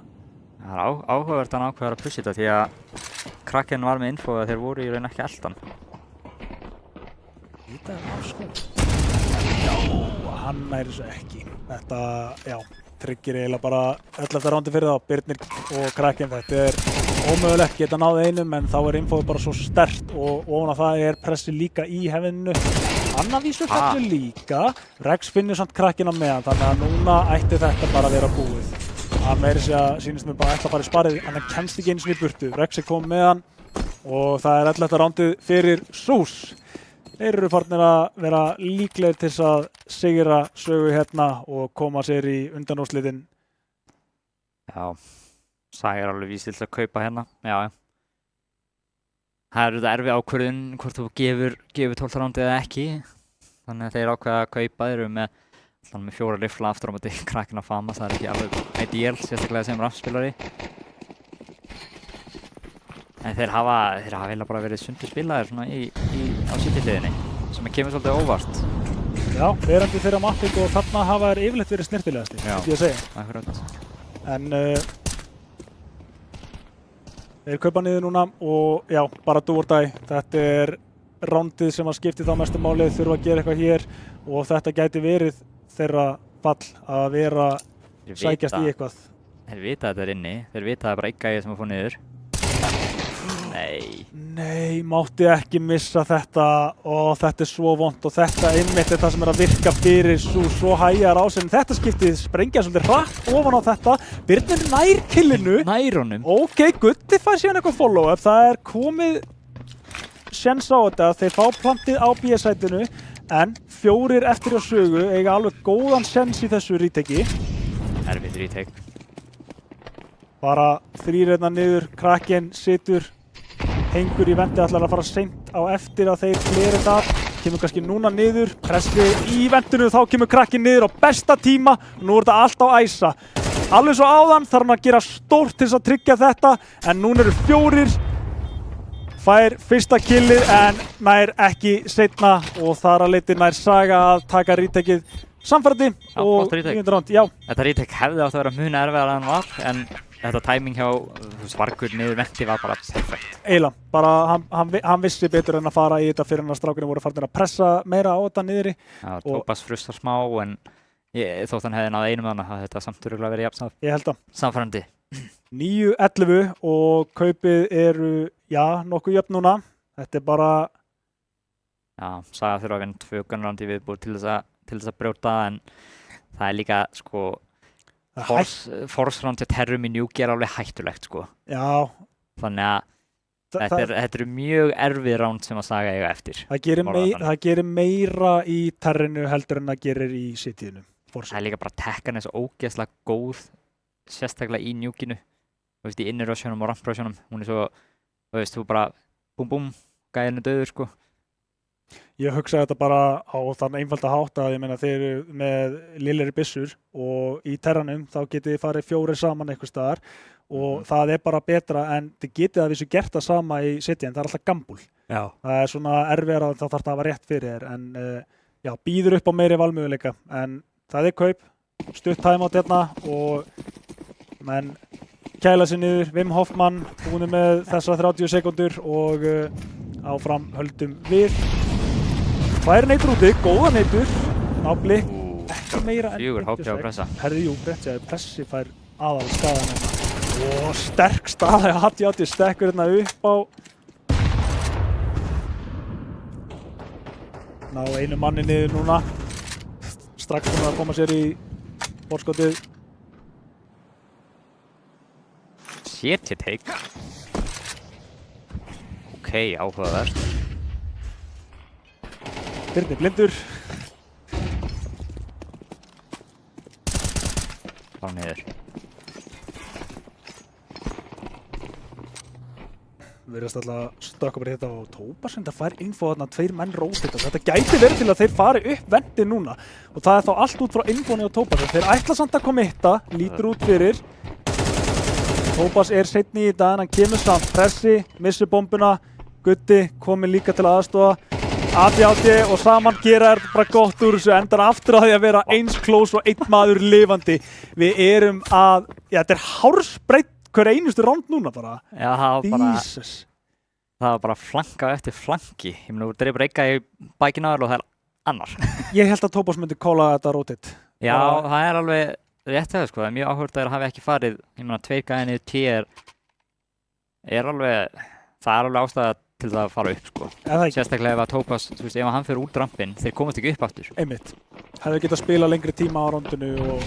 Speaker 2: Það er áhugavert að hann ákveður að pusha þetta því að krakkinn var með info að þeir voru í raun ekki eldan.
Speaker 1: Líta er á sko. Já, hann næri þessu ekki. Þetta, já, tryggir eiginlega bara 11. rándi fyrir þá. Birnir og krakkinn, þetta er ómögulegt geta náð einum en þá er infoið bara svo sterkt og ofan á það er pressi líka í hefðinu. Anna vísu fellur líka. Rex finnur samt krakkinn á meðan, þannig að núna ætti þetta bara að vera búið. Að meira segja sýnist mér bara ætla að fara í sparið, en hann kemst ekki einu sinni í burtu. Rex komið með hann og það 11. rándið fyrir SUS. Þeir eru farnir að vera líklegir til að sigra Sögu hérna og koma sér í undanúrslitin.
Speaker 2: Já, Saga alveg vísið til að kaupa hérna. Já. Það þetta erfið ákvörðun hvort þú gefur 12. rándið eða ekki. Þannig að þeir ákveða að kaupa. Þeir eru með 4 riffla aftur á móti krakkinn að fama. Það ekki alveg ideal, sérstaklega sem rafspilari. En þeir hafa eiginlega bara verið sundur spilaðir svona á City-hliðinni, sem kemur svolítið óvart.
Speaker 1: Já, verandi þeirra mapping og þarna hafa þeir yfirleitt verið snirtilegastir, myndi ég að segja.
Speaker 2: Akkurat.
Speaker 1: En þeir kaupa niður núna og já, bara do or die. Þetta rándið sem að skipti þá mestu málið, þurfa að gera eitthvað hér og þetta gæti verið þeirra fall að vera sækjast í eitthvað.
Speaker 2: Þeir vita að þetta inni, þeir vita að það bara einn gæi sem að fá niður.
Speaker 1: Nei, mátti ekki missa þetta og þetta svo vont og þetta einmitt það sem að virka fyrir svo hægar á sig. Þetta skiptið sprengja svolítið hratt ofan á þetta. Birnir nær killinu.
Speaker 2: Nær honum.
Speaker 1: Ok, Gutti fær síðan eitthvað follow-up. Það komið sjens á þetta. Þeir fá plantið á B-sætinu en 4 eftir á Sögu eiga alveg góðan sjens í þessu ríteki.
Speaker 2: Erfitt rítek.
Speaker 1: Bara 3 hérna niður, krakkinn situr. Hengur í vendi, ætlar að fara seint á eftir að þeir klera þetta. Kemur kannski núna niður, pressi í vendinu, þá kemur krakkinn niður á besta tíma. Nú þetta allt á æsa. Alveg svo áðan þarf hann að gera stórt til þess að tryggja þetta, en núna eru 4. Fær fyrsta killið en nær ekki seinna og þar að leiti nær Saga að taka rítekið samfærandi og 9. ránd. Já.
Speaker 2: Þetta rítek hefði átt að vera mun erfiðar en hann var, en þetta timing hjá Svarkur niður vendi var bara perfekt.
Speaker 1: Eiginlega, bara hann vissi betur en að fara í þetta fyrir hann að strákunni voru farnir að pressa meira á þetta niðri.
Speaker 2: Já, Tópas frustar smá en þótt hann hefði náð einum þannig að þetta samt örugglega verið jafn
Speaker 1: Ég held að.
Speaker 2: Samfærandi.
Speaker 1: 9-11 og kaupið eru, já, nokkuð jöfn núna. Þetta bara...
Speaker 2: Já, Saga þurfa að vinna 2 gunránd í viðbúr til þess að brjóta en það líka, sko, force round til terrum í Nuke alveg hættulegt, sko.
Speaker 1: Já.
Speaker 2: Þannig að þetta eru mjög erfið round sem að Saga eiga eftir.
Speaker 1: Það gerir meira í terrinu heldur en það gerir í Cityinu.
Speaker 2: Það líka bara tekkan svo ógeðslega góð, sérstaklega í Nukeinu. Þú veist, í innirösjónum og ramprösjónum. Hún svo, þú veist, þú bara búm búm, gæðinu döður, sko.
Speaker 1: Ég hugsa þetta bara á þann einfalda hátt að ég meina þeir eru með lilleri byssur og í terranum þá getið þið farið 4 saman eitthvað staðar og það bara betra en þið getið að vissu gert það sama í City en það alltaf gambúl. Já. Það svona erfiðara þá þarf það að hafa rétt fyrir þér en já, býður upp á meiri valmöguleika en það kaup, stutt timeout hérna og menn kæla sér niður, Wim Hoffmann búin með þessa 30 sekúndur og áfram höldum við. Tvær neitur úti, góða neitur, á blikk, ekki meira en
Speaker 2: 4 HP á pressa.
Speaker 1: Herði, jú, pressi fær aðal staðan hérna. Og sterk staða, Hatti stekkur hérna upp á. Ná einu manni niður núna, strax búin að koma sér í borskotið.
Speaker 2: Shit-take. Ok, áhugavert.
Speaker 1: Birnir blindur.
Speaker 2: Bara niður.
Speaker 1: Virðast alltaf stökka bara þetta og Tópas enda fær info þarna 2 menn rótita. Þetta gæti verið til að þeir fari upp vendið núna og það þá allt út frá infóni á Tópas. Þeir ætla samt að kommitta, lítur út fyrir. Tópas seinni í dag en hann kemur samt, pressi, missir bombuna, Gutti komið líka til aðstoða. Ati og saman gera bara gott úr þessu endar aftur að því að vera eins close og 1 maður lifandi. Við erum að, já þetta hársbreytt hver einustu ránd núna bara.
Speaker 2: Já,
Speaker 1: Jesus.
Speaker 2: Það var bara flanka eftir flanki. Ég meina, þú dreifur eitthvað í bækina og það annar.
Speaker 1: Ég held að Tópas myndi kóla þetta rotate.
Speaker 2: Já, það alveg rétt að það, sko. Það mjög áhugavert að það hafi ekki farið. Ég meina, 2 gæðinni T alveg, það alveg ástæða að til það að fara upp sko.
Speaker 1: Eða ekki.
Speaker 2: Sérstaklega ef að Topaz, þú veist, ef hann fyrir úr drampin, þeir komast ekki upp aftur.
Speaker 1: Einmitt. Hefði getað spila lengri tíma á rondinu og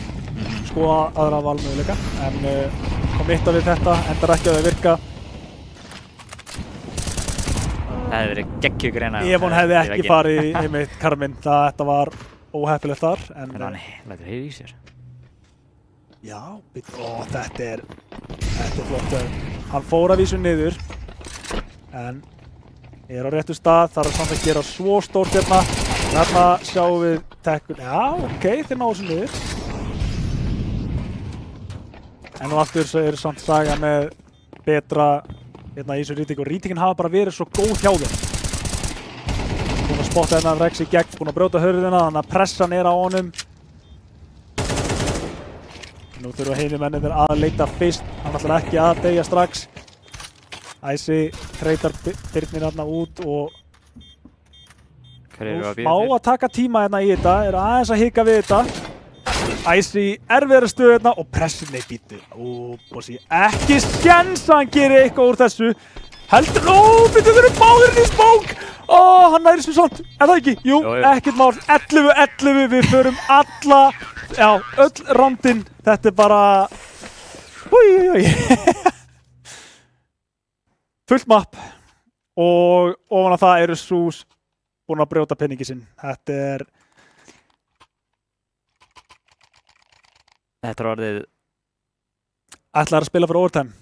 Speaker 1: skoða aðra valmöguleika. En kom eitt af við þetta, endar ekki að það virka.
Speaker 2: Það hefði verið geggjugreina.
Speaker 1: Ef hún hefði ekki farið í einmitt karminn, þetta var óheppilegt þar. En
Speaker 2: hann lætur heyra í sér.
Speaker 1: Já, þetta er flott. Hann fór að vísu niður, en er á réttu stað, þarf samt að gera svo stórt hérna. Þarna sjáum við tekkun, já, ok, þeir náðu þessu niður. En og aftur er samt saga með betra hérna í þessu rýting og rýtingin hafa bara verið svo góð hjá þeim. Búinn að spotta hérna Rex í gegn, búinn að brjóta hurðina, þannig að pressan er á honum. Nú þurfa heimimennir að leita fyrst, hann ætlar ekki að deyja strax. Æsi treytar Birnir hérna út og má að taka tíma hérna í þetta, er aðeins að hika við þetta. Æsi erfiðri stöðu hérna og pressin nei býtu. Bossi, ekki séns að hann gerir eitthvað úr þessu. Heldur, býtu þeir eru báðir í spók. Hann næri sem svont, er það ekki? Jú, ekkert mál, 11, við förum alla, já, öll rondin. Þetta er bara, fullt mapp og ofan á það eru Sús búin að brjóta penningi sinn. Þetta er
Speaker 2: orðið.
Speaker 1: Ætlar að spila fyrir overtime,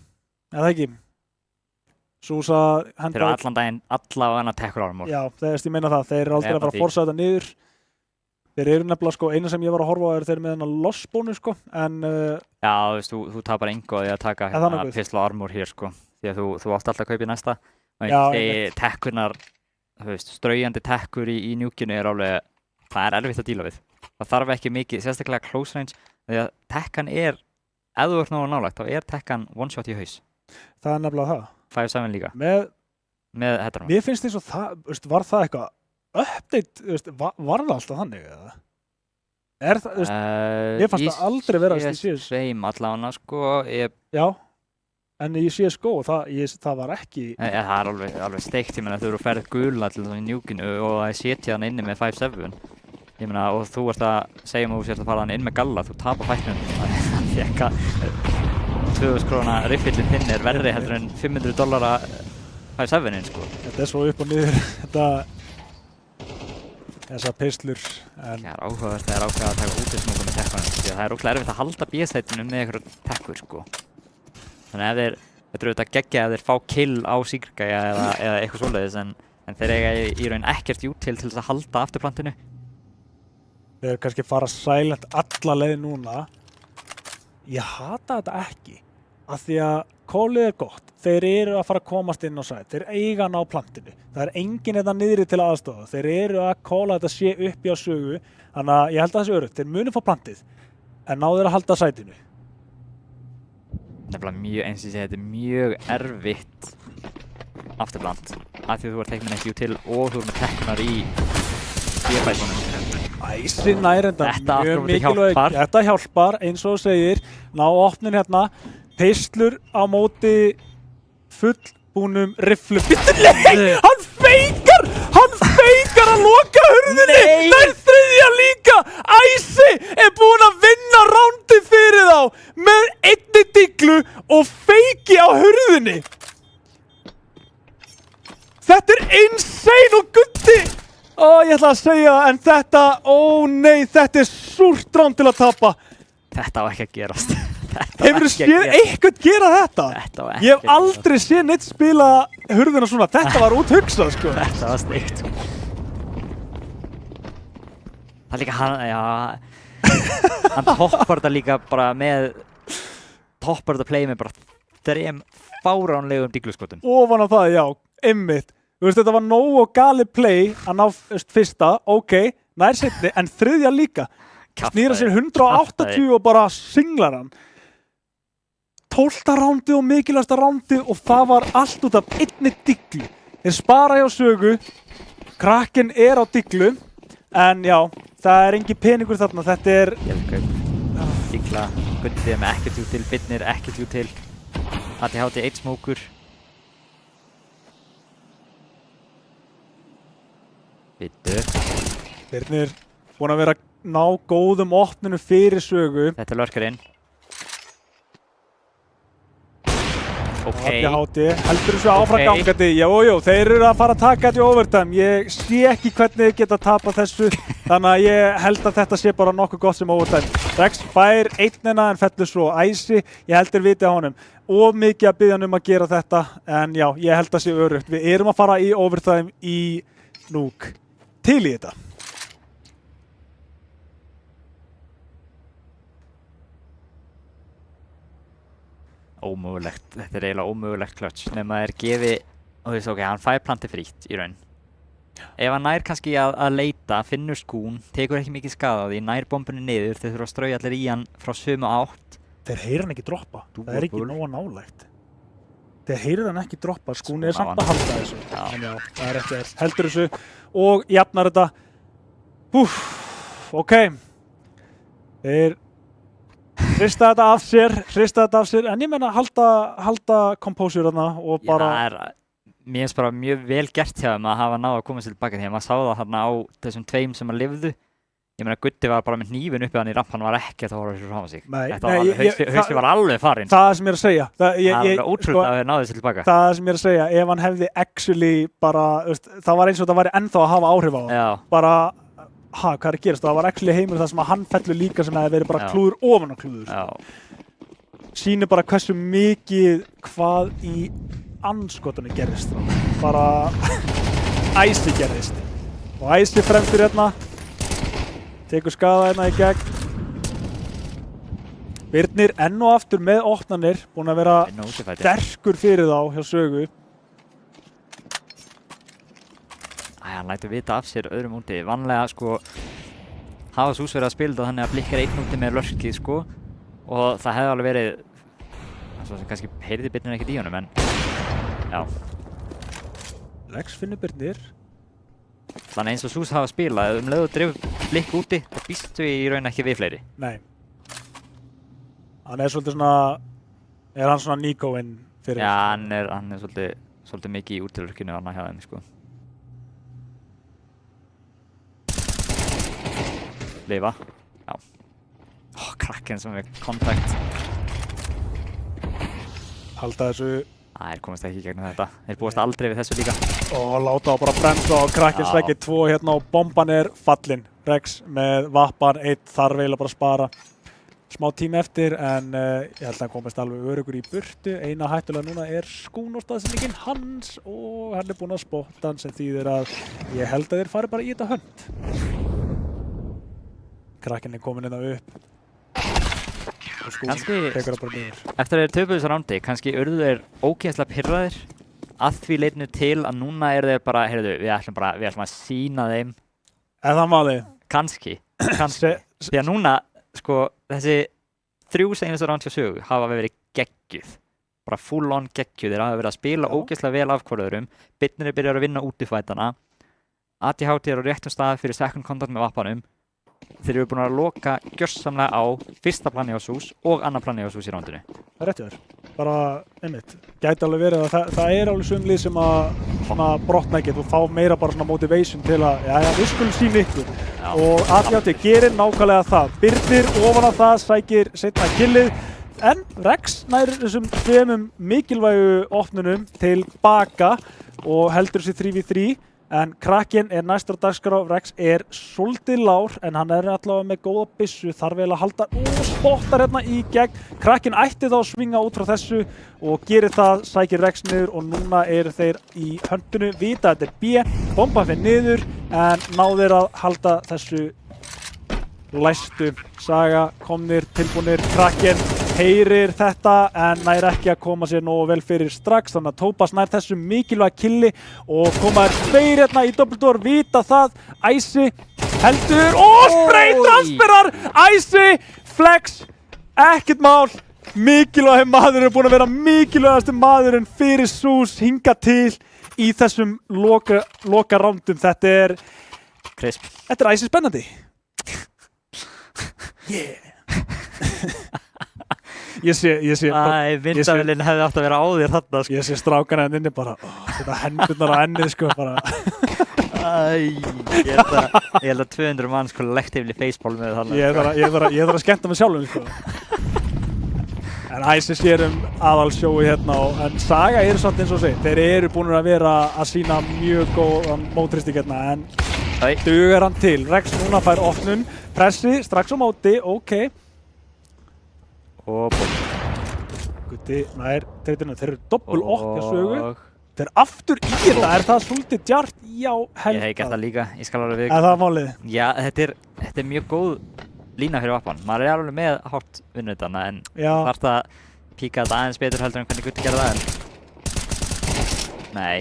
Speaker 1: eða ekki? Sús að henda.
Speaker 2: Þeir eru allan daginn, alla á hana tekkur armor.
Speaker 1: Já, þegar ég meina það, þeir eru aldrei að fara að forsa þetta niður. Þeir eru nefnilega sko, eina sem ég var að horfa á er þeir með hennar loss bónus sko, en
Speaker 2: já, þú tapar engu á því að taka hérna pistol armor hér sko, því að þú átt alltaf að kaupa í næsta. Og tekkurnar, þú veist, straujandi tekkur í njúkinu er alveg, það er erfitt að díla við. Það þarf ekki mikið, sérstaklega close range, því að tekkan er, ef þú ert náðu nálægt, þá er tekkan one shot í haus.
Speaker 1: Það er nefnilega það.
Speaker 2: 5-7 líka. Með hettunum.
Speaker 1: Mér finnst eins og það, veist, var það eitthvað update, veist, var það alltaf þannig eða? Er það, veist, ég fannst það aldrei vera í CS.
Speaker 2: Same allavega sko.
Speaker 1: Já, en í CSGO það var ekki.
Speaker 2: Það er alveg steikt, ég meina þú eru ferð gula til það í njúkinu og það setja hann inni með 5-7. Ég meina, og þú ert að segja þú sért að fara hann inn með galla, þú tapar fæknum. Það fekk að 2000 króna riffillin þinn er verri heldur en $500 5-7-in sko.
Speaker 1: Þetta er svo upp og niður, þessar pislur.
Speaker 2: Það er áhugavert að taka útismóku með tekkunum, því að það er ógeðslega erfitt að halda B-sætinu með einhverjum tekkur sko. Þannig að þetta eru auðvitað geggja að þeir fá kill á síkrgæja eða eitthvað svoleiðis, en þeir eiga í raun ekkert til þess að halda afturplantinu.
Speaker 1: Þeir eru kannski fara silent alla leið núna. Ég hata þetta ekki, af því að callið er gott. Þeir eru að fara að komast inn á sæt, þeir eiga að ná plantinu. Það er enginn þetta niðri til aðstofa. Þeir eru að calla þetta sé uppi á sögu, þannig að ég held að þessi örugt. Þeir munu fá plantið, en ná þeir að halda sætinu.
Speaker 2: Nefnilega mjög, eins og ég segi, þetta er mjög erfitt afturplant, af því að þú ert teiknin ekki til og þú ert með teknar í B-bætunum.
Speaker 1: Æsi nærenda, mjög mikilvæg. Þetta hjálpar, eins og þú segir, ná opnin hérna, pislur á móti fullbúnum rifflum. Hann feikar að loka hurðinni! Það er þriðja líka! Æsi er búinn að vinna rándið fyrir þá með einni diglu og feiki á hurðinni! Þetta er insane og gutti! Ég ætla að segja, en þetta, nei, þetta er súrt ránd til að tapa.
Speaker 2: Þetta var ekki að gerast.
Speaker 1: Hefurðu séð eitthvað gera þetta? Ég hef aldrei séð neitt spila hurðina svona. Þetta var úthugsað, sko.
Speaker 2: Þetta var steikt. Það er líka hann, já, hann toppar þetta líka bara með, toppar þetta play með bara 3 fáránlegum dígluskotum.
Speaker 1: Ofan á það, já, einmitt. Þú veist, þetta var nóg og galið play að ná fyrsta, ok, nær seinni, en þriðja líka. Snýra sér 180 og bara singlar hann. 12. rándið og mikilvægasta rándið og það var allt út af einni diglu. Þeir spara hjá sögu, krakkinn er á diglu, en já, það er engin peningur þarna, þetta er...
Speaker 2: Digla, guttið með ekkert jú til, Birnir ekkert jú til, ATHT 1 smókur. Bittu.
Speaker 1: Birnir búin að vera að ná góðum opnunum fyrir sögu.
Speaker 2: Þetta er lurkurinn. Ok.
Speaker 1: Hátti, heldur þessu áfram gangandi. Jú, þeir eru að fara að taka þetta í overtime. Ég sé ekki hvernig þeir geta tapað þessu. Þannig að ég held að þetta sé bara nokkuð gott sem overtime. Rex fær einnina en fellur svo Æsi. Ég held þeir viti á honum. Of mikið að biðja hann að gera þetta. En já, ég held að sé örugt. Við erum að fara í overtime í Núk. Til í þetta.
Speaker 2: Ómögulegt, þetta er eiginlega ómögulegt klötch nema þeir gefi, og þú veist ok, hann fær planti frítt í raun. Ef hann nær kannski að leita, finnur skún, tekur ekki mikið skada á því, nær bombunni niður, þeir þurfa að strauja allir í hann frá sömu átt.
Speaker 1: Þeir heyra hann ekki droppa, það er ekki nóga nálægt. Þeir heyra hann ekki droppa, skún er samt að halda þessu. En já, það er eftir heldur þessu og jafnar þetta. Ok. Þeir hrista þetta af sér, en ég meina halda composure þarna og bara...
Speaker 2: Mér finnst bara mjög vel gert hjá þeim að hafa náð að koma sér tilbaka því að maður sá það þarna á þessum tveim sem að lifðu. Ég meina Gutti var bara með hnífin uppi hann í ramp, hann var ekkert að horfa sér frá sig. Hausinn var alveg farinn.
Speaker 1: Það sem ég er að segja.
Speaker 2: Það er ótrúlega að þeir náðu sér tilbaka.
Speaker 1: Það sem ég er að segja, ef hann hefði actually bara, það var eins og það væri ennþá að hafa áhrif á það.
Speaker 2: Já.
Speaker 1: Bara, hvað er að gerast? Það var actually heimur það sem að hann fellur líka sem hefði verið bara klúður ofan á klúður.
Speaker 2: Já.
Speaker 1: Sýnir bara hversu mikið hvað í andskotunni gerist. Bara Æsi gerist. Og Æsi fremstur hérna. Tekur skada hérna í gegn. Birnir enn og aftur með opnanir. Búin að vera sterkur fyrir þá hjá Sögu.
Speaker 2: Hann lætur vita af sér öðrum úti. Vanlega sko hafa Sús verið að spila þetta þannig að blikkar einn úti með lurkið sko og það hefði alveg verið svo sem kannski heyrði Birnir ekkert í honum en já.
Speaker 1: Rex finnur Birnir.
Speaker 2: Þannig eins og Sús hafa spilað, leið og dreif blikk úti þá býstu í raun ekki við fleiri.
Speaker 1: Nei. Hann er svolítið svona, er hann svona Nico-inn fyrir?
Speaker 2: Já, hann er svolítið mikið í útilurkinu hann hjá þeim sko. Lifa, já. Krakken sem er kontakt.
Speaker 1: Halda þessu.
Speaker 2: Þeir komast ekki í gegnum þetta. Þeir búast aldrei við þessu líka.
Speaker 1: Láta á bara bremsa og Krakken svekkir 2 hérna og bomban er fallin. Rex með vappan, 1 þarf eiginlega bara að spara. Smá tími eftir en ég held að hann komast alveg örugur í burtu. Eina hættulega núna er skún og staðsendingin hans og hann er búinn að spotta hann sem þýðir að ég held að þeir fari bara í þetta hönd. Krakken er komin hérna upp og skún tekur það bara niður.
Speaker 2: Eftir að þeir töpuðu þessu rándi, kannski urðu þeir ógeðslega pirraðir að því leitinu til að núna eru þeir bara, heyrðu, við ætlum að sýna þeim.
Speaker 1: Er það málið?
Speaker 2: Kannski. Því að núna, sko, þessi 3 seinustu ránd hjá Sögu hafa verið geggjuð. Bara full on geggjuð. Þeir hafa verið að spila ógeðslega vel af hvort öðrum. Birnir byrjar að vinna útifætana. ATHT er á réttum stað fyrir second contact með vappanum. Þeir eru búin að loka gjörsamlega á fyrsta plani á Sús og annar plani á Sús í rándinu.
Speaker 1: Það er rétt hjá þér. Bara, einmitt, gæti alveg verið að það er alveg sumlið sem að brotna ekkert og fá meira bara svona motivation til að, við skulum sína ykkur. Já. Og ATHT gerir nákvæmlega það. Birnir ofan á það, sækir seinna killið. En Rex nær þessum 2 mikilvægu opnunum tilbaka og heldur sér 3v3. En Krakken er næstur á dagskrá, Rex er svolítið lár en hann er allavega með góða byssu, þarf vel að halda og spottar hérna í gegn. Krakken ætti þá að svinga út frá þessu og gerir það, sækir Rex niður og núna eru þeir í höndinu, vita að þetta er B, bomba fyrir niður en náður að halda þessu læstu. Saga komnir, tilbúnir, Krakken heyrir þetta en nær ekki að koma sér nógu vel fyrir strax þannig að Topaz nær þessu mikilvæga killi og koma þær 2 hérna í doppeltúr, vita það, Æsi heldur og spraytransferar, Æsi, flex, ekkert mál, mikilvæg maður er búinn að vera mikilvægasti maðurinn fyrir Sús hinga til í þessum loka rándum, þetta er
Speaker 2: crisp.
Speaker 1: Þetta er Æsi spennandi. Yeah. Ég sé
Speaker 2: Vindavélinn hefði átt að vera á þér þarna sko.
Speaker 1: Ég sé strákana hérna inni bara setja hendurnar á ennið sko bara
Speaker 2: Ég held að 200 manns kollektífli facepall með þannig.
Speaker 1: Ég þarf að skemmta mig sjálfum, sko. En Ice sér aðalsjói hérna en Saga samt eins og segir. Þeir eru búin að vera að sína mjög góðan mótristik hérna en dugar hann til. Rex núna fær opnun, pressi, strax á móti, ok.
Speaker 2: Og
Speaker 1: Gutti nær treytinu, þeir eru doppul okkja sögu. Þeir aftur í þetta, það svolítið djart? Já, held
Speaker 2: Ég hef gert það líka, ég skal alveg
Speaker 1: það er málið?
Speaker 2: Já, þetta er mjög góð lína fyrir Vappan. Maður alveg með hátt vinnutana en þarf það að píka þetta aðeins betur heldur en hvernig Gutti gerði það Nei.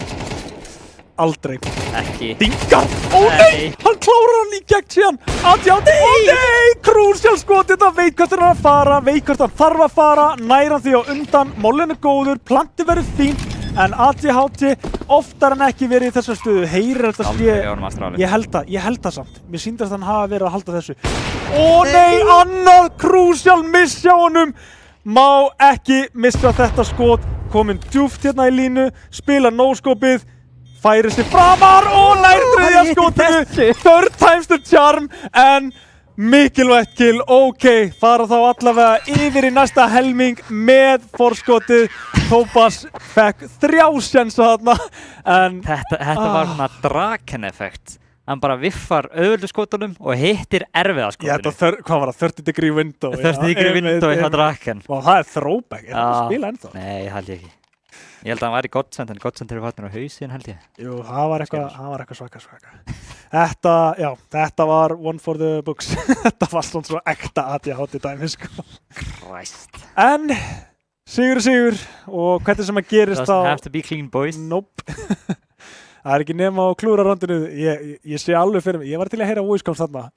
Speaker 1: Aldrei.
Speaker 2: Ekki.
Speaker 1: Dingar! Ó nei! Hann klárar hann í gegn síðan! Ó nei! Crucial skot, þetta veit hvert hann að fara, veit hvert hann þarf að fara, nær hann því á undan, mollin er góður, planti verður fínt, en ADHD oftar en ekki verið í þessar stöðu. Heyrir þetta sé... Ég held það samt. Mér sýndast hann hafa verið að halda þessu. Ó nei! Annað crucial miss hjá honum! Má ekki missa þetta skot. Kominn djúpt hérna í línu, spila no-skopið, færir sig framar og nær þriðja skotinu. Third time's the charm, en mikilvægt kill. Ok, fara þá allavega yfir í næsta helming með forskotið. Tobas fekk 3 sénsa þarna, en...
Speaker 2: Þetta var svona Draken-effekt. Hann bara viffar auðvöldu skotunum og hittir erfiða skotinu.
Speaker 1: Hvað var það? 30 degree window?
Speaker 2: 30 degree window í það Draken.
Speaker 1: Það er throwback, er það að spila ennþá?
Speaker 2: Nei, held ég ekki. Ég held að hann var í Godsend, en Godsend eru fatnir á hausinn, held ég.
Speaker 1: Jú, það var eitthvað svaka. Þetta var one for the books. Þetta var svona svo ekta ADHD dæmi, sko.
Speaker 2: Christ.
Speaker 1: En... Sigur og hvernig sem að gerist þá...
Speaker 2: Doesn't have to be clean, boys.
Speaker 1: Nope. Það er ekki nema á klúrarandinu. Ég sé alveg fyrir mig. Ég var til að heyra voice coms þarna.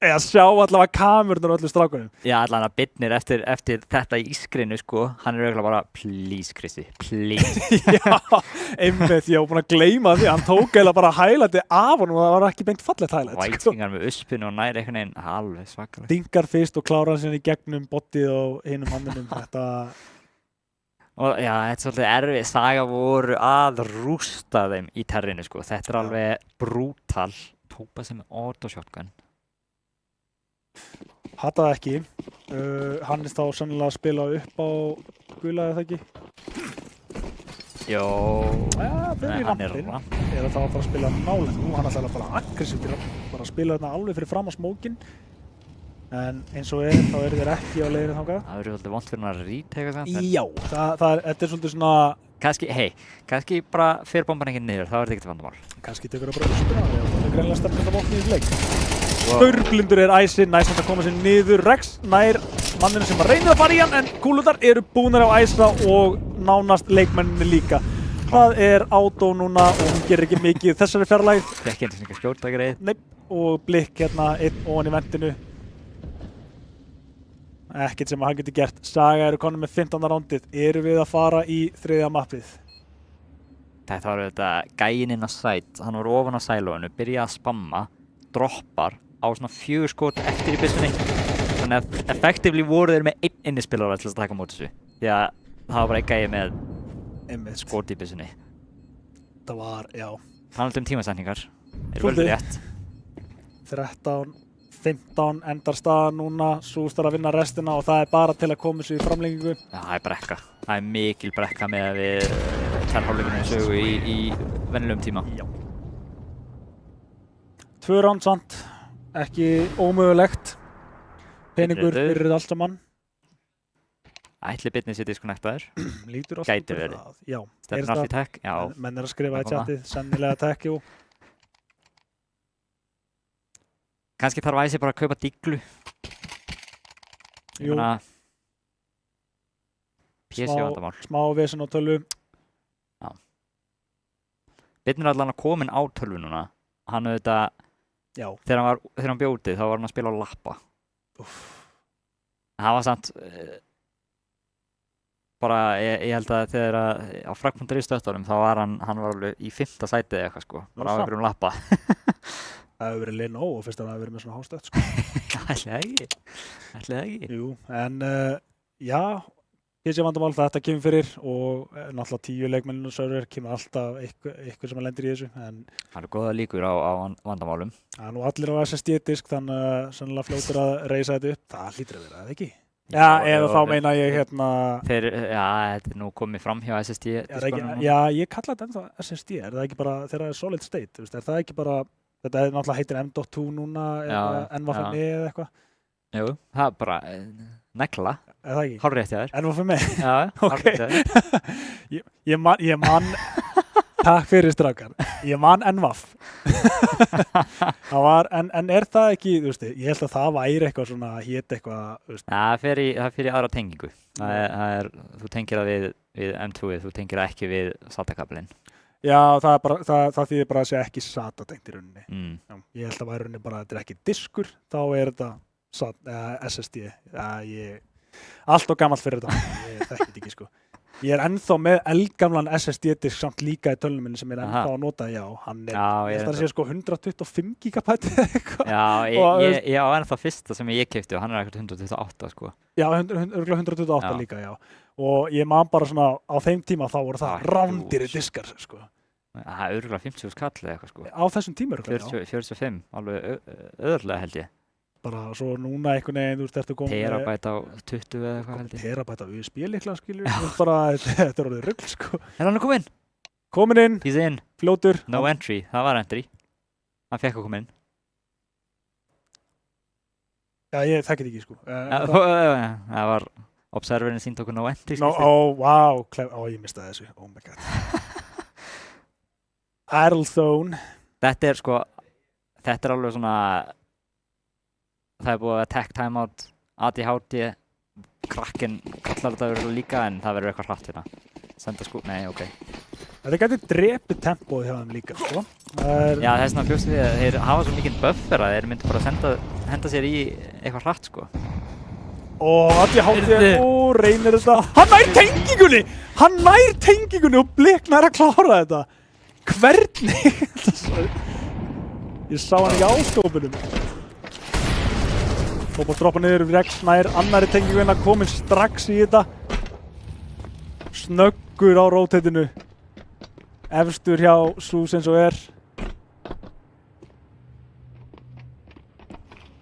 Speaker 1: Eða sjá allavega kamerunum og öllu strákunum.
Speaker 2: Já, allavega Birnir eftir þetta í ískrinu, sko. Hann er auðvitað bara, please, Kristi, please.
Speaker 1: Já, einmitt. Ég var búinn að gleyma því. Hann tók eiginlega bara highlighti af honum og það var ekki beint fallegt highlight.
Speaker 2: Vætingar með uspinu og næri einhvern veginn alveg svakalega.
Speaker 1: Dingar fyrst og klára hann síðan í gegnum bodyð og hinum handinum. Þetta...
Speaker 2: Og já, þetta er svolítið erfið. Saga voru að rústa þeim í terrinu, sko. Þetta er alveg brútal. Tobas sem er auto-shotgun.
Speaker 1: Hata það ekki. Hann er þá sannilega að spila upp á gula eða það ekki?
Speaker 2: Jó,
Speaker 1: hann er ramp. Eða þá að fara að spila nálega. Nú hann ætlaði að fara aggressíft bara að spila þarna alveg fyrir fram á smókin. En eins og þá eru þeir ekki á leiðinu þangað.
Speaker 2: Það verður svolítið vont fyrir hann að retaka það.
Speaker 1: Já, þetta er svolítið svona...
Speaker 2: Kannski bara fer bomban ekki niður, þá er þetta ekkert vandamál.
Speaker 1: Kannski tekur það bara uppspuna, það er greinlega stefnir að vopni í leik. Staurblindur er Æsi, næst að koma sér niður. Rex nær manninu sem reynir að fara í hann, en kúlutar eru búnir á Æsa og nánast leikmenninni líka. Það er Átó núna og hún gerir ekki mikið þessari fjarlægð.
Speaker 2: Ekki eins og einhver skjóta greið.
Speaker 1: Nei, og Blikk hérna einn ofan í vendinu. Ekkert sem hann getur gert. Saga eru konum með 15. rándið. Eru við að fara í 3. mappið?
Speaker 2: Þetta var auðvitað gæinn inn á sæt. Hann var ofan á sælóinu, byrjaði að spamma, droppar á svona 4 skot eftir í byssunni. Þannig að effectively voru þeir með 1 innispilara til að taka mót þessu. Því að það var bara einn gæi með skot í byssunni.
Speaker 1: Það var, já.
Speaker 2: Talandi tímasetningar. Er vel rétt.
Speaker 1: 13-15 endar staðan núna, Súst er að vinna restina og það er bara til að koma sér í framlengingu.
Speaker 2: Já, það er brekka. Það er mikil brekka með að við tennhálfleikunum sögu í venjulegum tíma.
Speaker 1: Já. 2 ránd samt, ekki ómögulegt. Peningur fyrir allt saman.
Speaker 2: Ætli Birnir sé disconnectaður?
Speaker 1: Lítur á
Speaker 2: Gæti verið.
Speaker 1: Já.
Speaker 2: Stefnir allt í tech? Já.
Speaker 1: Menn er að skrifa í chatið, sennilega tech, jú.
Speaker 2: Kannski þarf Æsi bara að kaupa diglu.
Speaker 1: Jú.
Speaker 2: PC vandamál.
Speaker 1: Smá vesen á tölvu.
Speaker 2: Já. Birnir er allan að komin á tölvu núna. Hann auðvitað, þegar hann bjótið, þá var hann að spila á lappa. Það var samt, bara, ég held að þegar á Frag.is stöttunum, þá var hann var alveg í 5. sætið eða eitthvað, sko. Bara á einhverjum lappa.
Speaker 1: Það hefur verið Lenovo fyrst að það hefur verið með svona hástöð, sko.
Speaker 2: Ætli það ekki.
Speaker 1: Jú, en já, PC vandamál, þetta kemur fyrir og náttúrulega 10 leikmenninu server kemur alltaf eitthvað sem lendir í þessu. En
Speaker 2: Það eru góða líkur á vandamálum.
Speaker 1: það er nú allir á SSD-disk, þannig að sannlega fljótur að reisa þetta upp. Það hlýtur að vera, eða ekki? Já, eða þá meina ég hérna...
Speaker 2: Þetta er nú komið fram hjá SSD.
Speaker 1: Já, ég kalla þetta ennþá SSD, er það ekki bara þegar það er solid state, veist, er það ekki bara, þetta er náttúrulega heitir M.2 núna, eða NVMe eða eitthvað?
Speaker 2: Jú, það er bara negla, hárrétt hjá þér.
Speaker 1: NVMe?
Speaker 2: Já, hárrétt hjá þér.
Speaker 1: Ég man, takk fyrir strákar, ég man NVAF. Það var, en er það ekki, þú veist, ég held að það væri eitthvað svona, hét eitthvað, þú veist.
Speaker 2: Það fer í aðra tengingu. Þú tengir það við M2, þú tengir það ekki við SATA-kablinn.
Speaker 1: Já, það þýðir bara að segja ekki SATA tengt í rauninni. Já, ég held að væri rauninni bara að þetta er ekki diskur, þá er þetta SSD. Allt og gamalt fyrir þetta, ég þekki þetta ekki sko. Ég er ennþá með eldgamlan SSD-disk samt líka í tölunum minni sem ég er ennþá að nota, já, hann er, ég held að það sé sko 125 GB eða eitthvað.
Speaker 2: Já, ég á ennþá fyrsta sem ég keypti og hann er eitthvað 128 sko.
Speaker 1: Já, örugglega 128 líka, já. Og ég man bara svona, á þeim tíma þá voru það rándýri diskar, sko.
Speaker 2: Það er örugglega 50 skall eða eitthvað sko.
Speaker 1: Á þessum tíma örugglega, já.
Speaker 2: 45, alveg öðurlega held ég.
Speaker 1: Bara svo núna einhvern veginn, þú veist, ertu komið
Speaker 2: Terabæt á 20 eða eitthvað held ég.
Speaker 1: Terabæt á USB-lykla, skilur, bara, þetta er orðið rugl, sko.
Speaker 2: Er hann kominn?
Speaker 1: Kominn inn.
Speaker 2: He's in.
Speaker 1: Fljótur.
Speaker 2: No entry, það var entry. Hann fekk að koma inn.
Speaker 1: Já, ég þekki þetta ekki, sko.
Speaker 2: Það var, observerinn sýnt okkur no entry.
Speaker 1: Wow, ég mistaði þessu, oh my god. Idle zone.
Speaker 2: Þetta er sko, þetta er alveg svona, það er búið að tech timeout, ADHD, krakken kallar þetta verið líka en það verður eitthvað hratt hérna. Senda sko, nei, ok.
Speaker 1: Þetta gæti drepið tempóið hjá þeim líka, sko.
Speaker 2: Já, það er svona bjóst við að þeir hafa svo mikinn buffer að þeir myndi bara henda sér í eitthvað hratt, sko.
Speaker 1: ADHD, reynir þetta. Hann nær tengingunni og bliknar að klára þetta. Hvernig? Ég sá hann ekki á skópunum. Fótboll droppa niður, Rex nær annarri tengingunna, kominn strax í þetta. Snöggur á róteitinu. Efstur hjá Sús eins og er.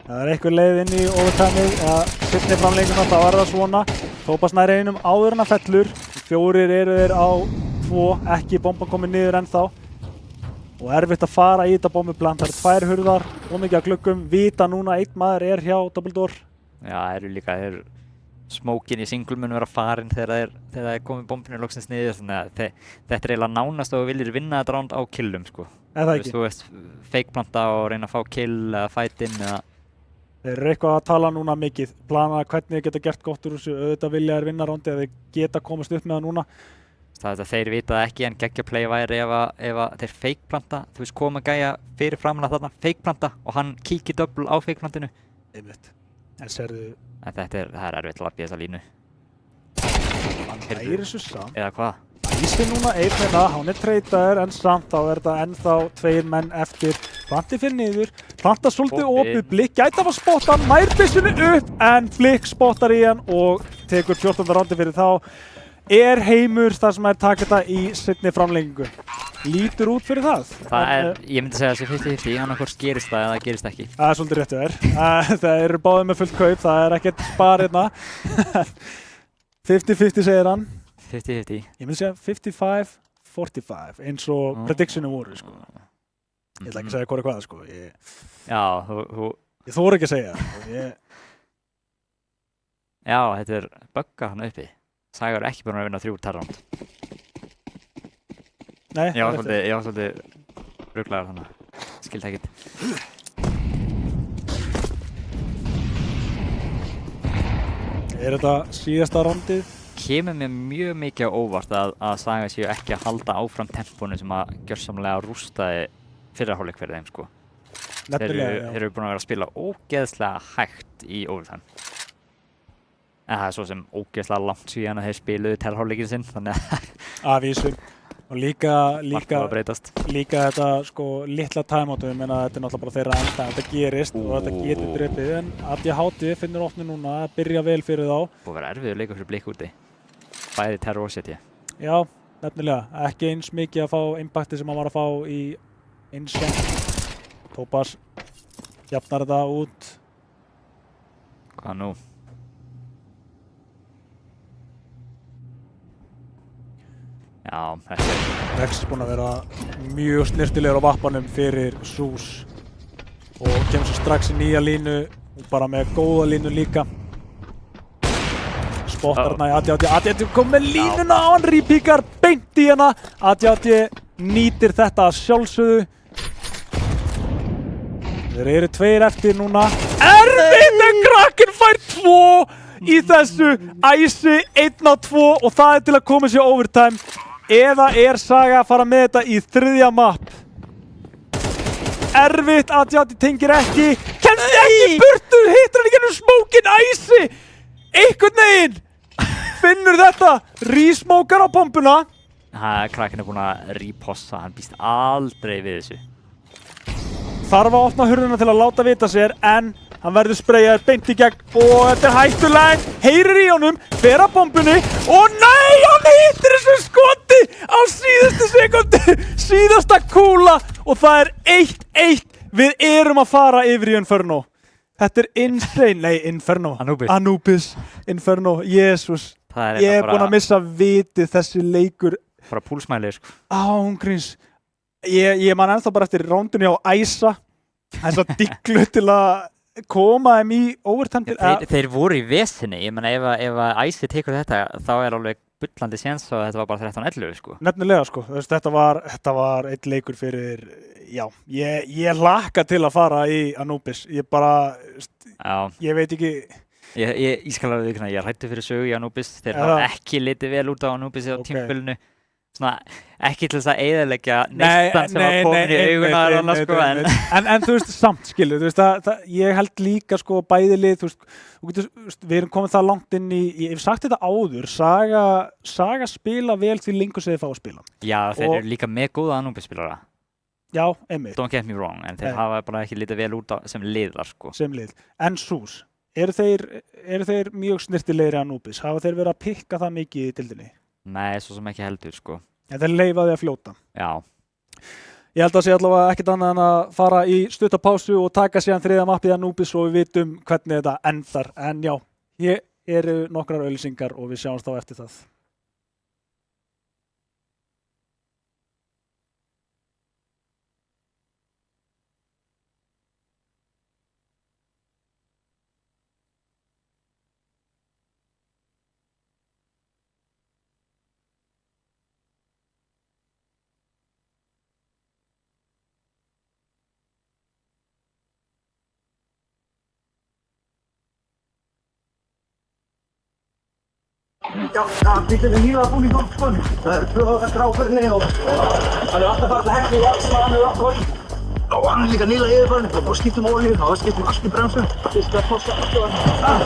Speaker 1: Það er eitthvað leið inn í overtime-ið, eða seinni framlenguna, þá er það svona. Tópas nær einum áður en að fellur. 4 eru þeir á 2, ekki bomba komið niður ennþá. Og erfitt að fara í þetta bombuplan, það eru 2 hurðar, mikið að gluggum, vita núna einn maður er hjá Dumbledore.
Speaker 2: Já, það eru líka, smókin í single mun vera farin þegar það er komið bombinu loksins niður, þannig að þetta er eiginlega nánast og viljir vinna þetta round á killum, sko.
Speaker 1: Eða ekki?
Speaker 2: Þú veist, fake-planta og reyna að fá kill eða fight in eða...
Speaker 1: Þeir eru eitthvað að tala núna mikið, plana hvernig þeir geta gert gott úr þessu, auðvitað vilja þeir vinna roundið, þeir geta komast upp með það núna.
Speaker 2: Þeir vita það ekki en geggja play væri ef þeir fake-planta, þú veist koma gæja fyrir framan að þarna, fake-planta og hann kíkir double á fake-plantinu.
Speaker 1: Einmitt. En sérðu...
Speaker 2: Það er erfitt að lappa í þessa línu.
Speaker 1: Hann næri þessu samt.
Speaker 2: Eða hvað?
Speaker 1: Ísir núna einn með það, hann er treytaður en samt þá er þetta ennþá 2 menn eftir. Planti fyrir niður, planta svolítið opið, Blikk gæti að spotta hann, nær byssunni upp en Blikk spottar í hann og tekur 14. rándi fyrir þá. Er Heimur það sem takk þetta í seinni framlengingu? Lítur út fyrir það?
Speaker 2: Ég myndi segja þessi 50-50, annarkvort gerist það eða gerist ekki.
Speaker 1: Það er svolítið rétt þér. Það eru báðið með fullt kaup, það er ekkert spar hérna. 50-50 segir hann.
Speaker 2: 50-50.
Speaker 1: Ég myndi segja 55-45, eins og predictionum voru, sko. Ég ætla ekki að segja hvort er hvað, sko. Ég þori ekki að segja það.
Speaker 2: Já, þetta er bugga hann uppi. Sagar ekki búin að vinna 3 terround.
Speaker 1: Nei,
Speaker 2: ég var svolítið ruglaður þannig. Skildi ekkert.
Speaker 1: Er þetta síðasta rándið?
Speaker 2: Kemur mér mjög mikið á óvart að Saga séu ekki að halda áfram tempónu sem að gjörsamlega rústaði fyrrahálfleik fyrir þeim, sko. Þeir eru búin að vera að spila ógeðslega hægt í overtime. En það er svo sem ógeðslega langt síðan að þeir spiluðu telhálfleikin sinn, þannig að...
Speaker 1: Af vísum. Og líka þetta sko litla timeoutu, ég meina þetta er náttúrulega bara þeirra enda, þetta gerist og þetta getur drepið, en ADHD finnur opni núna að byrja vel fyrir þá.
Speaker 2: Búið að vera erfiður leikur fyrir Blikk úti. bæði Terror og City.
Speaker 1: Já, nefnilega. Ekki eins mikið að fá impacti sem hann var að fá í Ancient. Topaz jafnar þetta út.
Speaker 2: Hvað nú? Já, þetta
Speaker 1: Rex er búinn að vera mjög snirtilegur á vappanum fyrir SUSE og kemur svo strax í nýja línu og bara með góða línu líka. Spottar hérna í Adjati kom með línuna og hann repíkar beint í hana. Adjati nýtir þetta að sjálfsögðu. Þeir eru 2 eftir núna. Erfitt en Kraken fær 2 í þessu æsi 1 á 2 og það er til að koma sér overtime. Eða er Saga að fara með þetta í 3. map? Erfitt, Adjati tengir ekki. Kemst ekki burtu, hittir hann í gennum smókin æsi. Einhvern veginn finnur þetta, resmókar á pompuna.
Speaker 2: Kraken er búinn að reposta, hann býst aldrei við þessu.
Speaker 1: Þarf að opna hurðina til að láta vita sér, en hann verður spreyjaður beint í gegn og þetta er hættulega, heyrir í honum, fer að bombunni og nei, hann hittir þessu skoti á síðustu sekundi, síðasta kúla og það er 1-1. Við erum að fara yfir í Inferno. Þetta er insane, nei, Inferno. Anubis, Inferno, Jésús. Ég er búinn að missa vitið þessi leikur.
Speaker 2: Bara púlsmæli, sko.
Speaker 1: Ángríns. Ég man ennþá bara eftir rándunni á Æsa. Það er diglu til að koma þeim í overtime.
Speaker 2: Þeir voru í vesinni. Ég menna ef Æsi tekur þetta, þá er alveg bullandi séns og þetta var bara 13-11, sko.
Speaker 1: Nefnilega, sko. Þetta var einn leikur fyrir, já, ég hlakka til að fara í Anubis. Ég bara, ég veit ekki.
Speaker 2: Ég skal alveg viðurkenna, ég hræddur fyrir sögu í Anubis. Þeir hafa ekki litið vel út á Anubis á tímabilinu. Svona, ekki til þess að eyðileggja neistan sem var komin í auguna þarna, sko,
Speaker 1: en þú veist, samt, skilur, þú veist, ég held líka, sko, bæði lið, þú veist, við erum komið það langt inn í, ég hef sagt þetta áður, Saga spila vel því lengur sem þið fá að spila.
Speaker 2: Já, þeir eru líka með góða Anubis-spilara.
Speaker 1: Já, einmitt.
Speaker 2: Don't get me wrong, en þeir hafa bara ekki litið vel út sem liðar, sko.
Speaker 1: Sem lið. En SUSE, eru þeir mjög snirtilegri Anubis? Hafa þeir verið að pikka það mikið í dildinni?
Speaker 2: Nei, svo sem ekki heldur, sko.
Speaker 1: En þeir leyfa því að fljóta.
Speaker 2: Já.
Speaker 1: Ég held að sé allavega ekkert annað en að fara í stutta pásu og taka síðan 3. mappið Anubis og við vitum hvernig þetta endar. En já, hér eru nokkrar auglýsingar og við sjáumst þá eftir það.
Speaker 10: Já, bíllinn er nýlega búinn í gang, sko. Það eru 2 eftir áferðinni og hann er alltaf farið að hekla í allt sem hann hefur átt góð. Og hann er líka nýlega yfirfarinn, það er búið að skipta olíu og það skipta allt í bremsu. Fyrst að posta allt og hann.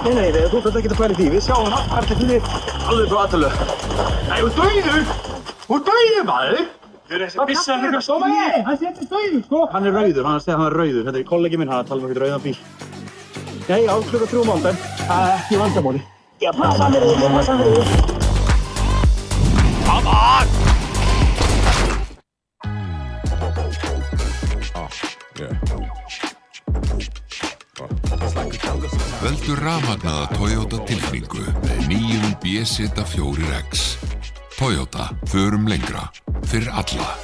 Speaker 10: Nei, þú þarf ekki að pæla í því. Við sjáum hann allt eftir því. Alveg frá aðtölu. Nei, þú dauður! Þú dauður, maður! Bissan er svo með! Hann setjast dauður, sko! Hann er rauður, hann er rauður. Þetta er kollegi minn, hann talar um eitthvað rauðan bíl. Nei, á klukka 3 mánudag. Það er ekki vandamáli. Ég passa mér yfir, ég passa mér yfir. Come on!
Speaker 9: Veldu rafmagnaða Toyota tilfinningu með nýjum BZ4X. Toyota, förum lengra. Fyrir alla.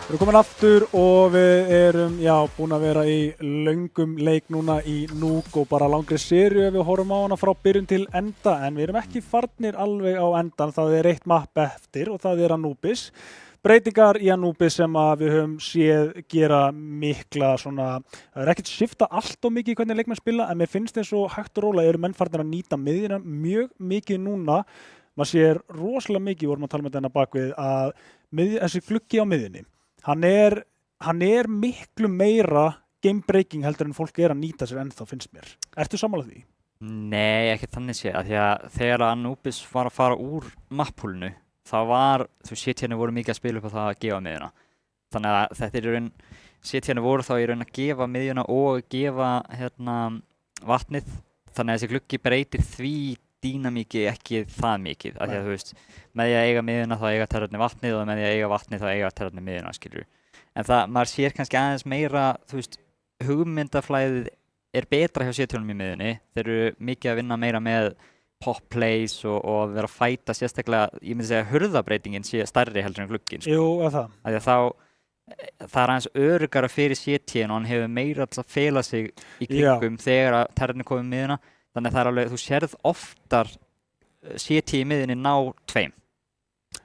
Speaker 1: Við erum komin aftur og við erum, búin að vera í löngum leik núna í Núk og bara langri seríu ef við horfum á hana frá byrjun til enda, en við erum ekki farnir alveg á endan, það er eitt mapp eftir og það er Anubis. Breytingar í Anubis sem að við höfum séð gera mikla svona, það er ekkert skipta allt of mikið í hvernig leikmenn spila, en mér finnst eins og hægt og rólega eru menn farnir að nýta miðjuna mjög mikið núna. Maður sér rosalega mikið, vorum að tala með þennan bakvið, að þessi gluggi á miðjunni, hann er miklu meira game breaking heldur en fólk er að nýta sér ennþá, finnst mér. Ertu sammála því?
Speaker 2: Nei, ekki þannig sé, af því að þegar Anubis var að fara úr mappúlinu, það var, CT-arnir voru mikið að spila upp á það að gefa miðjuna. Þannig að þetta er í raun, CT-arnir voru þá í raun að gefa miðjuna og gefa vatnið, þannig að þessi gluggi breytir því dýnamíki ekki það mikið, af því að með því að eiga miðjuna þá eiga terrarnir vatnið og með því að eiga vatnið þá eiga terrarnir miðjuna, skilur. En það, maður sér kannski aðeins meira, hugmyndaflæðið er betra hjá CT-unum í miðjunni, þeir eru mikið að vinna meira með pop plays og að vera að fæta sérstaklega, ég myndi segja að hurðabreitingin sé stærri heldur en glugginn, sko.
Speaker 1: Jú, það.
Speaker 2: Af því að það er aðeins öruggara fyrir CT-un og hann hefur meira að fela sig í kringum þegar að terrarnir komið miðjuna. Þannig að það er alveg, þú sérð oftar CT í miðjunni ná 2.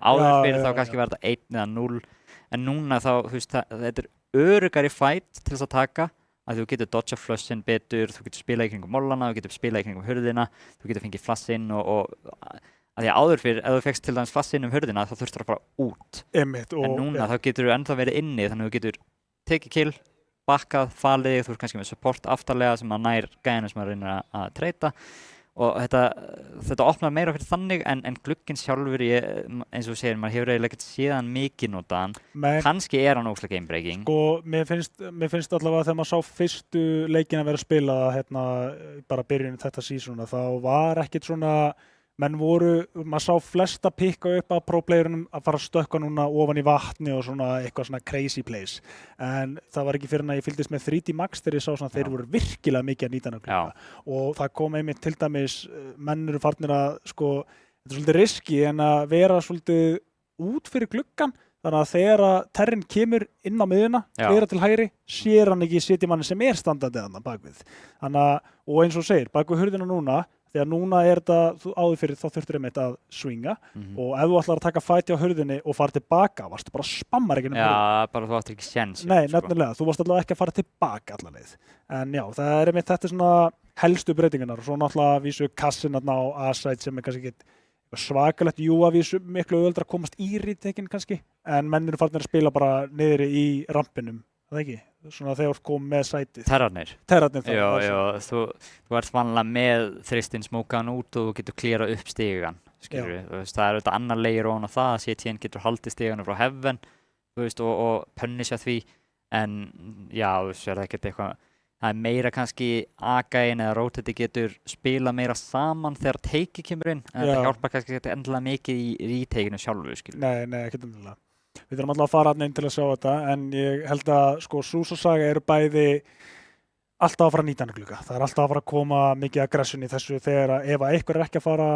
Speaker 2: Áður fyrir þá kannski var þetta 1 eða 0, en núna þá, þetta er öruggari fight til þess að taka, að þú getur dodga flussin betur, þú getur spilað í kringum mollana, þú getur spilað í kringum hurðina, þú getur fengið flassinn og að því að áður fyrir, ef þú fegst til dæmis flassinn hurðina, þá þurftur að fara út. En núna þá getur þú ennþá verið inni, þannig að þú getur tekið kill, bakkað, falið, þú ert kannski með support aftarlega sem að nær gæðinu sem að reynir að treyta og þetta opnar meira fyrir þannig en glugginn sjálfur, eins og þú segir, maður hefur eiginlega ekkert séðan mikið notaðan, kannski er hann óslega game breaking.
Speaker 1: Sko, mér finnst allavega þegar maður sá fyrstu leikina vera að spila bara byrjun þetta sísona, þá var ekkert svona, maður sá flesta pikka upp að pro-playerunum að fara að stökkva núna ofan í vatni og svona eitthvað svona crazy plays, en það var ekki fyrir að ég fylgdist með 3D Max þegar ég sá svona þeir voru virkilega mikið að nýta hana glugga og það kom einmitt til dæmis, menn eru farnir að þetta er svolítið riski en að vera svolítið út fyrir gluggan, þannig að þegar terrin kemur inn á miðjuna, vera til hægri, sér hann ekki CT-manni sem er standandi þarna bakvið. Þannig að, og eins og segir, bakvið hurðina núna, þegar núna er þetta áður fyrir þá þurftur einmitt að swinga og ef þú ætlar að taka fæti á hurðinni og fara tilbaka, varstu bara spammar ekki hurðinni.
Speaker 2: Já, bara þú áttir ekki séns.
Speaker 1: Nei, nefnilega, þú varst allavega ekki að fara tilbaka allar leið. En já, það er einmitt þetta svona helstu breytingarnar og svo náttúrulega vísu kassin á A-side sem er kannski ekki svakalegt, að vísu miklu auðveldara að komast í retake-in kannski, en menn eru farnir að spila bara niðri í rampinum. Það ekki? Svona þegar þú kom með sætið.
Speaker 2: Terrarnir
Speaker 1: þá.
Speaker 2: Já, þú ert vanlega með þristinn smókaðan út og þú getur klírað upp stigan, skilur við. Það er auðvitað annar layer ofan á það, CT-in getur haldið stiganum frá heaven, og punisha því, en já, það er ekkert eitthvað, það er meira kannski A-gæin eða rotate getur spila meira saman þegar take kemur inn, en það hjálpar kannski ekki endilega mikið í retake-inu sjálfu, skilur við.
Speaker 1: Nei, ekkert endilega. Við þurfum alltaf að fara inn til að sjá þetta, en ég held að Sús og Saga eru bæði alltaf að fara að nýta hana glugga. Það er alltaf að fara að koma mikið aggression í þessu þegar ef einhver er ekki að fara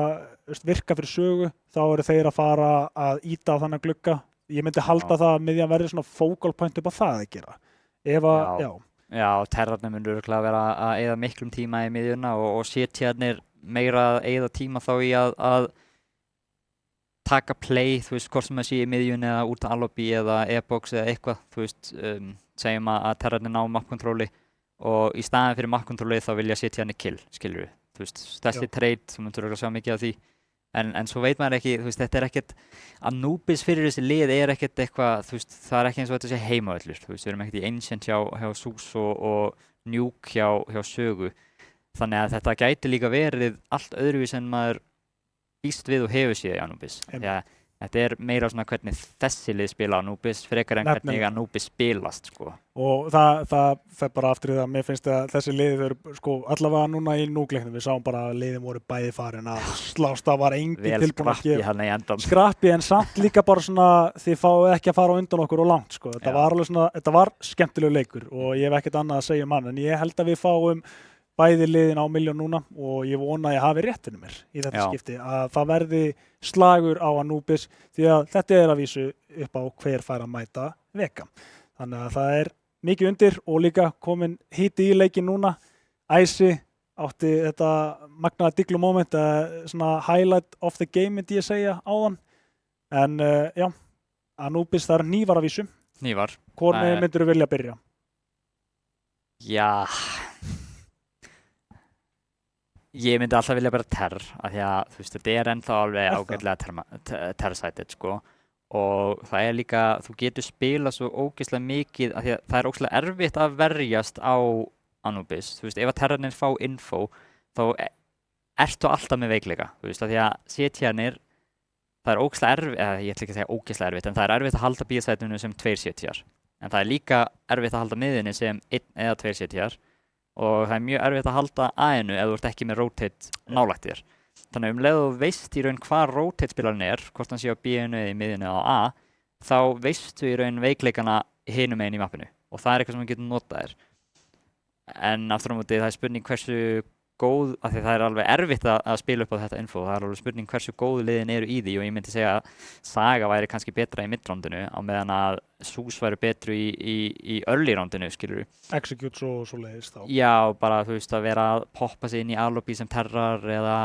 Speaker 1: virka fyrir sögu, þá eru þeir að fara að ýta á þannig glugga. Ég myndi halda það að miðjan verði svona focal point upp á það að gera.
Speaker 2: Já, terrarnir myndu örugglega vera að eyða miklum tíma í miðjuna og CT-arnir meira að eyða tíma þá í að taka play, hvort sem það sé í miðjunni eða út af alobby eða e-box eða eitthvað, segjum að terrarnir ná map-kontróli og í staðin fyrir map-kontróli þá vilja CT-arnir kill, skilur við. Stærsti trade, þú myndur að sjá mikið af því, en svo veit maður ekki, þetta er ekkert, Anubis fyrir þessi lið er ekkert eitthvað, það er ekki eins og þetta sé heimavöllur, við erum ekkert í Ancient hjá Sús og Nuke hjá Sögu, þannig að þetta gæti líka verið allt öðruvís en maður býst við og hefur séð í Anubis. Þetta er meira svona hvernig þessi lið spila Anubis frekar en hvernig Anubis spilast, sko.
Speaker 1: Og það fer bara aftur í það, mér finnst að þessi liðið eru allavega núna í núgleiknum, við sáum bara að liðin voru bæði farin að slást, það var engin tilbúin að
Speaker 2: gefa
Speaker 1: skrappi en samt líka bara svona þið fáið ekki að fara á undan okkur og langt, sko. Þetta var alveg svona, þetta var skemmtilegu leikur og ég hef ekkert annað að segja um hann, en ég held að við fáum bæði liðin á milljón núna og ég vona að ég hafi réttinu mér í þetta skipti að það verði slagur á Anubis því að þetta er að vísu upp á hver fær að mæta veka. Þannig að það er mikið undir og líka komin hiti í leikin núna. Æsi átti þetta magnaða Diglu moment, svona highlight of the game myndi ég segja áðan. En já, Anubis það er Nývar af vísu.
Speaker 2: Nývar.
Speaker 1: Hvor myndirðu vilja byrja?
Speaker 2: Já, ég myndi alltaf vilja bara terr, af því að þú veist, þetta er ennþá alveg ágætlega terr-sætið, sko. Og það er líka, þú getur spilað svo ógeðslega mikið, af því að það er ógeðslega erfitt að verjast á Anubis. Þú veist, ef að terrarnir fá info, þá ertu alltaf með veikleika, þú veist, af því að CT-arnir, það er ógeðslega erfitt, ég ætla ekki að segja ógeðslega erfitt, en það er erfitt að halda B-sætinu sem 2 CT-ar. En það er líka erfitt að halda miðinni sem 1 eða 2 CT-ar og það er mjög erfitt að halda A-inu ef þú ert ekki með rotate nálægt þér. Þannig leið þú veist í raun hvað rotate spilarinn er, hvort hann sé á B-inu eða í miðinu eða á A, þá veistu í raun veikleikana hinum megin í mappinu og það er eitthvað sem við getum notað þér. En aftur á móti það er spurning hversu góð, af því það er alveg erfitt að spila upp á þetta info, það er alveg spurning hversu góð liðin eru í því og ég myndi segja að Saga væri kannski betra í mid-roundinu á meðan að SUS væri betru í early-roundinu, skilur við.
Speaker 1: Execute svo leiðist þá.
Speaker 2: Já, bara þú veist að vera að poppa sig inn í A-lobby sem terrar eða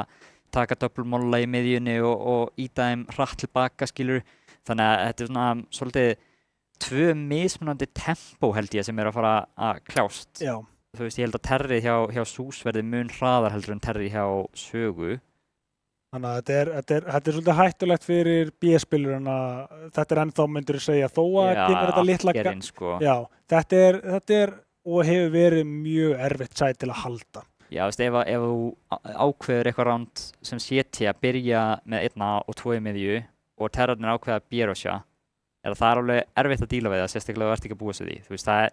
Speaker 2: taka double-molla í miðjunni og íta þeim hratt tilbaka, skilur við. Þannig að þetta er svona svolítið 2 mismunandi tempó held ég sem er að fara að kljást.
Speaker 1: Já.
Speaker 2: Þú veist, ég held að terrið hjá SUS verði mun hraðar heldur en terrið hjá Sögu.
Speaker 1: Þannig að þetta er svolítið hættulegt fyrir B-spilurinn að þetta er ennþá myndir að segja þó að kemur þetta litla...
Speaker 2: Já, akkerinn sko.
Speaker 1: Já, þetta er og hefur verið mjög erfitt sæti til að halda.
Speaker 2: Já, þú veist, ef þú ákveður eitthvað ránd sem CT að byrja með 1 og 2 í miðju og terrarnir ákveða að B-rusha, það er alveg erfitt að díla við það, sérstaklega þú ert ekki að búast við því. Þú veist, það er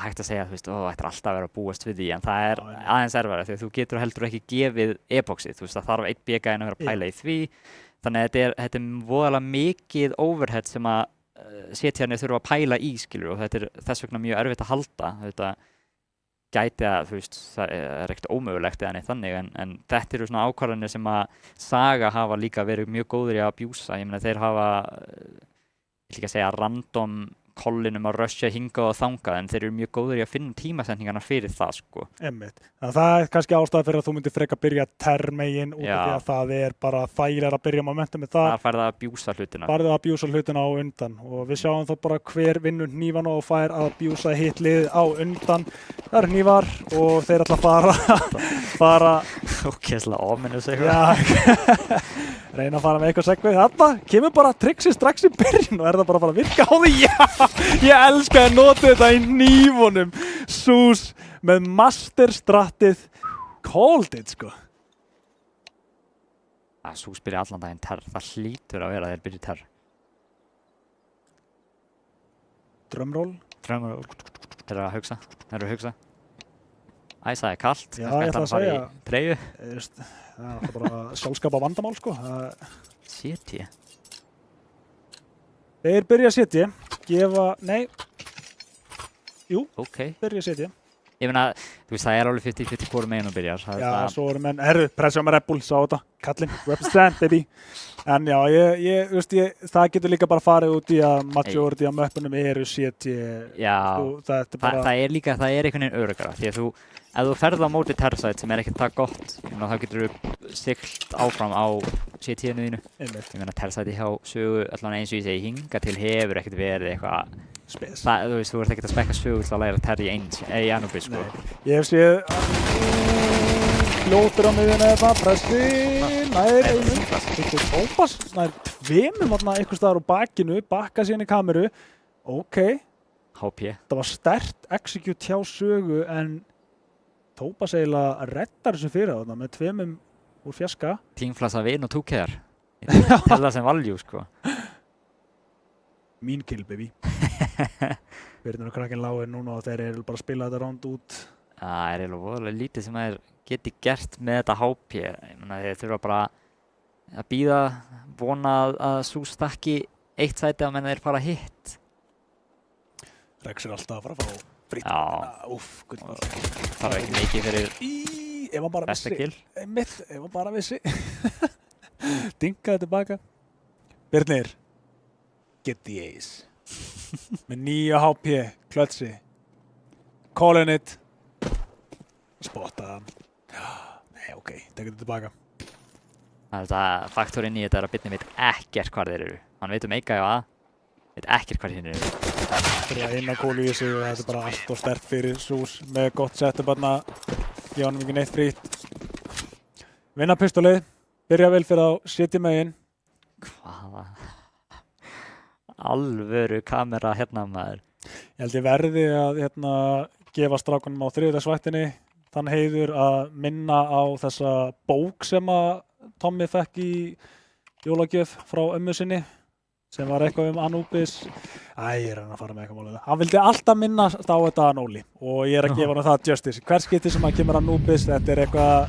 Speaker 2: hægt að segja, þú veist, þetta er alltaf að vera að búast við því, en það er aðeins erfara því að þú getur heldur ekki gefið e-boxið, þú veist, það þarf 1 B-gæinn að vera að pæla í því, þannig að þetta er voðalega mikið overhead sem að CT-arnir þurfa að pæla í, skilur, og þetta er þess vegna mjög erfitt að halda, þetta gæti að, þú veist, það er ekkert ómögulegt eða neitt þannig, en þetta eru svona ákvarðanir sem að Saga hafa líka verið mjög góðir í að abjúsa, ég meina þeir hafa ég vil ekki að segja random kollinum að rusha hingað og þangað en þeir eru mjög góður í að finna tímasendningarna fyrir það sko.
Speaker 1: Einmitt. Það er kannski ástæða fyrir að þú myndir freka byrja terr-megin út af því að það er bara þægilega að byrja momentum með það.
Speaker 2: Það færði að abjúsa hlutina.
Speaker 1: Færði að abjúsa hlutina á undan og við sjáum þá bara hver vinnur hnífan og fær að abjúsa hitlið á undan. Það eru hnífar og þeir ætla að fara
Speaker 2: ógeðslega ominous
Speaker 1: eitthvað. Reyna að fara með eitthvað segvið. Þarna kemur bara trixi strax í byrjun og er það bara að fara að virka á því. Já, ég elska að nota þetta í hnífunum. SUS með masterstrattið. Called it, sko.
Speaker 2: SUS byrja allan daginn terr. Það hlýtur að vera að þeir byrja terr.
Speaker 1: Drumroll.
Speaker 2: Drumroll. Þeir eru að hugsa. Æ, það er kalt.
Speaker 1: Já, ég ætla að segja.
Speaker 2: Treyju.
Speaker 1: Það er bara sjálfskapa vandamál, sko.
Speaker 2: CT.
Speaker 1: Þeir byrja að CT. Byrja að CT.
Speaker 2: Ég meina, þú veist, það er alveg 50-50 hvort meginn og byrjar.
Speaker 1: Já, svo erum menn, pressa með Red Bull, sá þetta. Kallinn, represent, baby. En já, það getur líka bara farið út í að majority af möppunum eru CT.
Speaker 2: Já, það er líka, það er einhvern veginn öruggara. Því að ef þú ferð á móti terrsæt sem er ekkert það gott, þá getur þú siglt áfram á CT-inu þínu. Ég meina, terrsæti hjá Sögu, allan eins og ég segi, hinga til hefur ekkert verið eitthvað
Speaker 1: spes.
Speaker 2: Þú veist, þú ert ekkert að spekka Sögu til að læra terr í Anubis, sko.
Speaker 1: Ég hef séð fljótur á miðjunni eða pressi, nær einum, eitthvað Tópas, nær tveimum eitthvað staðar á bakinu, bakka síðan í kameru, ok.
Speaker 2: HP.
Speaker 1: Það var sterkt execute hjá Sögu en Tópas eiginlega reddar þessu fyrir þarna með tveimum úr fjaska.
Speaker 2: Teamflassa vin og túkæðar. Tella sem value, sko.
Speaker 1: Mín kill, baby. Byrnir og krakkinn lágir núna og þeir eru bara að spila þetta ránd út.
Speaker 2: Það er eiginlega voðalega lítið sem þeir geti gert með þetta HP. Ég meina, þeir þurfa bara að bíða, vona að SUS stakki 1 sæti á meðan þeir fara hitt.
Speaker 1: Rex er alltaf að fara að fá fritt.
Speaker 2: Já.
Speaker 1: Úff, gullmál.
Speaker 2: Það er ekki mikið fyrir besta kill.
Speaker 1: Ef hann bara vissi. Dinkaði tilbaka. Birnir, get the ace. með 9 HP, klötsi. Calling it. Spottaði hann. Nei, ok, tekur þetta tilbaka.
Speaker 2: Faktorinn í þetta að Bitni veit ekkert hvað þeir eru. Hann veit Eika og A, veit ekkert hvað þeir eru.
Speaker 1: Þetta er eina kólu í þessu og þetta er bara allt og sterkt fyrir Sús með gott setup þarna. Gefa hann ekki neitt frýtt. Vinna pistolið, byrja vel fyrir á City megin.
Speaker 2: Hvaða? Alvöru kamera hérna maður.
Speaker 1: Ég held ég verði að gefa strákunum á þriðjudagsvaktinni þann heiður að minna á þessa bók sem að Tommy fekk í jólagjöf frá ömmu sinni sem var eitthvað Anubis. Ég er að fara með eitthvað málið. Hann vildi alltaf minnast á þetta Anóli og ég er að gefa hann það justice. Hver skipti sem að kemur Anubis, þetta er eitthvað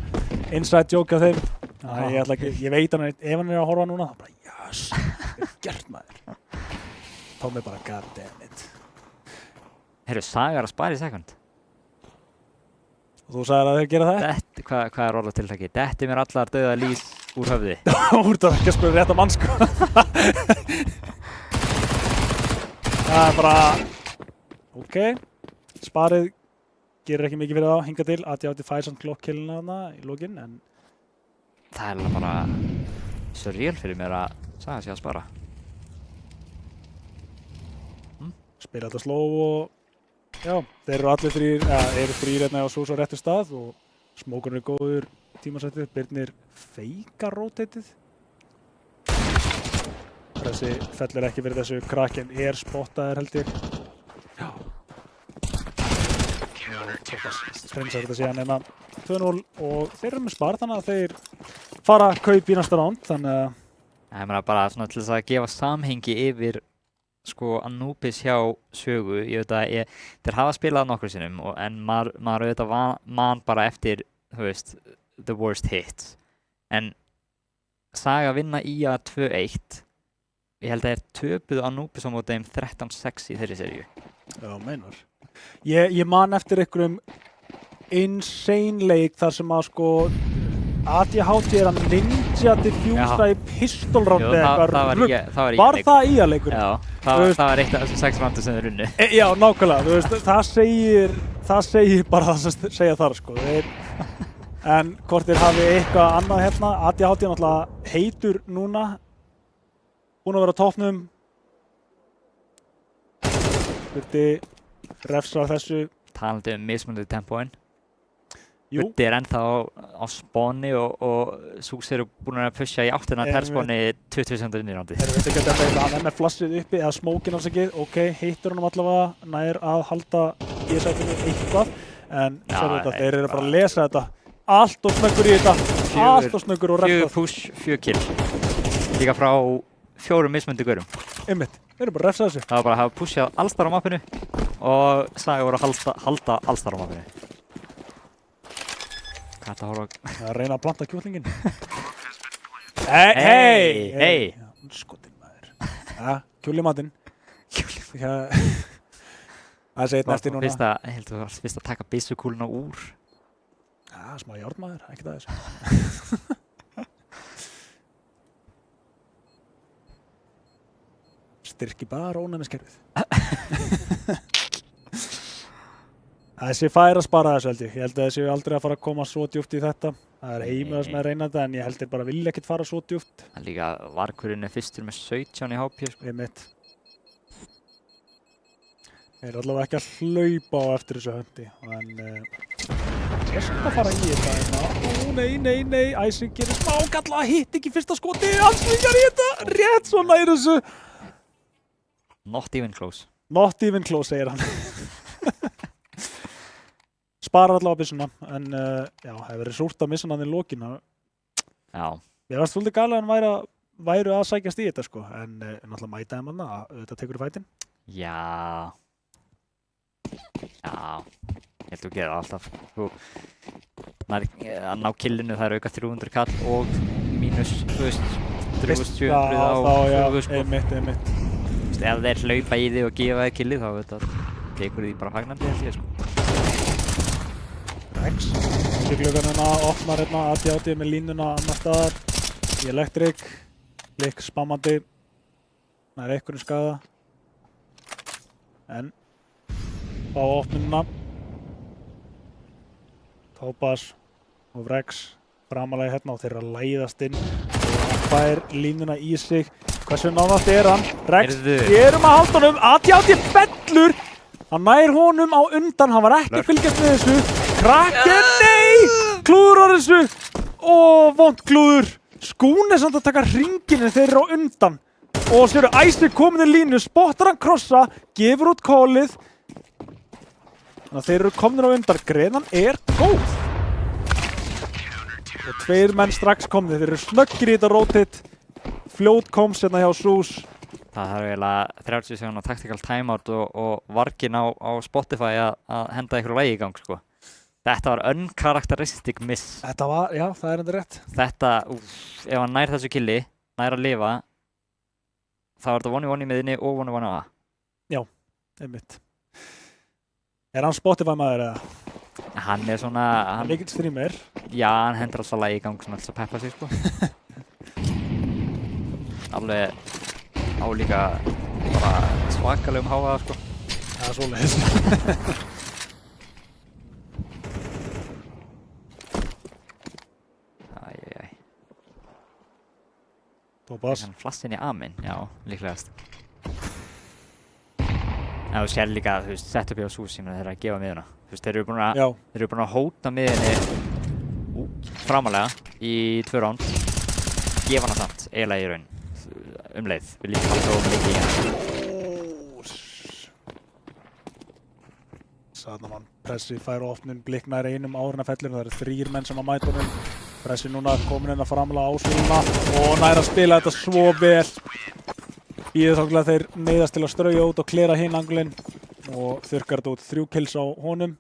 Speaker 1: inside joke af þeim. Ég veit hann, ef hann er að horfa núna, þá bara yes, þetta er gert maður. Tommy bara god damn it.
Speaker 2: Heyrðu, Sagar að spara í sekund.
Speaker 1: Og þú sagðir að þeir gera það?
Speaker 2: Hvað er orða tiltæki? Detti mér allar dauða lýs úr höfði.
Speaker 1: Úr það ekki að spila rétt á mann sko. Það er bara, ok, sparið gerir ekki mikið fyrir það, hinga til, að ég átti færi samt klokkkillina þarna í lokin, en
Speaker 2: það er bara surreal fyrir mér að Saga sé að spara.
Speaker 1: Spila þetta sló og já, þeir eru allir þrír hérna á Sús á réttu stað og smókurinn er góður tímasettið, Birnir feika rotatið. Þessi fellur ekki fyrir þessu, Kraken er spottaður held ég. Já. Prinsar þetta síðan hérna 2-0 og þeir eru með spar þannig að þeir fara að kaupa í næsta ránd, þannig að
Speaker 2: Ég meina bara svona til þess að gefa samhengi yfir sko Anubis hjá Sögu, ég veit að þeir hafa spilað nokkru sinnum en maður auðvitað man bara eftir, þú veist, the worst hits. En Saga vinna í að 2-1. Ég held að þeir töpuðu Anubis á móti þeim 13-6 í þeirri seríu.
Speaker 1: Já, meinar. Ég man eftir einhverjum insane leik þar sem að sko ADHD er að ninja diffusa í pistolrándi eitthvað rugg. Var það í að leikur?
Speaker 2: Já, það var eitt af þessum 6 rándi sem þeir unnu.
Speaker 1: Já, nákvæmlega, þú veist, það segir bara það sem segja þar sko. En hvort þeir hafi eitthvað annað hérna, ADHD er náttúrulega heitur núna, búin að vera á toppnum. Þurfti refsa þessu.
Speaker 2: Talandi mismunandi tempóin.
Speaker 1: Buddi
Speaker 2: er ennþá á spáni og Sús eru búin að pusha í áttina terspáni 20 sekúndur inn í rándi.
Speaker 1: Þeir veit ekki að þetta hann með flassið uppi eða smókin afsakið, ok, heitur hann allavega nær að halda í sætinu eitthvað, en þeir eru bara að lesa þetta, allt og snöggur í þetta, allt og snöggur og refsað.
Speaker 2: 4 push, 4 kill, líka frá 4 mismunandi gaurum.
Speaker 1: Einmitt, þeir eru bara að refsa þessu.
Speaker 2: Það var bara að hafa pushað allstar á mappinu og Saga voru að halda allstar á mappinu. Hvað er þetta að
Speaker 1: að reyna að planta kjúklingin?
Speaker 2: Hei!
Speaker 1: Skotin maður. Ja, kjúlimatinn. Það segir næsti núna.
Speaker 2: Ég held að þú varst fyrst að taka byssukúluna úr.
Speaker 1: Ja, smá járnmaður, ekkert að þessu. Styrki bara ónæmiskerfið. Þessi fær að spara þessu held ég. Ég held að þessi aldrei að fara að koma svo djúpt í þetta. Það er heimur sem er reynandi en ég held þeir bara vilja ekkert fara svo djúpt.
Speaker 2: En líka varkurinn er fyrstur með 17 í HP sko.
Speaker 1: Einmitt. Þeir eru allavega ekki að hlaupa á eftir þessu höndi. En ég er samt að fara í þetta. Ó nei, Æsing gerir smákalla, hitt ekki fyrsta skoti. Hann svingar í þetta, rétt svo nær þessu.
Speaker 2: Not even close.
Speaker 1: Not even close, segir hann. Sparar allavega byssuna, en já, hefur verið súrt að missa hann í lokinu.
Speaker 2: Já.
Speaker 1: Ég varst svolítið galið að hann væru að sækjast í þetta, sko, en náttúrulega mætaði hann að þetta tekur í fætinn.
Speaker 2: Já. Ég held að þú gerir alltaf. Að ná killinu það auka 300 kall og mínus, þú veist, 3700 á 4, sko.
Speaker 1: Einmitt.
Speaker 2: Ef þeir hlaupa í þig og gefa þig killið, þá tekur því bara fagnandi held ég, sko.
Speaker 1: Rex, sýrglögan hérna, opnar hérna ADHD með línuna annar staðar í elektrik, Lik spammandi, nær einhverjum skaða. en á opnununa Topaz og Rex framalega hérna og þeir eru að læðast inn og hann fær línuna í sig. Hversu náðast hann? Rex, erum að halda honum, AT fellur, hann nær honum á undan, hann var ekki að fylgjast með þessu. Kraken, nei, klúður á þessu og vont klúður. Skún er samt að taka hringinn en þeir eru á undan og séru Æsir komin í línu, spottar hann krossa, gefur út callið. Þannig að þeir eru komnir á undan, greiðan er góð. Og 2 menn strax komnir, þeir eru snöggir í þetta rotate. Fljót komst hérna hjá SUS.
Speaker 2: Það þarf eiginlega 30 sekúndna tactical timeout og varginn á Spotify að henda ykkur lagi í gang, sko. Þetta var uncharacteristic miss.
Speaker 1: Þetta var, já, það er enda rétt.
Speaker 2: Þetta, ef hann nær þessu killi, nær að lifa, þá er þetta 1v1 í miðinni og 1v1 á A.
Speaker 1: Já, einmitt. Er hann Spotify maður eða?
Speaker 2: Hann er svona...
Speaker 1: Hann er mikill streamer.
Speaker 2: Já, hann hendur alltaf lagi í gang svona alltaf að peppa sig, sko. Alveg á líka bara svakalegum hávaða, sko.
Speaker 1: Það er svoleiðis. Topaz.
Speaker 2: Hann flassinn í A-minn, já, líklegast. En þú sér líka, þú veist, setup hjá SUS, ég meina þeir eru að gefa miðuna. Þú veist, þeir eru búin að hóta miðinni framalega í 2 round. Gefa hana samt, eiginlega í raun, leið. Við lítum alltaf ofan líka í hana.
Speaker 1: Sanamann, Pressi fær opnun, bliknar einum áður en fellur. Það eru 3 menn sem að mæta honum. Pressi núna komin inn að framlega ásvöluna og nær að spila þetta svo vel. Bíður þáklega þeir neyðast til að strauja út og klera hinn angulinn og þurrkar þetta út 3 kills á honum.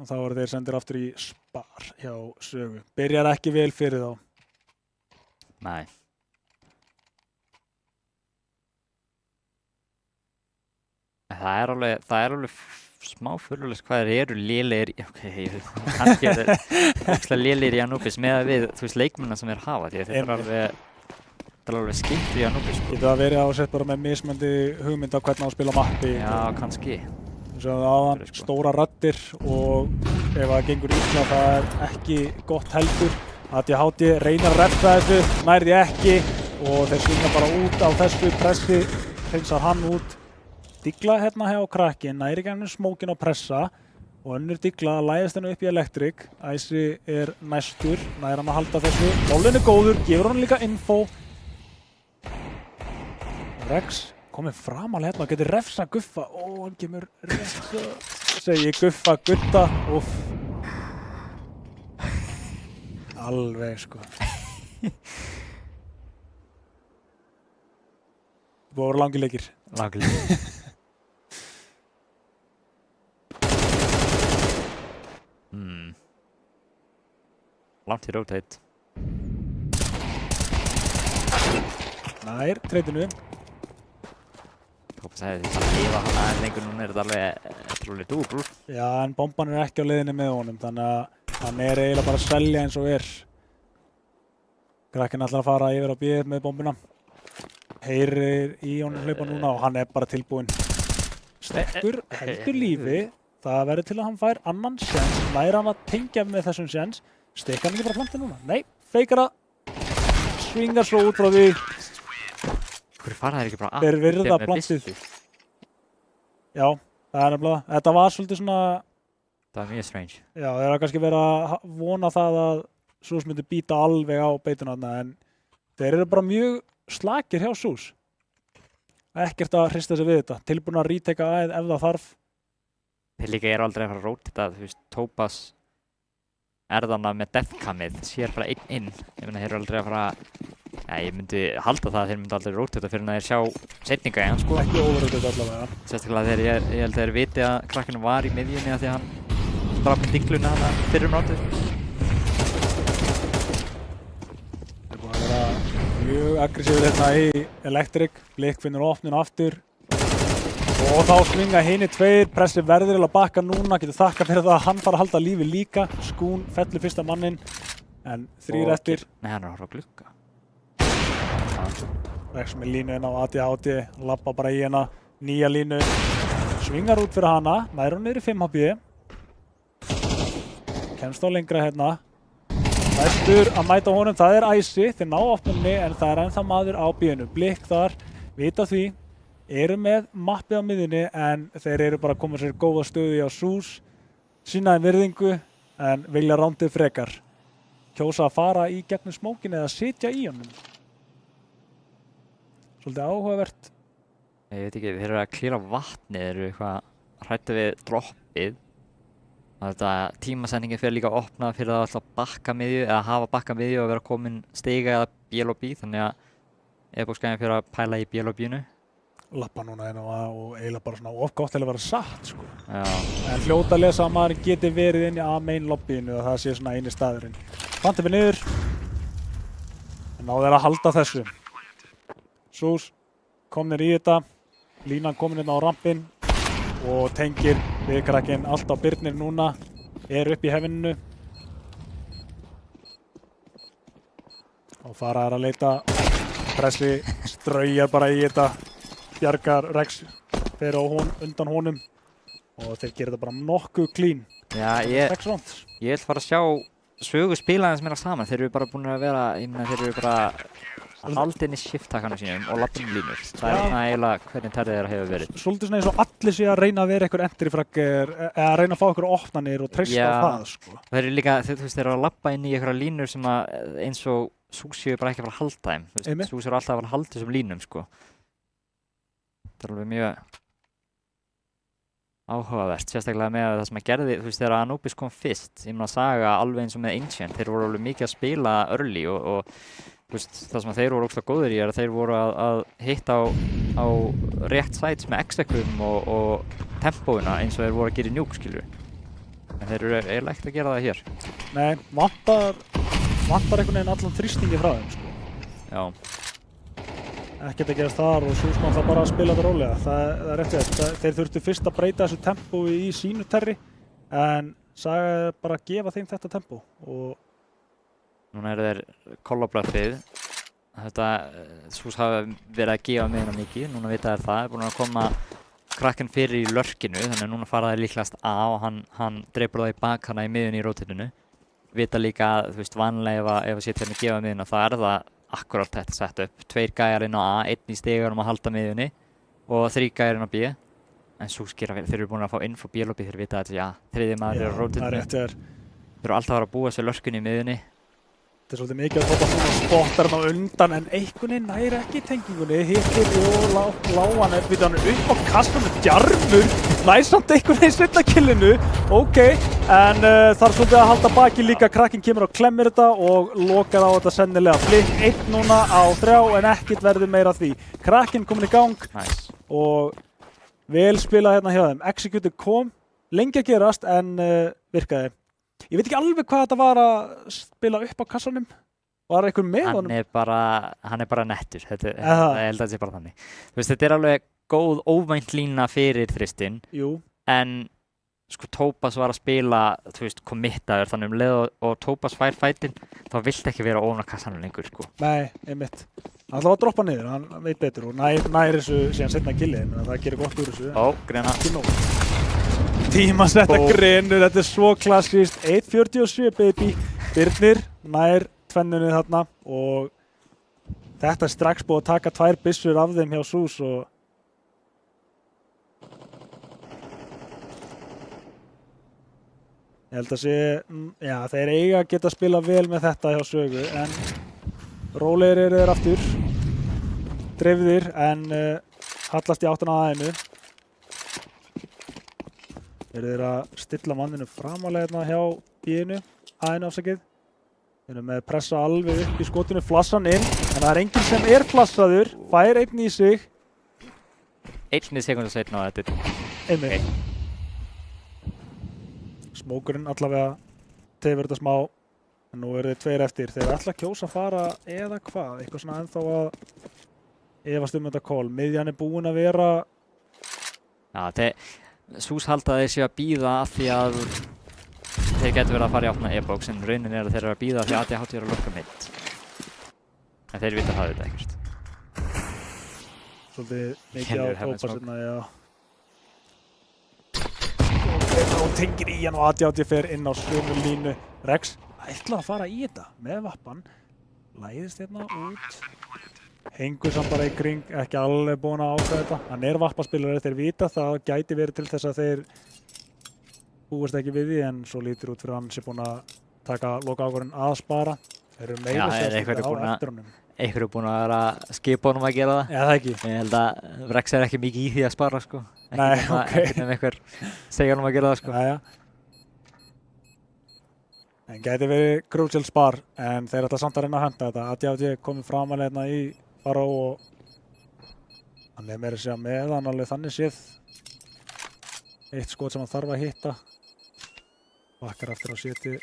Speaker 1: Og þá eru þeir sendir aftur í spar hjá Sögu. Byrjar ekki vel fyrir þá.
Speaker 2: Nei. Það er alveg smá furðulegt hvað þeir eru lélegir, kannski er þeir ógeðslega lélegir í Anubis með við, þú veist, leikmennina sem þeir hafa, því að þeir eru alveg skiptir í Anubis.
Speaker 1: Getur það verið að setja bara með mismunandi hugmynd af hvernig á að spila mappi.
Speaker 2: Já, kannski.
Speaker 1: Þú séu það aðan, stóra raddir og ef það gengur illa það er ekki gott heldur. ATHD reynar að refsa þessu, nærði ekki og þeir svinga bara út á þessu. Pressi hreinsar hann út. Digla hérna hjá Kraken, næri gennum smókin á Pressa og önnur Digla læðist hennu upp í Electric. Æsi er næstur, nær hann að halda þessu. Bólinn er góður, gefur hann líka info. Rex komið framalega hérna og getur refsa Guffa. Hann kemur refsa, segi Guffa, Gutta. Úff. Alveg sko. Það búið að vera langir leikir.
Speaker 2: Langir leikir. Langt í rotate.
Speaker 1: Nær, treytinu.
Speaker 2: Topaz hefði því að lifa hann aðeins lengur, núna er þetta alveg dúbl.
Speaker 1: Já, en bomban er ekki á leiðinni með honum, þannig að hann er eiginlega bara að svelja eins og er. Kraken ætlar að fara yfir á B með bombuna. Heyrir í honum hlaupa núna og hann er bara tilbúinn. Sterkur, heldur lífi. Það verður til að hann fær annan sjens. Nær hann að tengja með þessum sjens. Steikar hann ekki bara plantið núna? Nei, feikar það. Svingar svo út frá því.
Speaker 2: Hverju fara þeir ekki bara
Speaker 1: þeir virða plantið. Já, það er nefnilega. Þetta var svolítið svona...
Speaker 2: Það var mjög strange. Já,
Speaker 1: þeir hafa kannski verið að vona það að SUS myndi býta alveg á beituna þarna, en þeir eru bara mjög slakir hjá SUS. Ekkert að hrista sig við þetta. Tilbúin að retaka ef það þarf.
Speaker 2: Þeir líka eru aldrei að fara að róta þetta, þú veist, Topaz er þarna með deathcamið, sér bara einn inn. Ég meina, þeir eru aldrei að fara að, ég myndi halda það að þeir myndi aldrei róta þetta fyrir að þeir sjá setninga í hann, sko.
Speaker 1: Ekki overrótið allavega.
Speaker 2: Sérstaklega þegar ég held að þeir viti að krakkinu var í miðjunni af því að hann draf með dingluna hana fyrir rátið.
Speaker 1: Þeir eru búin að vera mjög aggressífur hérna í Electric, Blik finnur opnun aftur. Og þá svinga hinni 2, Pressi verður að bakka núna, getur þakka fyrir það að hann fara að halda lífi líka. Skún fellur fyrsta mannin, en 3 eftir.
Speaker 2: Nei, hann er að horfa á glugga.
Speaker 1: Rex með línu inn á ADHD, labba bara í hérna, nýja línu, svingar út fyrir hana, nær hún niður í 5 HP. Kemst á lengra hérna. Næstur að mæta honum, það Æsi, þeir ná opninni en það ennþá maður á B-inu. Blikk þar, vita því, eru með mappið á miðjunni en þeir eru bara að koma sér góða stöðu á SUS, sýna þeim virðingu en vilja rándið frekar. Kjósa að fara í gegnum smókin eða sitja í honum. Svolítið áhugavert.
Speaker 2: Ég veit ekki, þeir eru að klíra vatni, þeir eru eitthvað hræddir við droppið. Þetta tímasendingin fyrir líka að opna fyrir að alltaf bakka miðju eða hafa bakka miðju og vera komin stiga eða BL og B, þannig að Ebox-gæðin fyrir að pæla í BL og B-nu.
Speaker 1: Lappa núna inn á A og eiginlega bara svona ofgátt til að vera satt sko.
Speaker 2: Já.
Speaker 1: En fljóta að lesa að maður geti verið inn í A-main lobbyinu og það sé svona eini staðurinn. Fantið við niður. En náðu þeir að halda þessu. SUS komnir í þetta. Línan komin inn á rampinn og tengir við krakkinn allt á Birnir núna. Er upp í hefininu. Og fara þær að leita. Pressi straujar bara í þetta. Bjargar Rex fyrir undan honum og þeir gera þetta bara nokkuð clean.
Speaker 2: Já, ég vil fara að sjá sögu spilaðins meira saman. Þeir eru bara búin að vera, ég meina þeir eru bara haldið inn í shift-takkanum sínum og lappin línur. Það er eiginlega hvernig terðið þeirra hefur verið.
Speaker 1: Svolítið svona eins og allir sé að reyna að vera einhver entry-fragger eða reyna að fá einhver opnanir og treysta á það sko.
Speaker 2: Þeir eru líka, þú veist, þeir eru að lappa inn í einhverja línur sem að eins og SUS séu bara ekki að fara að halda þeim. SUS eru alltaf að fara að halda þessum línum sko. Það er alveg mjög áhugavert, sérstaklega með það sem að gerði, þú veist, þegar Anubis kom fyrst, ég meina að Saga alveg eins og með Ancient, þeir voru alveg mikið að spila early og þú veist, það sem að þeir voru ógeðslega góðir í er að þeir voru að hitta á rétt sites með executum og tempóina eins og þeir voru að gera í Nuke, skilur. En þeir eru eiginlega ekkert að gera það hér.
Speaker 1: Nei, vantar einhvern veginn allan þrýstingi frá þeim, sko.
Speaker 2: Já.
Speaker 1: Ekkert að gerast þar og SUS náttúrulega bara að spila þetta rólega. Það er rétt rétt. Þeir þurftu fyrst að breyta þessu tempói í sínu terri en Saga er bara að gefa þeim þetta tempó og
Speaker 2: núna eru þeir kollabröfið. Þetta SUS hafa verið að gefa miðuna mikið, núna vita þeir það. Er búin að koma krakkinn fyrir í lörkinu, þannig að núna fara þeir líklegast A og hann dreipur það í bak hana í miðunni í rótinu. Vita líka að, þú veist, vanlega ef að setja hérna að gefa miðuna, það er það akkurát þetta sett upp. 2 gæjar inn á A, 1 í stigarum að halda miðjunni og 3 gæjar inn á B. En SUS gera vel, þeir eru búin að fá info B og B, þeir vita að þetta, þriðji maður er á rótinu. Þeir eru alltaf að vera að búa sér lörkunni í miðjunni.
Speaker 1: Þetta er svolítið mikið að þótt að svona spottar hann á undan en einhvern veginn næri ekki tengingunni. Hittir og lágan er við hann upp á kastum með djarmur. Næsamt einhvern veginn setna killinu. Ok, en þarf svolítið að halda baki líka. Krakkinn kemur og klemmir þetta og lokar á þetta sennilega. Blikk 1 núna á 3 en ekkert verður meira því. Krakkinn komin í gang og vel spilað hérna hjá þeim. Executor kom lengi að gerast en virkaði. Ég veit ekki alveg hvað þetta var að spila upp á kassanum. Var einhver með honum?
Speaker 2: Hann er bara nettur. Ég held að þetta sé bara þannig. Þú veist, þetta er alveg góð óvænt lína fyrir þristinn.
Speaker 1: Jú.
Speaker 2: En sko Topaz var að spila, þú veist, committaður. Þannig leið og Topaz fær fætinn, þá vilt ekki vera ofan á kassanum lengur, sko.
Speaker 1: Nei, einmitt. Hann ætlaði að droppa niður, hann veit betur og nær þessu síðan setna killið. Það gerir gott úr þessu.
Speaker 2: Grena.
Speaker 1: Tímasetta grinu, þetta er svo klassískt. 1.47 baby. Birnir nær tvennunni þarna og þetta er strax búið að taka 2 byssur af þeim hjá SUS og ég held að sé, þeir eiga að geta spila vel með þetta hjá Sögu en rólegir eru þeir aftur, dreifðir en hallast í áttina að aðeinu. Þeir eru að stilla manninu framalega hérna hjá B-inu, aðeinu afsakið. Þeir eru með að pressa alveg upp í skotinu, flassan inn, en það er enginn sem er flassaður, fær einn í sig.
Speaker 2: 1 sekúndu seinna á þetta.
Speaker 1: Einmitt. Smókurinn allavega tefur þetta smá, en nú eru þeir 2 eftir. Þeir ætla að kjósa að fara eða hvað, eitthvað svona ennþá að efast þetta call. Miðjan er búin að vera...
Speaker 2: SUS halda að þeir séu að bíða af því að þeir getur verið að fara í áttina e-box en raunin er að þeir eru að bíða af því að ADHD er að lokka mitt. En þeir vita það ekkert.
Speaker 1: svolítið mikið á
Speaker 2: Kennir hefði
Speaker 1: Tópasina, já. Og tengir í hann og ADHD fer inn á sömu línu. Rex ætla að fara í þetta með vappan. Læðist hérna út. Hengur samt bara í kring, ekki alveg búinn að ákveða þetta. Hann vappaspilari, þeir vita það gæti verið til þess að þeir búist ekki við því, en svo lítur út fyrir hann sem búinn að taka loka ákvörðun að spara. Þeir eru meira sérstaklega á eftir honum.
Speaker 2: Einhver er búinn að vera að skipa honum að gera það.
Speaker 1: Já, það ekki.
Speaker 2: Ég held að Rex er ekki mikið í því að spara, sko.
Speaker 1: Nei,
Speaker 2: Ekki einhver segja honum að gera það, sko.
Speaker 1: Jæja. En gæti verið crucial spar, en þeir ætla samt að reyna að henda þetta. ADHD komið framalega hérna í Faró og hann meira að segja með hann alveg þannig séð. Eitt skot sem hann þarf að hitta. Bakkar aftur á seti.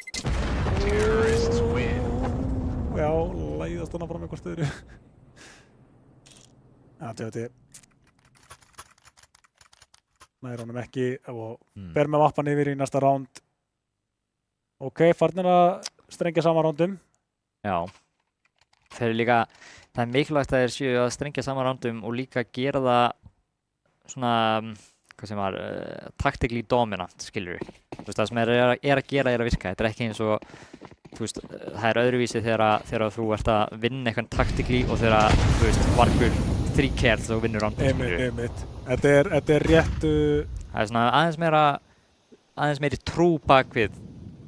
Speaker 1: Já, læðast hann fram eitthvað stöðru. ADHD nær honum ekki og ber með vappan yfir í næsta ránd. Ok, farnir að strengja saman rándum.
Speaker 2: Já. Þeir eru líka, það er mikilvægt að þeir séu að strengja saman rándum og líka gera það svona, hvað sem var, tactically dominant, skilur við. Þú veist, það sem er að gera er að virka. Þetta er ekki eins og, þú veist, það er öðruvísi þegar þú ert að vinna eitthvað tactically og þegar, þú veist, vargur 3 kills og vinnur rándum, skilur við.
Speaker 1: Einmitt. Þetta er réttu...
Speaker 2: Það er svona aðeins meiri trú bak við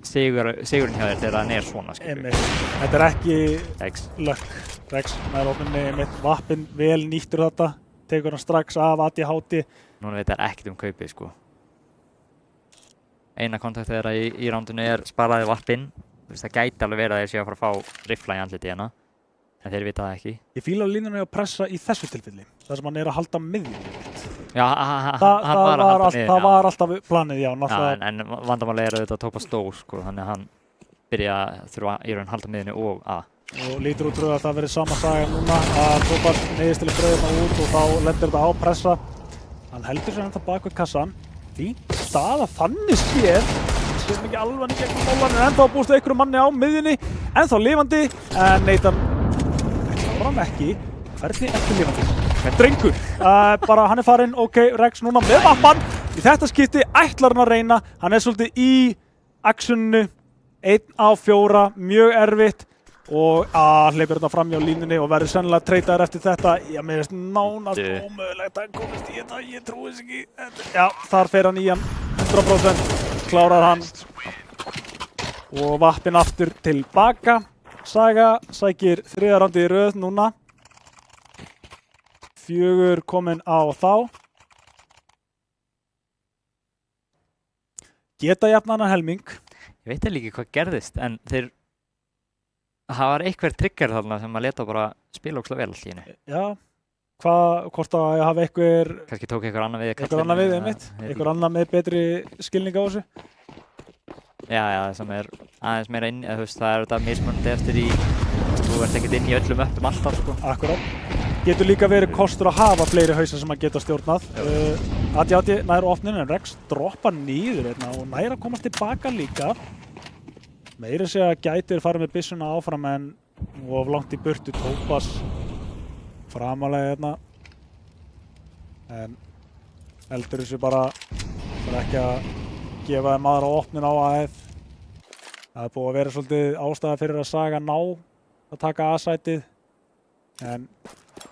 Speaker 2: sigurinn hjá þér þegar hann er svona, skilur við.
Speaker 1: Þetta er ekki
Speaker 2: Rex.
Speaker 1: Lökk. Rex, með opninni mitt vappin vel nýttur þetta. Tekur hann strax af ADHD.
Speaker 2: Núna veit það ekkert kaupið, sko. Eina kontaktið þeirra í rándinu er sparaði vappin. Það gæti alveg verið að þeir séu að fara að fá riffla í andliti hérna. En þeir vita það ekki.
Speaker 1: Ég fíla línuna að pressa í þessu tilfelli. Það sem hann er að halda miðjum.
Speaker 2: Já, hann var að halda miðjum.
Speaker 1: Það var alltaf planið, já.
Speaker 2: En vandamáli er auðvitað að Tópas stór, sko. Þannig að hann byrja að þurfa í raun halda miðjunni og A.
Speaker 1: Og lítur út að það verið sama saga núna að Tópas neyðist til að breyða út og þá lendir þetta á pressa. Hann heldur sér ennþá bak við kassan. Fín staða þannig séð. Sér ekki alveg í gegnum bólan en ennþá að búast einhverju manni á miðjunni. Ennþá lifandi en neitar fram ekki. Hvernig ekki lifandi? Drengur. Bara hann er farinn. Ok, Rex núna með vappan. Í þetta skipti ætlar hann að reyna. Hann er svolítið í actioninu. 1 á 4. Mjög erfitt. Og hleypur þetta fram hjá línunni og verður sennilega treytaður eftir þetta. Ég meðist nánast ómögulegt að hann komist í þetta. Ég trúi þess ekki. Já, þar fer hann í hann 100%. Klárar hann. Og vappin aftur tilbaka. Saga sækir 3. rándið í röð núna. 4 komin á þá. Geta jafnan að helming.
Speaker 2: Ég veit ekki hvað gerðist, en það var einhver trigger þarna sem að leta bara spila ógeðslega vel allt í hennu.
Speaker 1: Já, hvort að ég hafi einhver...
Speaker 2: Kannski tók einhver annar við
Speaker 1: Einhver annar við, einmitt. Einhver annar með betri skilning á þessu.
Speaker 2: Já, sem er aðeins meira inn, þú veist, það er þetta mismunandi eftir þú ert ekkert inn í öllum öppum alltaf, sko.
Speaker 1: Akkurát. Getur líka verið kostur að hafa fleiri hausa sem að geta stjórnað. ADHD nær opninu en Rex droppa niður hérna og nær að komast tilbaka líka. Meira segja gætir farið með byssuna áfram en of langt í burtu. Tópas framalega hérna. En heldur þessu bara ekki að gefa þeim aðra opnin á aðeð. Það er búið að vera svolítið ástæða fyrir að Saga ná að taka A-sætið. En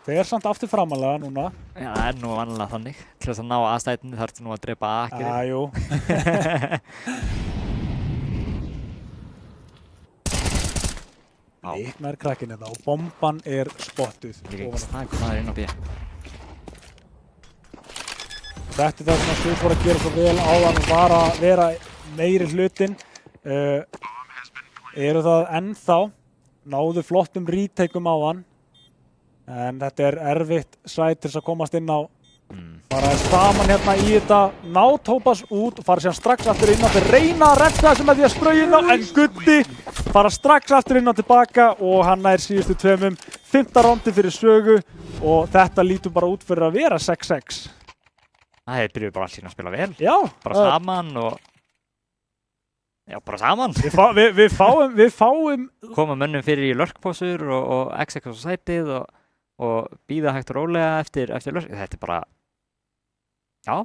Speaker 1: fer samt aftur framalega núna.
Speaker 2: Já, það er nú vanlega þannig. Til þess að ná A-sætinu þarftu nú að drepa A-akkerið.
Speaker 1: Já, jú. Líknar krakkinn þetta og bomban er spottuð.
Speaker 2: Líka ekki snakk maður inn á B.
Speaker 1: Þetta er það sem að Stuð fór að gera svo vel áðan og var að vera meiri hlutinn. Eru það ennþá, náðu flottum retake-um áðan. En þetta er erfitt sæt til þess að komast inn á. Bara saman hérna í þetta, ná Tópas út og fara síðan strax aftur inn á til reyna að refsa þessu með því að sprauja inn á, en Guddi fara strax aftur inn á tilbaka og hann nær síðustu 2. 5. rándi fyrir sögu og þetta lítur bara út fyrir að vera 6-6.
Speaker 2: Það byrjuðu bara allir að spila vel.
Speaker 1: Já.
Speaker 2: Bara saman og... Já, bara saman.
Speaker 1: Við fáum...
Speaker 2: Koma mönnum fyrir í lurkpósur og execution sætið og... og bíða hægt og rólega eftir lausn. Þetta bara, já.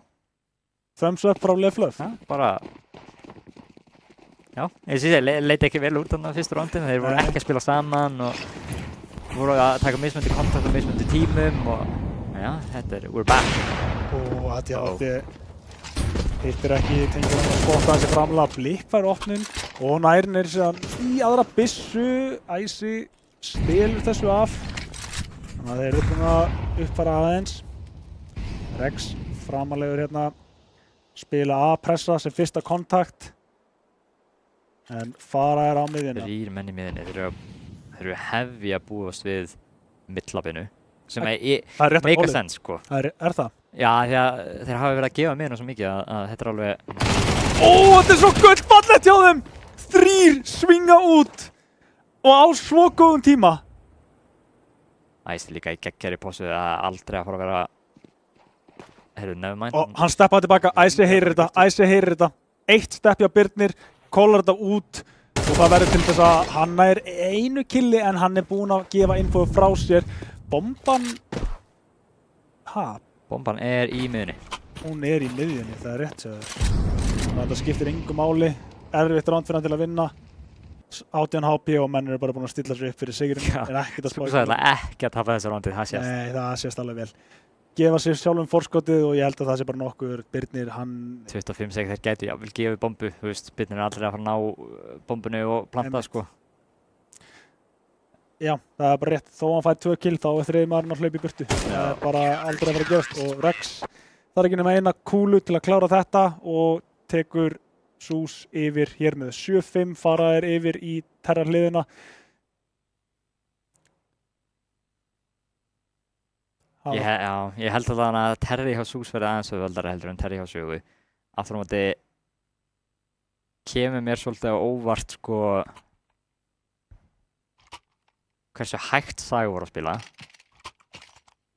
Speaker 1: Thumbs up frá Leflöf.
Speaker 2: Já, bara, já, ég leit ekki vel út þarna fyrstu rándin, þeir voru ekki að spila saman og voru að taka mismunandi kontakt og mismunandi tímum og já, we're back.
Speaker 1: Og að ég átti hittir ekki tengið að spotta þessi framlega blippar opnun og nærin síðan í aðra byssu, Æsi stelur þessu af þannig að þeir eru búin að uppfara aðeins. Rex framalega hérna spila að pressa sem fyrsta kontakt en fara á miðjuna.
Speaker 2: 3 menn í miðjunni, þeir eru hefði að búast við midlapinu sem make a sense sko.
Speaker 1: Er það?
Speaker 2: Já, því að þeir hafa verið að gefa miðjuna svo mikið að þetta alveg...
Speaker 1: Þetta svo gullfallegt hjá þeim! 3 svinga út og á svo góðum tíma.
Speaker 2: Æsti líka í geggjari pósu að aldrei að fara að vera... Nevermind.
Speaker 1: Og hann steppaði tilbaka, Æsi heyrir þetta. 1 stepp hjá Birnir, kólar þetta út og það verður til þess að hann nær 1 killi en hann er búinn að gefa info frá sér. Bomban...
Speaker 2: Bomban er í miðjunni.
Speaker 1: Hún er í miðjunni, það er rétt. Þetta skiptir engu máli. Erfitt ránd fyrir hann til að vinna. 18 HP og menn eru bara búin að stilla sér upp fyrir sigurinn. En ekkert að spá.
Speaker 2: Þú sagði ekki að tapa þessu rándið, það sést.
Speaker 1: Nei, það sést alveg vel. Gefa sér sjálfum forskotið og ég held að það sé bara nokkur. Birnir, hann...
Speaker 2: 25 sek, þeir gætu jafnvel gefið bombu. Þú veist, Birnir er aldrei að fara að ná bombunni og planta, sko.
Speaker 1: Já, það er bara rétt. Þó hann fær 2 kill, þá er þriði maðurinn að hlaupa í burtu. Það er bara aldrei að fara að gerast. Og Rex, það er ekki nema eina kúlu til að klára þetta og tekur SUS yfir hér með 7-5, fara þeir yfir í terrarhliðina.
Speaker 2: Ég held að Terri hjá SUS verði aðeins auðveldari heldur en Terri hjá Sögu. Aftur á móti kemur mér svolítið á óvart sko hversu hægt Saga voru að spila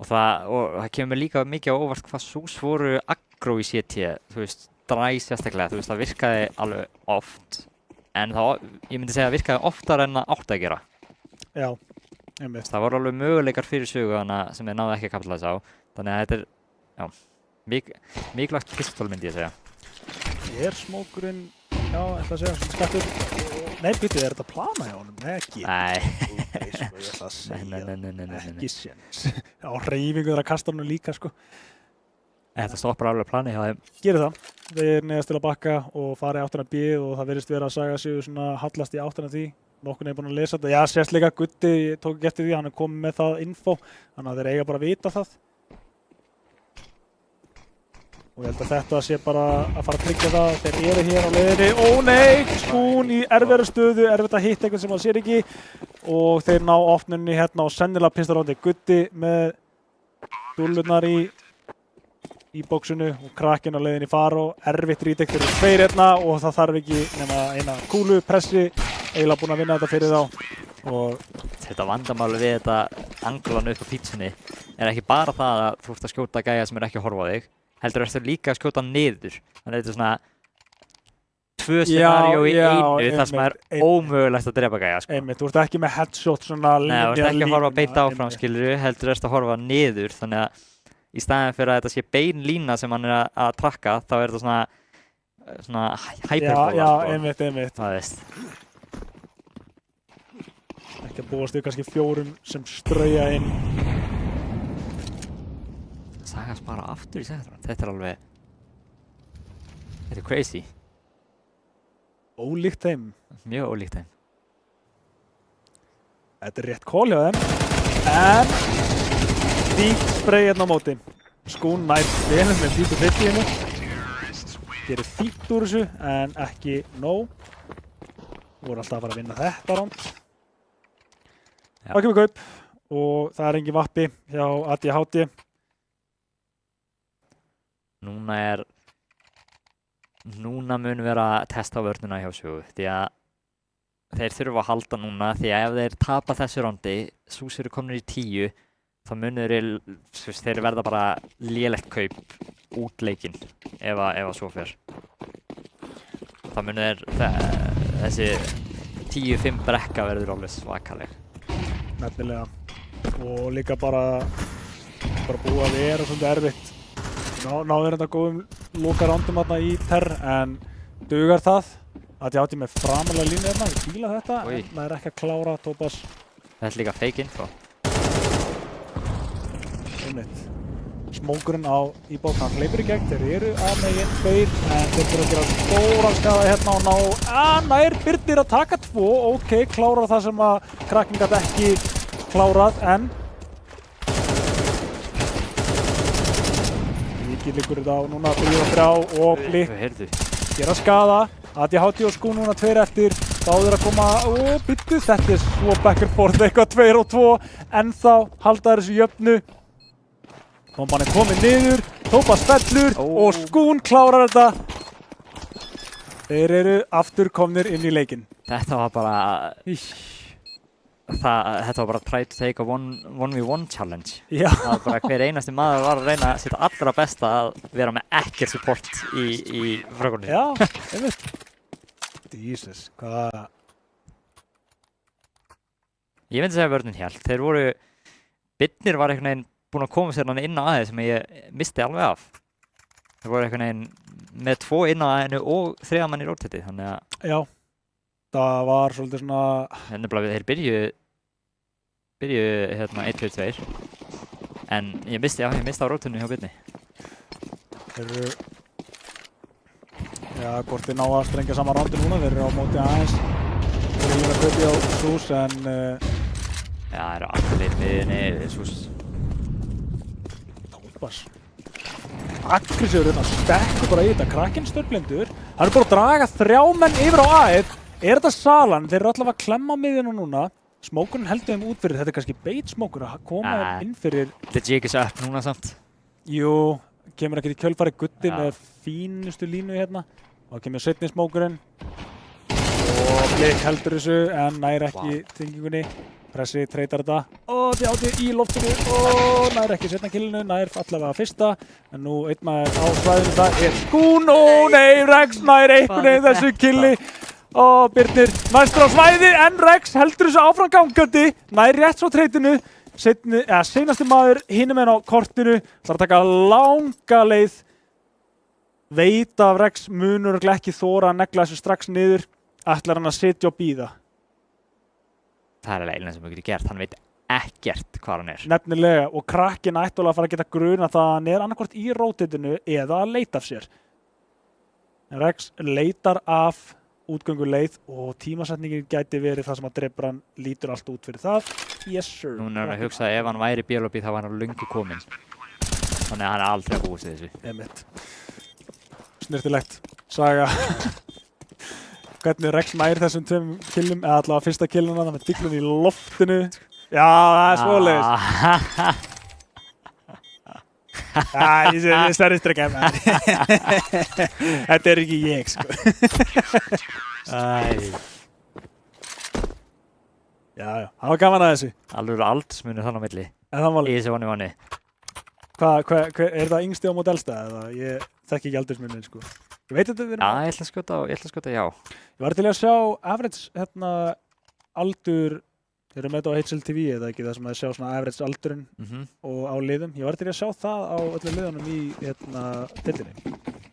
Speaker 2: og það kemur mér líka mikið á óvart hvað SUS voru aggro í CT, þú veist, dræ sérstaklega, þú veist, það virkaði alveg oft en ég myndi segja að virkaði oftar en það átti að gera.
Speaker 1: Já, einmitt.
Speaker 2: Það voru alveg möguleikar fyrir Sögu sem þeir náðu ekki að kapitlæsa á, þannig að þetta er, já, mikilvægt pistol myndi ég segja.
Speaker 1: Smókurinn, já, ætla að segja, svona skattur. Nei, býttu, er þetta plana hjá honum? Nei, ekki.
Speaker 2: Nei.
Speaker 1: Ég ætla að segja,
Speaker 2: Nei.
Speaker 1: ekki séns. Á hreyfingu þeirra kastar honum líka, sko.
Speaker 2: Þetta stoppar alveg plani hjá þeim.
Speaker 1: Gerir það. Þeir neyðast til að bakka og fara í áttina B og það virðist vera að Saga séu svona hallast í áttina því. Nokkun er búin að lesa þetta. Já, sést líka Gutti, ég tók ekki eftir því, hann er komið með það info. Þannig að þeir eiga bara að vita það. Og ég held að þetta sé bara að fara að tryggja það. Þeir eru hér á leiðinni. Ó nei, Skún í erfiðri stöðu, erfitt að hitta einhvern sem hann sér ekki. Og þeir ná opnunni hérna og sennilega pistaróndi Gutti með dúllurnar í bóksinu og krakkinn á leiðinni fara og erfitt rítekt fyrir 2 hérna og það þarf ekki nema eina kúlu, pressi, eiginlega búin að vinna þetta fyrir þá. Og
Speaker 2: þetta vandamáli við þetta anglan upp á pítsunni er ekki bara það að þú ert að skjóta gæja sem er ekki að horfa á þig. Heldur ertu líka að skjóta niður. Þannig að þetta er svona 2 scenario í einu þar sem er ómögulegt að drepa gæja. Sko.
Speaker 1: Einmitt, þú ert ekki með headshot svona
Speaker 2: Nei, þú ert ekki að horfa beint áfram, skilur, heldur ertu að horfa niður. Þannig að í staðin fyrir að þetta sé bein lína sem hann er að trakka, þá er þetta svona hyperbóla.
Speaker 1: Já,
Speaker 2: sko.
Speaker 1: einmitt.
Speaker 2: Það veist.
Speaker 1: Ekki að búast við kannski 4 sem strauja inn.
Speaker 2: Saga spara aftur í setjum. Þetta er alveg... Þetta er crazy.
Speaker 1: Ólíkt þeim.
Speaker 2: Mjög ólíkt þeim.
Speaker 1: Þetta er rétt call hjá þeim. En... Dýrt spray hérna á móti. Skún nær venum með 40 hérna. Gerir fínt úr þessu, en ekki nóg. Voru alltaf að fara að vinna þetta ránd. Það kemur kaup. Og það er engin vappi hjá ADHD.
Speaker 2: Núna mun vera að testa vörnina hjá Sögu því að þeir þurfa að halda núna því að ef þeir tapa þessu rándi, SUS eru komnir í 10 þá munur þeir verða bara lélegt kaup út leikinn ef að svo fer. Það munur þessi 10-5 brekka verður alveg svakaleg.
Speaker 1: Nefnilega. og líka bara búið að vera svolítið erfitt. Náður þetta góðum lokarándum þarna í terr, en dugar það. Að ég átti með framalega línu hérna, ég fíla þetta, en það ekki að klára Topaz.
Speaker 2: Þetta líka fake info.
Speaker 1: Einmitt. Smókurinn í bók, hann hleypur í gegn, þeir eru að megin 2, en þeir þurfa að gera stóran skaða hérna og nær Birnir að taka 2, ok, klára það sem að Kraken gat ekki klárað, en Mikið liggur þetta á núna 4-3 og Blik gera skaða. ADHD og Skú núna 2 eftir, báðir að koma, byttu, þetta svo back and forth, eitthvað 2 og 2, ennþá halda þessu jöfnu. Bomban komin niður, Topaz fellur og Skún klárar þetta. Þeir eru aftur komnir inn í leikinn.
Speaker 2: Þetta var bara... Þetta var bara try to take a 1v1 challenge.
Speaker 1: Já.
Speaker 2: Það var bara hver einasti maður var að reyna að setja allra besta að vera með ekkert support í frökkunni.
Speaker 1: Já, einmitt. Jesus, hvað...
Speaker 2: Ég myndi segja vörnin hélt. Þeir voru... Birnir var einhvern veginn búinn að koma sér hann inn á aðeins sem ég misti alveg af. Þeir voru einhvern veginn með 2 inn á aðeinu og 3 mann í róteti, þannig að...
Speaker 1: Já, það var svolítið svona...
Speaker 2: Þeir byrjuðu hérna 1-2-2, en ég misti á rótunni hjá Birni.
Speaker 1: Þeir eru... Já, hvort þið ná að strengja saman rándi núna, þeir eru á móti aðeins. Þeir eru að kaupi á Sús, en...
Speaker 2: Já, það eru allir miðinni Sús.
Speaker 1: Topaz. Aggressífur hérna, stekkur bara í þetta, Kraken störfblindur. Það eru bara að draga 3 menn yfir á A-ið. Er þetta salan? Þeir eru allavega að klemma á miðjuna núna. Smókurinn heldur þeim út fyrir, þetta er kannski bait smókur að koma inn fyrir...
Speaker 2: Þetta jig is up núna samt.
Speaker 1: Jú, kemur ekkert í kjölfari Gutti með fínustu línu hérna. Og kemur seinni smókurinn. Og Blik heldur þessu, en nær ekki tengingunni. Pressi treytar þetta. Og þið átti í loftinu. Og nær ekki setna killinu, nær allavega fyrsta. En nú einn maður á svæðinu, það er Skún. Ó nei, Rex nær einhvern veginn þessu killi. Og Birnir næstur á svæði, en Rex heldur þessu áfram gangandi. Nær rétt svo treytinu. Seinasti maður hinum enn á kortinu. Það að taka langa leið. Veit af Rex munur og ekki þóra að negla þessu strax niður. Ætlar hann að sitja og bíða.
Speaker 2: Það er eina sem við getum gert, hann veit ekkert hvað hann er.
Speaker 1: Nefnilega, og Kraken ættulega að fara að geta gruna það að hann er annarkvort í rótitinu eða að leita af sér. Rex leitar af útgönguleið og tímasetningin gæti verið það sem að Drebran lítur allt út fyrir það. Yes sir.
Speaker 2: Núna er hann að hugsa að ef hann væri í BLB þá var hann löngu kominn. Þannig að hann er aldrei að búist þessu.
Speaker 1: Einmitt. Snirtilegt. Saga. Hvernig Rex nær þessum 2 killum, eða allavega fyrsta killuna, það með diglun í loftinu. Já, það er svoleiðis. Ég stærri strekka með það. Þetta er ekki ég, sko. Já, það var gaman að þessu.
Speaker 2: Alveg aldursmunur þannig á milli.
Speaker 1: Er það málið?
Speaker 2: Í þessu vonni.
Speaker 1: Er það yngsti á móti elsta, eða ég þekki ekki aldursmunin, sko. Ég veit þetta við erum...
Speaker 2: Já, ég ætla að skjóta já.
Speaker 1: Ég var til að sjá average, aldur, þeir eru með þetta á HLTV eða ekki, það sem að sjá svona average aldurinn og á liðum. Ég var til að sjá það á öllum liðunum í, deildinni.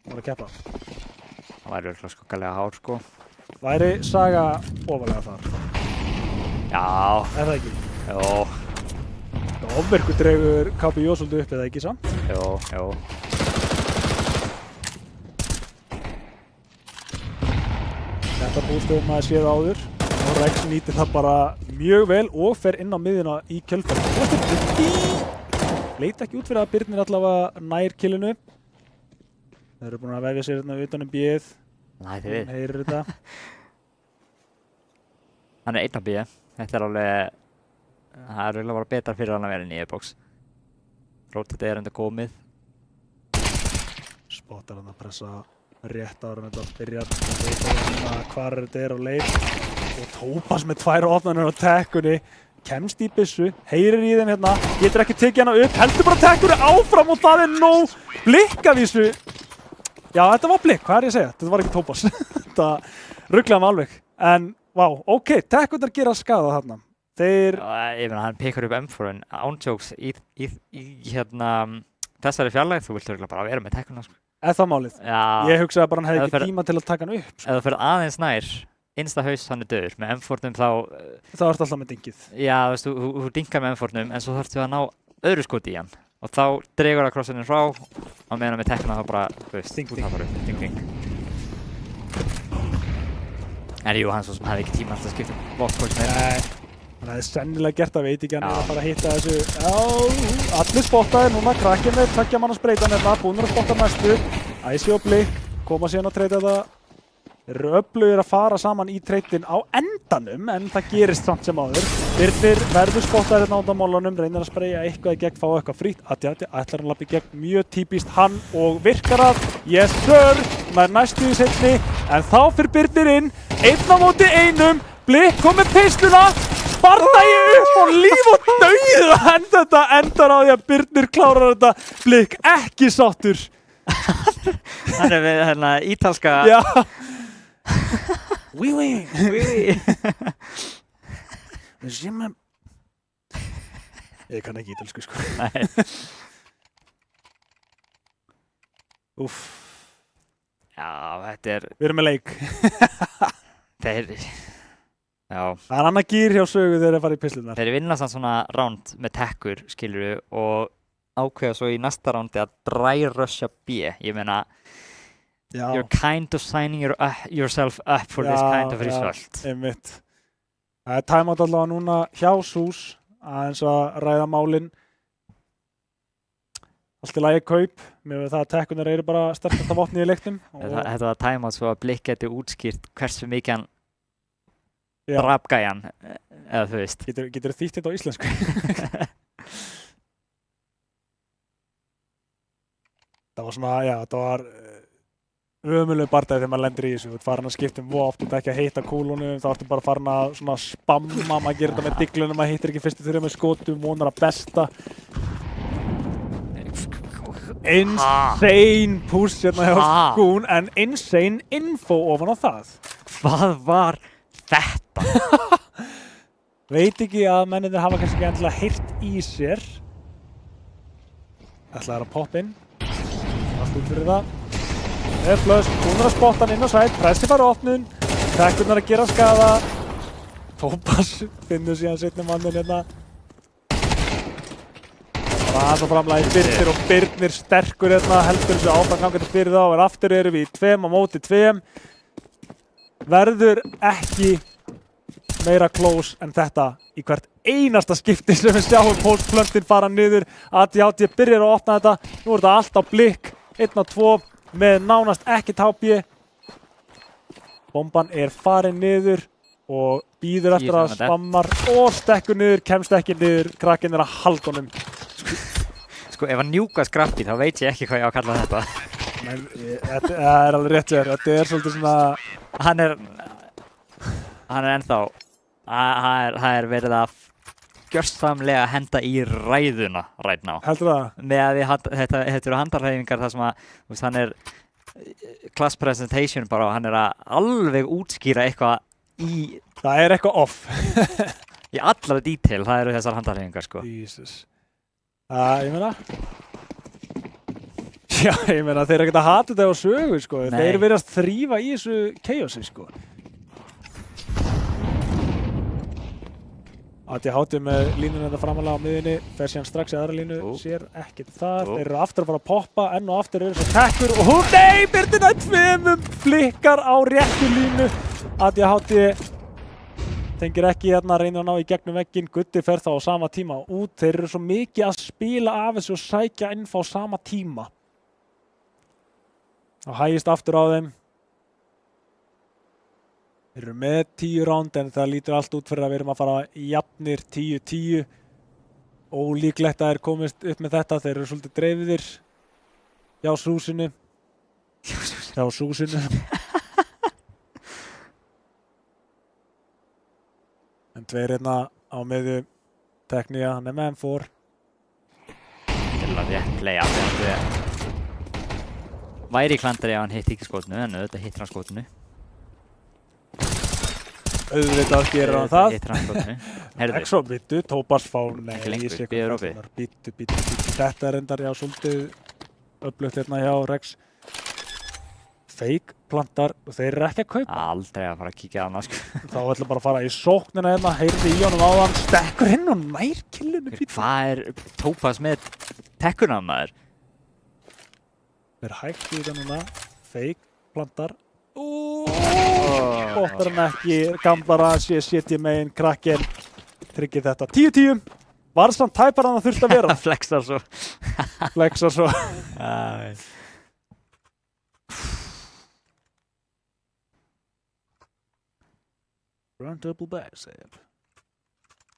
Speaker 1: Var að keppa.
Speaker 2: Það væri örugglega skokkalega hár, sko.
Speaker 1: Væri Saga ofalega þar?
Speaker 2: Já.
Speaker 1: Er það ekki?
Speaker 2: Jó.
Speaker 1: Ofverku dregur KPJ svolítið upp eða ekki samt?
Speaker 2: Jó.
Speaker 1: Þetta bústöðum maður séð áður og Rex nýtir það bara mjög vel og fer inn á miðjuna í kjölfarið. Leit ekki út fyrir að Birnir allavega nær killinu. Þeir eru búin að vefja sér hérna utan B-ið.
Speaker 2: Næ, þið við.
Speaker 1: Heyrir þetta.
Speaker 2: Hann er 1 á B. Þetta er alveg... Það er alveg bara betra fyrir hann að vera inn í e-box. Rótið er enda komið.
Speaker 1: Spottar hann að pressa rétt ára en þetta byrjar. Hvar þetta er á leið. Og Topaz með 2 opnarnir á tekkunni. Kemst í byssu, heyrir í þeim hérna. Getur ekki tekið hana upp, heldur bara tekkunni áfram og það er nóg. Blikkavísu. Já, þetta var Blik, hvað er ég að segja? Þetta var ekki Topaz. Þetta rugglaði mig alveg. En, vá, ok, tekkunnar gera skaða þarna. þeir...
Speaker 2: Ég meina, hann pekar upp M4-un ándjóks í þessari fjarlægð, þú vilt örugglega bara vera með tekkuna, sko.
Speaker 1: Er það málið?
Speaker 2: Já.
Speaker 1: Ég hugsaði bara hann hefði ekki tíma til að taka hann upp.
Speaker 2: Ef þú ferð aðeins nær, innsta haus hann döður. Með M4-num þá...
Speaker 1: Þá ertu alltaf með dingið.
Speaker 2: Já, þú veist, þú dinkar með M4-num, en svo þarftu að ná öðru skoti í hann. Og þá dregur það krossinu frá, og meðan með tekkuna þá bara, þú veist,
Speaker 1: Ding,
Speaker 2: út það bara upp, ding. En jú, hann svo sem hefði ekki tíma alltaf að skipta bóttskóts með.
Speaker 1: Nei, hann hefði sennilega gert það, veit ekki hann er að fara að hitta þessu. Já, allir spottaði núna, krakkinn með 2 manna spreytan hérna, búnir að spotta næstu. Æsi og Blik, koma síðan að treyta þetta. Þeir eru öflugir að fara saman í treytin á endanum, en það gerist samt sem áður. Birnir verður spottaði hérna ánda mólanum, reynir að spreyja eitthvað í gegn, fá eitthvað frýtt. Ætlar hann lappi í gegn, mjög típist hann og virkar að. Yes sir, maður næstu í seinni, en þá fyrir Birnir inn, 1 á móti 1, Blik kom með peysluna, bardagi upp og líf og dauð, en þetta endar á því að Birnir klárar þetta, Blik ekki sáttur.
Speaker 2: Hann er við hérna ítalska...
Speaker 1: Já. Oui, oui. Ég kann ekki ítölsku, sko.
Speaker 2: Nei.
Speaker 1: Úff.
Speaker 2: Já, þetta er...
Speaker 1: Við erum með leik.
Speaker 2: Þeir... Já.
Speaker 1: Það er annað gýr hjá sögu þegar þeir fara í pislunar.
Speaker 2: Þeir vinna samt svona round með tekkur, skilurðu, og ákveða svo í næsta roundi að dry rusha B. Ég meina... You're kind of signing yourself up for this kind of result.
Speaker 1: Já, einmitt. Það er timeout allavega núna hjá SUS aðeins að ræða málin. Allt í lagi kaup, með það að tekkunar eru bara sterkasta vopnið í leiknum.
Speaker 2: Þetta var timeout svo að Blik geti útskýrt hversu mikið hann drap gæjan, eða þú veist.
Speaker 1: Getur þýtt þetta á íslensku? Það var svona, já, það var ömurlegur bardagi þegar maður lendir í þessu. Þú ert farin að skipta vopn, þú ert ekki að hitta kúlunum, þá ertu bara farin að svona spamma, maður gerir þetta með diglunum, maður hittir ekki fyrstu 3 með skotum, vonar að besta. Insane push hérna hjá Skún, en insane info ofan á það.
Speaker 2: Hvað var þetta?
Speaker 1: Veit ekki að mennirnir hafa kannski ekki endilega heyrt í sér. Ætlaði að poppa inn. Allt út fyrir það. Eflaust, hún er að spotta hann inn á sæt, pressi fara opnun, tekkurnar að gera skada. Tópas finnur síðan seinni mannin hérna. Bara aðeins að framlægi Birnir og Birnir sterkur hérna, heldur þessu áframgangandi fyrir þá, en aftur erum við í 2 á móti 2. Verður ekki meira close en þetta í hvert einasta skipti sem við sjáum postplöntin fara niður. ADHD byrjar að opna þetta, nú er þetta allt á Blik, 1 á 2. Með nánast ekkert HP. Bomban er farin niður og býður eftir að spammar og stekkur niður, kemst ekki niður, krakkinn er að halda honum.
Speaker 2: Sko, ef hann njúka skrappi þá veit ég ekki hvað ég á að kalla þetta.
Speaker 1: Men, þetta er alveg rétt hér, þetta er svolítið svona...
Speaker 2: Hann er ennþá, það er verið að gjörsamlega henda í ræðuna right now.
Speaker 1: Heldur það?
Speaker 2: Með að þetta eru handarhreyfingar þar sem að, þú veist, hann er class presentation bara og hann er að alveg útskýra eitthvað í...
Speaker 1: Það er eitthvað off.
Speaker 2: Í allra detail, það eru þessar handarhreyfingar, sko.
Speaker 1: Jesus. Ég meina... Já, ég meina, þeir eru ekkert að hata þetta á sögu, sko.
Speaker 2: Nei.
Speaker 1: Þeir verðast þrífa í þessu chaosi, sko. ADHD með línuna þetta framalega á miðinni, fer síðan strax í aðra línu, sér ekkert þar. Þeir eru aftur að fara að poppa, enn og aftur eru þessu tekkur og nei, Birnir að 2 flikkar á réttu línu. ADHD tengir ekki hérna, reynir að ná í gegnum vegginn, Guddi fer þá á sama tíma út. Þeir eru svo mikið að spila af þessu og sækja info á sama tíma. Og hægist aftur á þeim. Þeir eru með 10 round en það lítur allt út fyrir að við erum að fara jafnir 10-10. Ólíklegt að þeir komist upp með þetta, þeir eru svolítið dreifiðir hjá SUSinu. Hjá SUSinu. En 2 hérna á miðju, Teknia, hann er með M4.
Speaker 2: Til að rétt playa, væri klandari ef hann hitt ekki skotinu, en auðvitað hittir hann skotinu.
Speaker 1: Auðvitað gerir hann það.
Speaker 2: Hittir hann skotinu. Heyrðu.
Speaker 1: Exo, bittu, Tópas fá, nei,
Speaker 2: Ekki lengur,
Speaker 1: ég sé
Speaker 2: bíður
Speaker 1: hvað
Speaker 2: opið.
Speaker 1: það er. Bittu. Þetta er endar, já, svolítið öflugt hérna hjá Rex. Fake plantar og þeir eru ekki að kaupa.
Speaker 2: Aldrei að fara að kíkja annað, sko.
Speaker 1: Þá ætlum bara að fara í sóknina hérna, heyrði í honum áðan, stekkur inn og nær killinu.
Speaker 2: Hvað Tópas með tekkuna, maður?
Speaker 1: Þeir hægt í þetta núna, fake plantar. Bóttar hann ekki, gamlara, setja megin, krakken, tryggir þetta. 10-10, var samt tæpar hann að þurft að vera.
Speaker 2: Flexar svo.
Speaker 1: Flexar svo. Run double back, segir.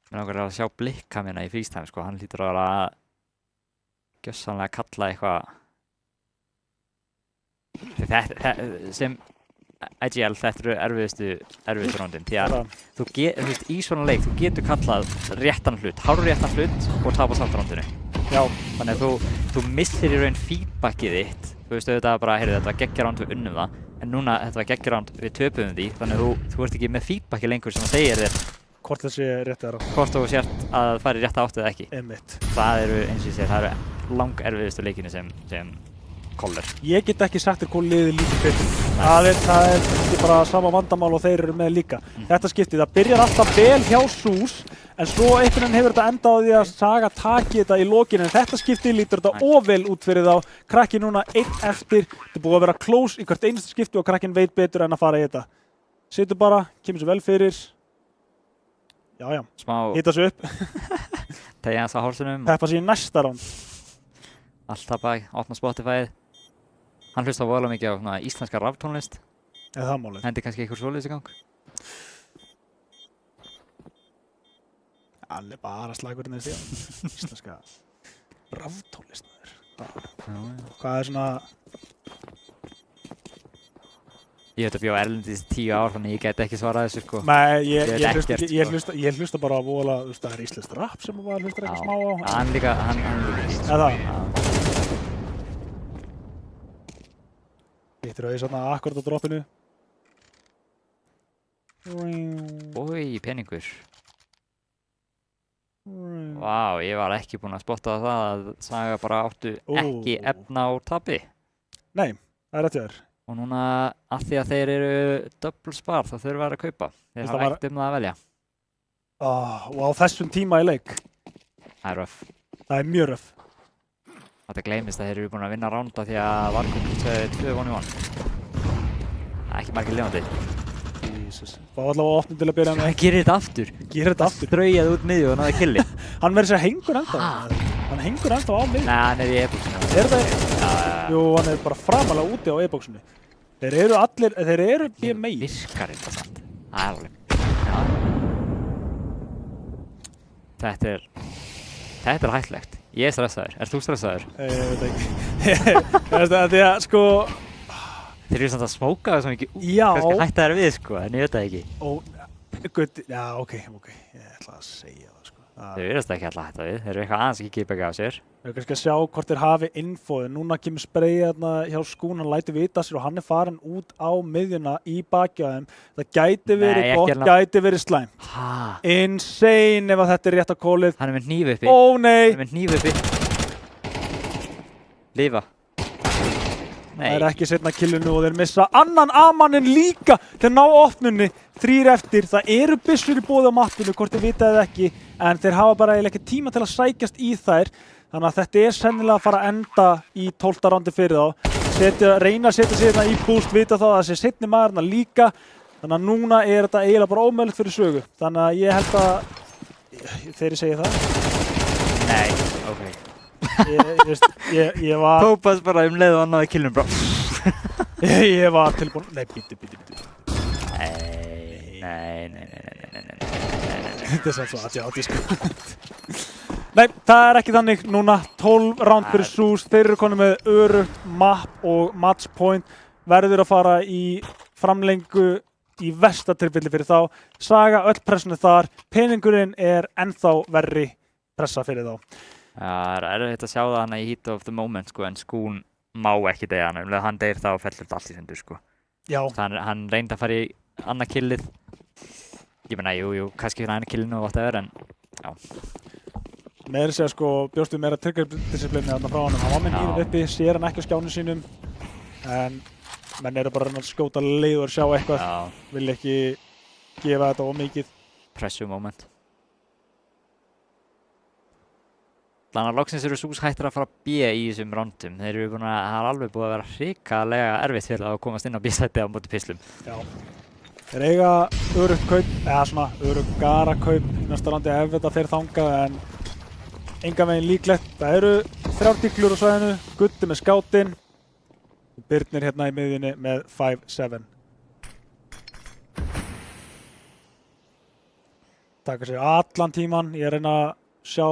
Speaker 2: Mér langar að sjá blikka minna í freestyle, sko. Hann hlýtur að vera gjössanlega kalla eitthvað. Sem IGL, þetta eru erfiðustu rándin. Því að þú veist, í svona leik, þú getur kallað réttan hlut, hárréttan hlut og tapa samt rándinu.
Speaker 1: Já.
Speaker 2: Þannig að þú missir í raun feedbackið þitt. Þú veist auðvitað bara, heyrðu, þetta var geggjaránd, við unnum það. En núna, þetta var geggjaránd, við töpuðum því. Þannig að þú ert ekki með feedbackið lengur sem segir þér
Speaker 1: hvort þessi rétt er
Speaker 2: hvort þú sért að það fari rétt átt eða ekki.
Speaker 1: Einmitt.
Speaker 2: Það eru, eins og ég segir, það eru lang erfiðustu leikinu sem koller.
Speaker 1: Ég get ekki sagt þér hvað liðið lítið betur. Það er bara sama vandamál og þeir eru með líka. Þetta skiptið, það byrjar alltaf vel hjá SUS, en svo einhvern veginn hefur þetta endað á því að Saga taki þetta í lokinu, en þetta skiptið lítur þetta ofvel út fyrir þá. Krakki núna einn eftir, þetta er búið að vera close í hvert einasta skipti og krakkin veit betur en að fara í þetta. Situr bara, kemur sér vel fyrir. Já. Hita sig upp.
Speaker 2: Tegja hans á hálsunum.
Speaker 1: Peppa sig í næsta ránd.
Speaker 2: Alltaf bæk, opna Spotify. Hann hlustar voðalega mikið á svona íslenska raftónlist.
Speaker 1: Eða það málið.
Speaker 2: Hendi kannski eitthvað svoleiðis í gang.
Speaker 1: Hann er bara slagurinn þessi. Íslenska raftónlist. Hvað er svona...
Speaker 2: Ég veit að bjóða erlendis í 10 ár, þannig ég get ekki svarað þessu, sko.
Speaker 1: Nei, ég hlusta bara á voðalega, þú veist, það er íslenskt rap sem maður hlustar eitthvað smá á.
Speaker 2: Hann líka.
Speaker 1: Eða það? Hittir auðvitað svona akkurat á droppinu.
Speaker 2: Ói, peningur. Vá, ég var ekki búinn að spotta það að Saga bara áttu ekki efna á tapi.
Speaker 1: Nei, það er rétt hjá þér.
Speaker 2: Og núna, af því að þeir eru double spar, þá þurfa að kaupa. Þeir hafa ekkert það að velja.
Speaker 1: Og á þessum tíma í leik.
Speaker 2: Það er röff.
Speaker 1: Það er mjög röff.
Speaker 2: Þetta gleymist að þeir eru búin að vinna ránda því að Varkum segði 2-1-1. Það er ekki margir lifandi.
Speaker 1: Jesus. Það var allavega opnum til að byrja með.
Speaker 2: Gerir þetta aftur. Straujaði út miðju og náði killi.
Speaker 1: Hann verður sér hengur ennþá. Hann hengur ennþá á miðju.
Speaker 2: Nei, hann er í e-boxinu.
Speaker 1: Er það? Jú, hann er bara framalega úti á e-boxinu. Þeir eru BMI.
Speaker 2: Virkar þetta samt. Það er alveg. Þetta er hættulegt. Ég er stressaður. Ert þú stressaður?
Speaker 1: Ég veit ekki. Því að sko...
Speaker 2: Þeir eru samt að smóka það svo mikið út.
Speaker 1: Já.
Speaker 2: Kannski hætta þær við, sko, en ég veit það ekki.
Speaker 1: Já, ok. Ég ætla að segja það, sko.
Speaker 2: Þeir verðast ekki alltaf hætta við. Þeir eru eitthvað aðeins ekki kipega á sér.
Speaker 1: Við erum kannski að sjá hvort þeir hafi infóið. Núna kemur spreyið hérna hjá Skún, hann lætur vita sér og hann er farin út á miðjuna í baki á þeim. Það gæti verið gott, gæti verið slæmt. Insane ef að þetta er rétt á kólið.
Speaker 2: Hann er með hníf uppi.
Speaker 1: Ó nei!
Speaker 2: Hann er með hníf uppi. Lifa. Nei.
Speaker 1: Það er ekki setna killinu og þeir missa annan A-manninn líka til að ná opnunni. 3 eftir, það eru byssur í boði á mappinu, hvort þeir vita eða ekki, en þeir hafa bara eiginlega ekki tíma til að sækjast í þær. Þannig að þetta er sennilega að fara að enda í 12. rándi fyrir þá. Reyna að setja sig hérna í boost, vita þá að þessi setni maðurna líka. Þannig að núna er þetta eiginlega bara ómögulegt fyrir sögu. Þannig að ég held að þeir segja það.
Speaker 2: Nei, ok.
Speaker 1: Ég var...
Speaker 2: Tópas bara leið og hann náði killum, bro.
Speaker 1: Ég var tilbúin... Nei, bíddu.
Speaker 2: Nei.
Speaker 1: Þetta er svo aðjátt, sko. Nei, það er ekki þannig núna. 12 round fyrir SUS. Þeir eru konið með örugt map og match point. Verður að fara í framlengu í versta tilfelli fyrir þá. Saga öll pressunni þar. Peningurinn er ennþá verri pressa fyrir þá.
Speaker 2: Það er erfitt að sjá það hana í heat of the moment, sko, en Skún má ekki deyja hann. Hann deyr þá og fellur allt í sundur, sko.
Speaker 1: Já.
Speaker 2: Hann reyndi að fara í annað killið. Ég meina, jú, kannski fyrir killinu og whatever, en já.
Speaker 1: Meira segja sko, bjóstu meira trigger-disciplini þarna frá honum. Hann var með nýrið uppi, sér hann ekki á skjánum sínum, en menn eru bara að reyna að skjóta leiður, sjá eitthvað, vil ekki gefa þetta of mikið.
Speaker 2: Pressu moment. Þannig að loksins eru SUS hættir að fara B í þessum rándum. Þeir eru búin að, það er alveg búið að vera hrikalega erfitt fyrir að komast inn á B-sæti á móti Pislum.
Speaker 1: Já. Þeir eiga öruggt kaup, eða svona öruggara kaup í næsta rándi ef þetta fer þangað, en engan veginn líklegt. Það eru 3 diglur á svæðinu, Guddi með skátinn, Birnir hérna í miðjunni með 5-7. Taka sér allan tíman, ég reyna að sjá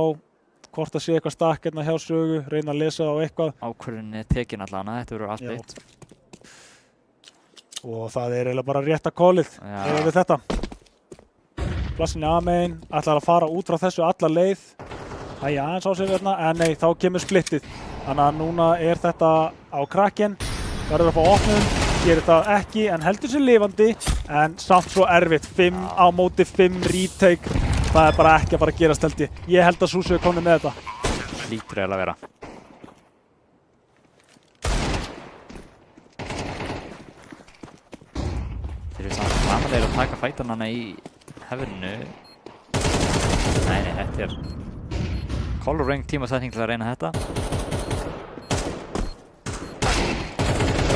Speaker 1: hvort það sé eitthvað stakk hérna hjá Sögu, reyna að lesa á eitthvað.
Speaker 2: Ákvörðunin tekin allan, þetta verður allt beitt.
Speaker 1: Og það er eiginlega bara rétta callið við þetta. Plassinni A-megin, ætlar að fara út frá þessu alla leið. Hæja aðeins á sig hérna, en nei, þá kemur splittið. Þannig að núna er þetta á krakken, verður að fá opnum, gerir það ekki, en heldur sér lifandi, en samt svo erfitt. 5 á móti 5 retake. Það er bara ekki að fara að gerast held ég. Ég held að SUS er komið með þetta.
Speaker 2: Lítur eiginlega að vera. Þeir eru samt samanlegir að taka fætanana í hefðinu. Nei, þetta er Color Ring tímasetning til að reyna þetta.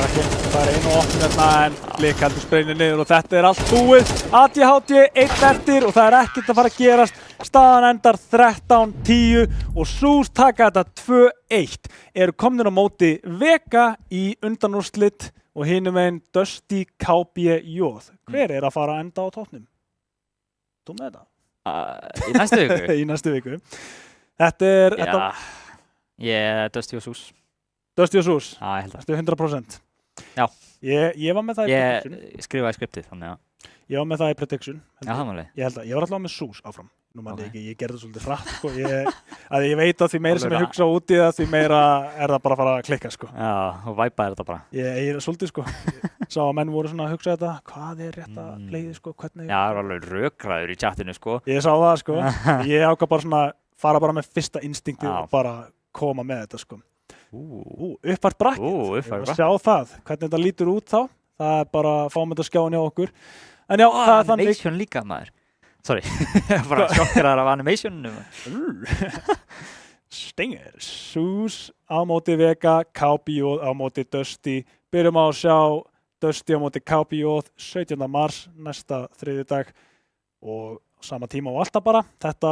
Speaker 1: Það er einu opnum hérna, en Blik heldur sprenginu niður og þetta er allt búið. ADHD 1 eftir og það er ekkert að fara að gerast. Staðan endar 13-10 og SUS taka þetta 2-1. Eru komnir á móti Vega í undanúrslit og hinum einn Dusty KBJ. Hver er að fara að enda á toppnum? Þú með þetta?
Speaker 2: Í næstu viku?
Speaker 1: Í næstu viku. Þetta er...
Speaker 2: Dusty og SUS.
Speaker 1: Dusty og SUS?
Speaker 2: Já, ég held
Speaker 1: það. Þetta er 100%.
Speaker 2: Já.
Speaker 1: Ég var með það í prediction.
Speaker 2: Ég skrifaði skriptið, þannig að...
Speaker 1: Ég var með það í prediction.
Speaker 2: Já, það máli.
Speaker 1: Ég held að, ég var alltaf með SUS áfram. Nú mann ekki, ég gerði það svolítið hratt, sko. Ég veit að því meira sem ég hugsa út í það, því meira er það bara að fara að klikka, sko.
Speaker 2: Já, og væpaði þetta bara.
Speaker 1: Ég er svolítið, sko. Sá að menn voru svona að hugsa þetta, hvað er rétt að leiði, sko, hvernig...
Speaker 2: Já, það er alveg rökræður í chatinu, sko.
Speaker 1: Ég sá það, sko. Ég ákvað bara svona, fara bara með fyrsta instinktið og bara koma með þetta, sko. Uppfært bracket. Sjá það, hvernig þetta lítur út þá. Það er bara að fá með þetta skjáin hjá okkur. En já, það er þannig...
Speaker 2: Animation líka, maður. Sorry, bara sjokkeraðar af animationinu.
Speaker 1: Stinger. SUS á móti Vega, KBJ á móti Dusty. Byrjum á að sjá Dusty á móti KBJ 17. mars, næsta þriðjudag. Og sama tíma og alltaf bara. Þetta...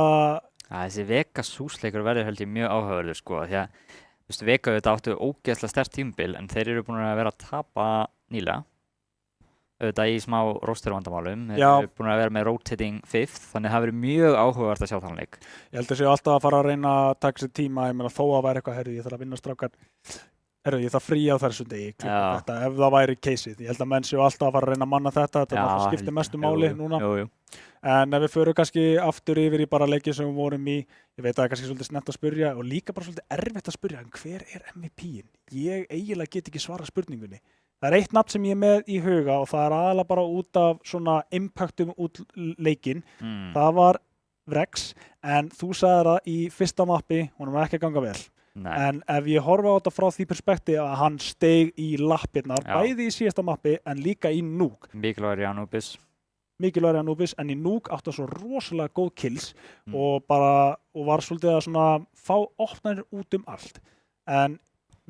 Speaker 2: Þessi Vega SUS-leikur verður held ég mjög áhugaverður, sko. Því að Vega auðvitað áttu ógeðslega sterkt tímabil, en þeir eru búin að vera að tapa nýlega. Auðvitað í smá rostervandamálum. Þeir eru búin að vera með rotating 5th, þannig það verður mjög áhugavert að sjá þann leik.
Speaker 1: Ég held að séu alltaf að fara að reyna að taka sér tíma, ég meina þó að væri eitthvað, ég þarf að vinna strákar. Ég þarf frí á þessum degi, þetta, ef það væri caseið. Ég held að menn séu alltaf að fara að reyna að manna þetta skiptir mestu máli núna. En ef við förum kannski aftur yfir í bara leiki sem við vorum í, ég veit að það er kannski svolítið snett að spyrja og líka bara svolítið erfitt að spyrja, en hver er MVP-in? Ég eiginlega get ekki svara spurningunni. Það er eitt nafn sem ég er með í huga og það er aðalega bara út af svona impactum út leikinn. Það var Vrex, en þú sagði það í fyrsta mappi, honum var ekki að ganga vel. En ef ég horfa á þetta frá því perspekti að hann steig í lappirnar, bæði í síðasta mappi en líka í Nuke.
Speaker 2: Mikilvægri
Speaker 1: Anubis, en í Nuke átti svo rosalega góð kills og var svolítið að svona fá opnarnir út allt. En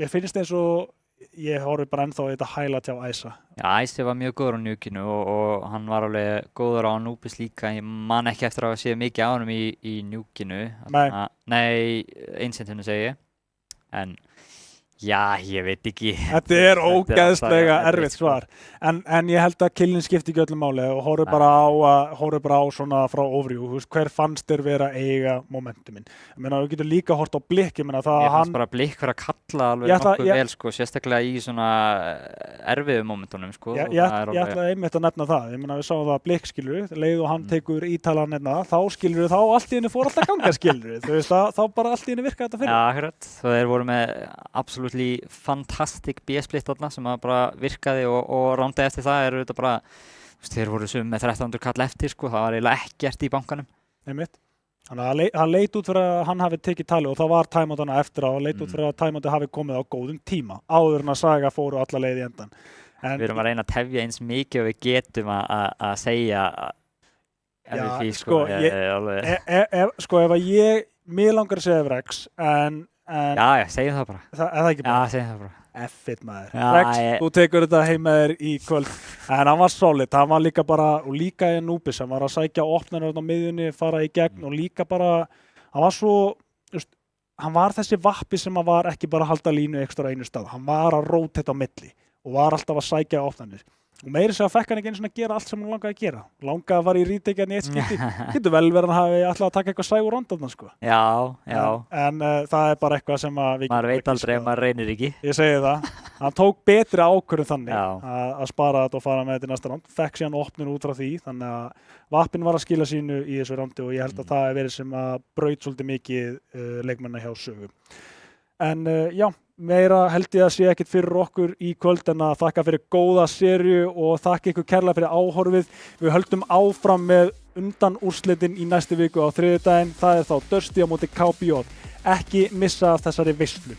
Speaker 1: mér finnst eins og ég horfi bara ennþá í þetta highlight hjá Æsa.
Speaker 2: Já, Æsi var mjög góður á Nukinu og hann var alveg góður á Anubis líka. Ég man ekki eftir að sé mikið á honum í Nukinu. Nei, Ancientinu segi ég. En já, ég veit ekki.
Speaker 1: Þetta er ógeðslega erfitt svar. En ég held að killin skipti ekki öllu máli og horfðu bara á svona frá overview. Hver fannst þér vera eiga momentuminn? Ég meina, þú getur líka hort á Blik. Ég
Speaker 2: fannst bara Blik vera að kalla alveg nokkuð vel, sko, sérstaklega í svona erfiðu momentunum, sko.
Speaker 1: Ég ætla einmitt að nefna það. Ég meina, við sáum það að Blik, skilur, leið og hann tekur ítalan hérna, þá skilur þá allt í henni fór alltaf ganga, skilur. Þú veist, þá bara allt í henni virka þetta fyrir.
Speaker 2: Já, akkurat. Þeir voru með absolutely fantastic B-split þarna sem bara virkaði og rándaði eftir það eru þetta bara þeir voru sum með 1300 kall eftir sko, það var eiginlega ekkert í bankanum.
Speaker 1: Einmitt. Þannig að hann leit út fyrir að hann hafi tekið talið og það var timeoutana eftir á og leit út fyrir að timeouti hafi komið á góðum tíma áður en að Saga fóru alla leið í endan. En
Speaker 2: Við erum að reyna að tefja eins mikið og við getum að segja MVP sko.
Speaker 1: Ef að mér langar að segja Rex en
Speaker 2: Já, segjum það bara.
Speaker 1: Er það ekki bara?
Speaker 2: Já, segjum það bara.
Speaker 1: F1 maður.
Speaker 2: Já,
Speaker 1: Rex, þú tekur þetta heim með þér í kvöld. En hann var solid, hann var líka bara, og líka í Anubis, hann var að sækja opnarnar á miðjunni, fara í gegn og líka bara, hann var svo, hann var þessi vappi sem hann var ekki bara að halda línu ekstra á einu stað. Hann var að róteta á milli og var alltaf að sækja opnarnir. Og meiri segja fekk hann ekki eins og að gera allt sem hann langaði að gera. Langaði að fara í retake í eitt skipti. Getur vel verið að hann hafi alltaf að taka eitthvað sægur rondafna sko.
Speaker 2: Já.
Speaker 1: En það bara eitthvað sem að við
Speaker 2: maður veit aldrei ef maður reynir ekki.
Speaker 1: Ég segi það. Hann tók betri ákvörðun þannig að spara þetta og fara með þetta í næsta ránd. Fekk síðan opnun út frá því. Þannig að vappin var að skila sínu í þessu rándi og ég held að það hefur verið sem að braut svolítið mikið leikmanna hjá Sögu. En meira held ég að sé ekkert fyrir okkur í kvöld en að þakka fyrir góða seríu og þakka ykkur kærlega fyrir áhorfið. Við höldum áfram með undanúrslitin í næstu viku á þriðjudaginn. Það er þá Dusty á móti KBJ. Ekki missa af þessari veislu.